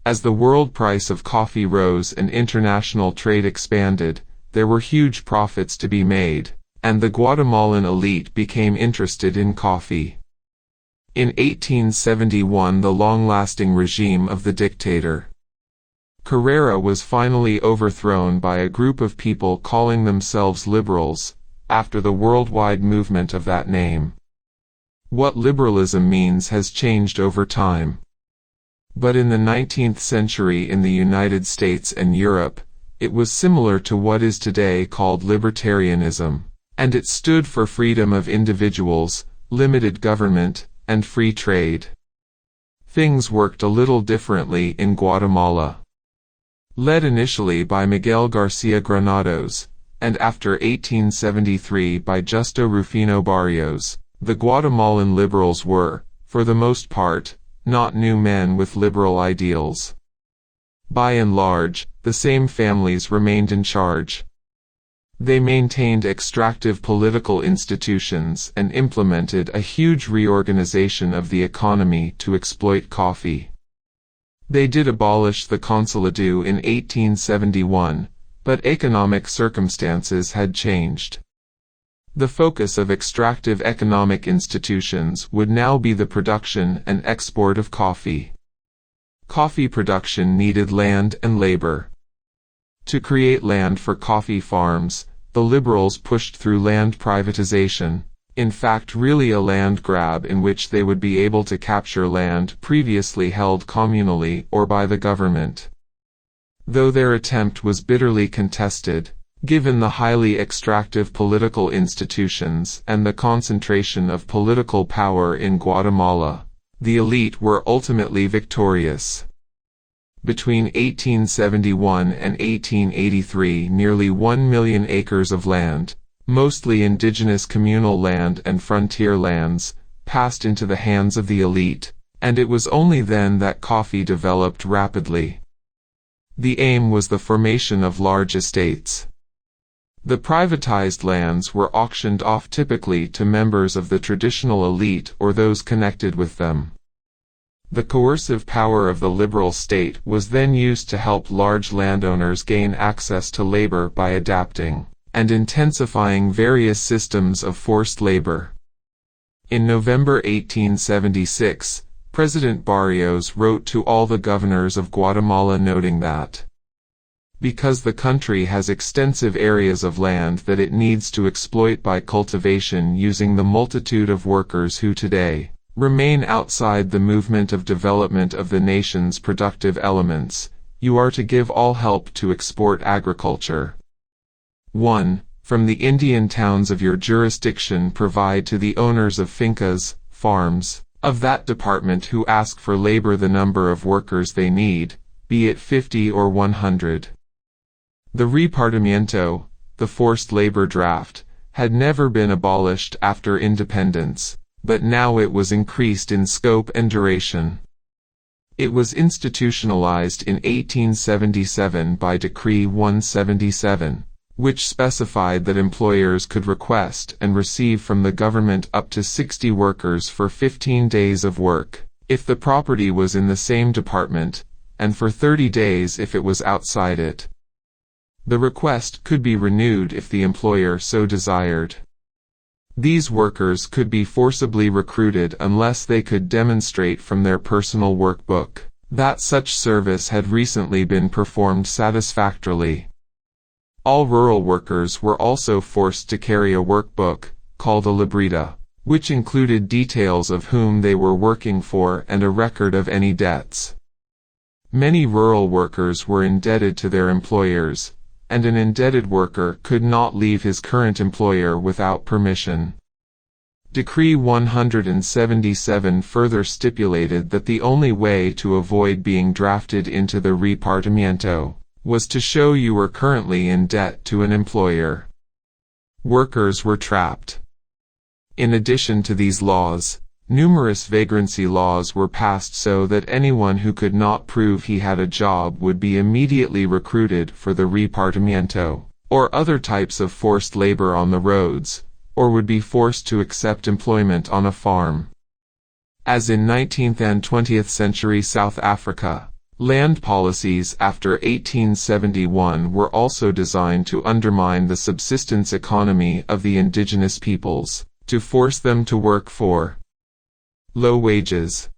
As the world price of coffee rose and international trade expanded, there were huge profits to be made, and the Guatemalan elite became interested in coffee. In 1871, the long-lasting regime of the dictator Carrera was finally overthrown by a group of people calling themselves liberals, after the worldwide movement of that name. What liberalism means has changed over time. But in the 19th century in the United States and Europe, it was similar to what is today called libertarianism, and it stood for freedom of individuals, limited government, and free trade. Things worked a little differently in Guatemala. Led initially by Miguel García Granados, and after 1873 by Justo Rufino Barrios, the Guatemalan liberals were, for the most part, not new men with liberal ideals. By and large, the same families remained in charge. They maintained extractive political institutions and implemented a huge reorganization of the economy to exploit coffee. They did abolish the consulado in 1871, but economic circumstances had changed. The focus of extractive economic institutions would now be the production and export of coffee. Coffee production needed land and labor. To create land for coffee farms, the liberals pushed through land privatization, in fact really a land grab in which they would be able to capture land previously held communally or by the government. Though their attempt was bitterly contested, given the highly extractive political institutions and the concentration of political power in Guatemala, the elite were ultimately victorious. Between 1871 and 1883, nearly 1 million acres of land, mostly indigenous communal land and frontier lands, passed into the hands of the elite, and it was only then that coffee developed rapidly. The aim was the formation of large estates. The privatized lands were auctioned off typically to members of the traditional elite or those connected with them. The coercive power of the liberal state was then used to help large landowners gain access to labor by adapting and intensifying various systems of forced labor. In November 1876, President Barrios wrote to all the governors of Guatemala noting that, because the country has extensive areas of land that it needs to exploit by cultivation using the multitude of workers who today Remain outside the movement of development of the nation's productive elements. You are to give all help to export agriculture. 1. From the Indian towns of your jurisdiction provide to the owners of fincas, farms, of that department who ask for labor the number of workers they need, be it 50 or 100. The repartimiento, the forced labor draft, had never been abolished after independence, but now it was increased in scope and duration. It was institutionalized in 1877 by Decree 177, which specified that employers could request and receive from the government up to 60 workers for 15 days of work, if the property was in the same department, and for 30 days if it was outside it. The request could be renewed if the employer so desired. These workers could be forcibly recruited unless they could demonstrate from their personal workbook that such service had recently been performed satisfactorily. All rural workers were also forced to carry a workbook, called a libreta, which included details of whom they were working for and a record of any debts. Many rural workers were indebted to their employers, and an indebted worker could not leave his current employer without permission. Decree 177 further stipulated that the only way to avoid being drafted into the repartimiento was to show you were currently in debt to an employer. Workers were trapped. In addition to these laws, numerous vagrancy laws were passed so that anyone who could not prove he had a job would be immediately recruited for the repartimiento, or other types of forced labor on the roads, or would be forced to accept employment on a farm. As in 19th and 20th century South Africa, land policies after 1871 were also designed to undermine the subsistence economy of the indigenous peoples, to force them to work for low wages.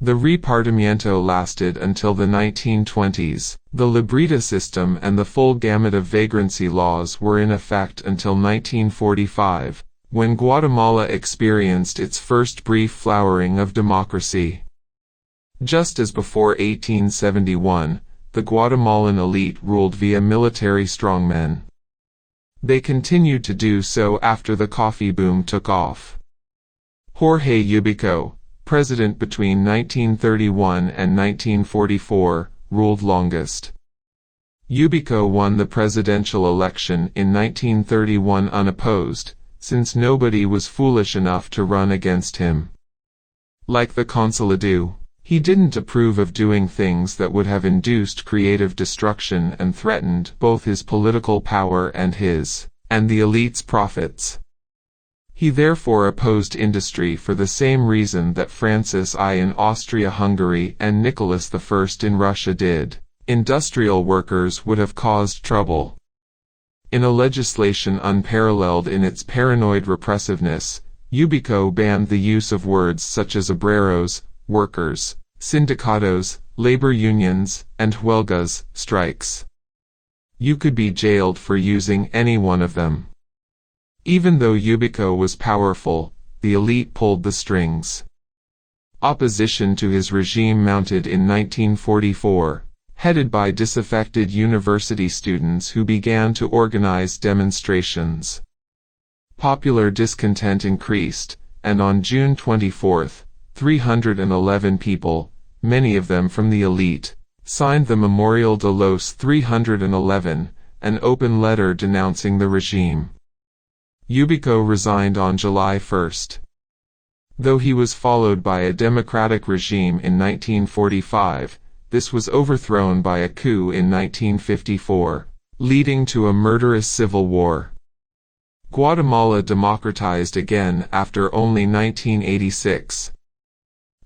The repartimiento lasted until the 1920s. The libreta system and the full gamut of vagrancy laws were in effect until 1945, when Guatemala experienced its first brief flowering of democracy. Just as before 1871, the Guatemalan elite ruled via military strongmen. They continued to do so after the coffee boom took off. Jorge Ubico, president between 1931 and 1944, ruled longest. Ubico won the presidential election in 1931 unopposed, since nobody was foolish enough to run against him. Like the Consolidado, he didn't approve of doing things that would have induced creative destruction and threatened both his political power and the elite's profits. He therefore opposed industry for the same reason that Francis I in Austria-Hungary and Nicholas I in Russia did. Industrial workers would have caused trouble. In a legislation unparalleled in its paranoid repressiveness, Ubico banned the use of words such as obreros, workers, sindicatos, labor unions, and huelgas, strikes. You could be jailed for using any one of them. Even though Ubico was powerful, the elite pulled the strings. Opposition to his regime mounted in 1944, headed by disaffected university students who began to organize demonstrations. Popular discontent increased, and on June 24, 311 people, many of them from the elite, signed the Memorial de los 311, an open letter denouncing the regime. Ubico resigned on July 1. Though he was followed by a democratic regime in 1945, this was overthrown by a coup in 1954, leading to a murderous civil war. Guatemala democratized again after only 1986.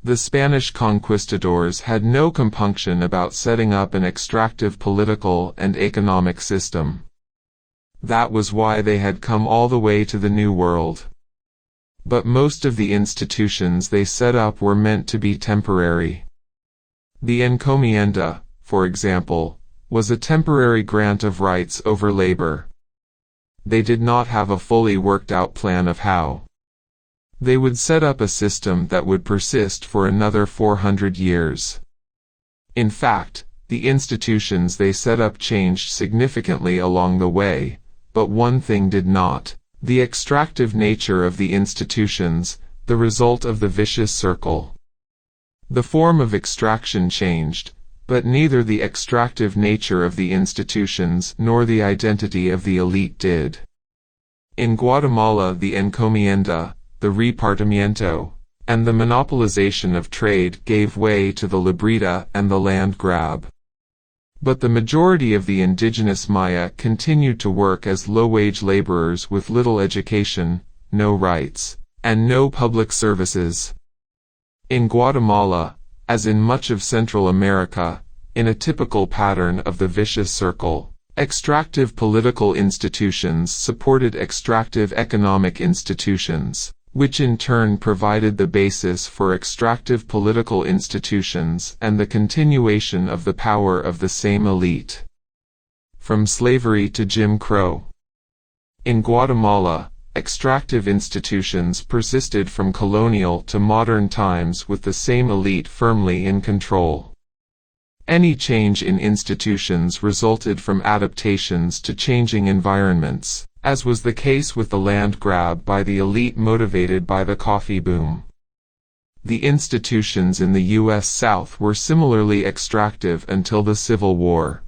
The Spanish conquistadors had no compunction about setting up an extractive political and economic system. That was why they had come all the way to the New World. But most of the institutions they set up were meant to be temporary. The encomienda, for example, was a temporary grant of rights over labor. They did not have a fully worked out plan of how They would set up a system that would persist for another 400 years. In fact, the institutions they set up changed significantly along the way, but one thing did not: the extractive nature of the institutions, the result of the vicious circle. The form of extraction changed, but neither the extractive nature of the institutions nor the identity of the elite did. In Guatemala, the encomienda, the repartimiento, and the monopolization of trade gave way to the libreta and the land grab. But the majority of the indigenous Maya continued to work as low-wage laborers with little education, no rights, and no public services. In Guatemala, as in much of Central America, in a typical pattern of the vicious circle, extractive political institutions supported extractive economic institutions, which in turn provided the basis for extractive political institutions and the continuation of the power of the same elite. From slavery to Jim Crow. In Guatemala, extractive institutions persisted from colonial to modern times with the same elite firmly in control. Any change in institutions resulted from adaptations to changing environments, as was the case with the land grab by the elite motivated by the coffee boom. The institutions in the U.S. South were similarly extractive until the Civil War.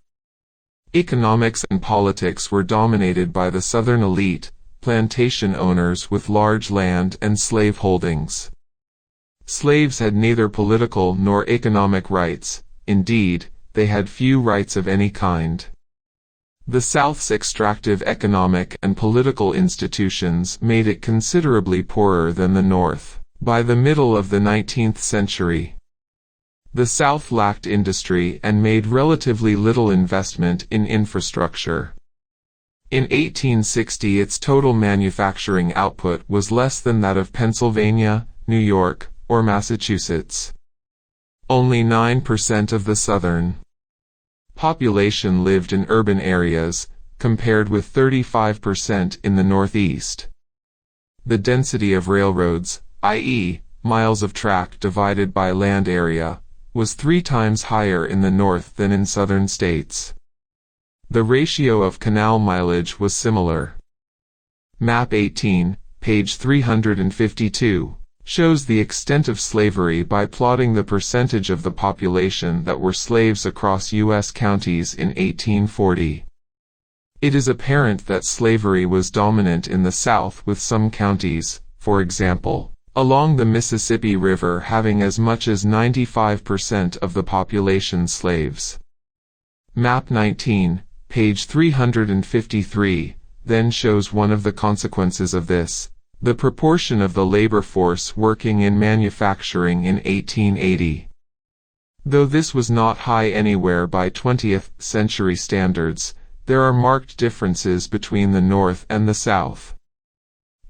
Economics and politics were dominated by the Southern elite, plantation owners with large land and slave holdings. Slaves had neither political nor economic rights; indeed, they had few rights of any kind. The South's extractive economic and political institutions made it considerably poorer than the North. By the middle of the 19th century, the South lacked industry and made relatively little investment in infrastructure. In 1860, its total manufacturing output was less than that of Pennsylvania, New York, or Massachusetts. Only 9% of the Southern population lived in urban areas, compared with 35% in the Northeast. The density of railroads, i.e., miles of track divided by land area, was 3 times higher in the North than in Southern states. The ratio of canal mileage was similar. Map 18, page 352. Shows the extent of slavery by plotting the percentage of the population that were slaves across U.S. counties in 1840. It is apparent that slavery was dominant in the South, with some counties, for example, along the Mississippi River, having as much as 95% of the population slaves. Map 19, page 353, then shows one of the consequences of this: the proportion of the labor force working in manufacturing in 1880. Though this was not high anywhere by 20th century standards, there are marked differences between the North and the South.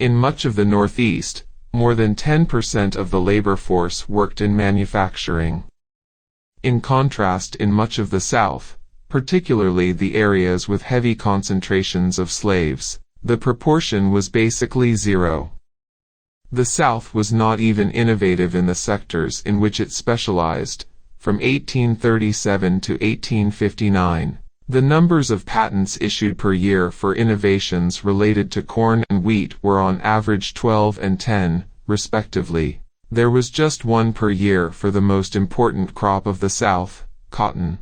In much of the Northeast, more than 10% of the labor force worked in manufacturing. In contrast, in much of the South, particularly the areas with heavy concentrations of slaves, the proportion was basically zero. The South was not even innovative in the sectors in which it specialized. From 1837 to 1859, the numbers of patents issued per year for innovations related to corn and wheat were on average 12 and 10, respectively. There was just 1 per year for the most important crop of the South, cotton.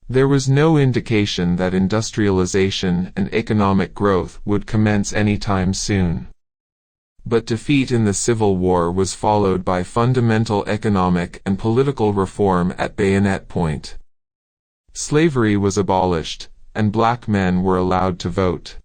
There was no indication that industrialization and economic growth would commence anytime soon. But defeat in the Civil War was followed by fundamental economic and political reform at bayonet point. Slavery was abolished, and black men were allowed to vote.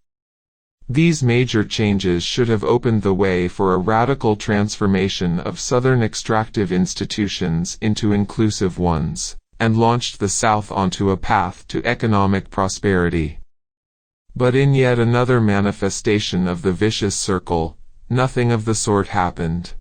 These major changes should have opened the way for a radical transformation of Southern extractive institutions into inclusive ones, and launched the South onto a path to economic prosperity. But in yet another manifestation of the vicious circle, nothing of the sort happened.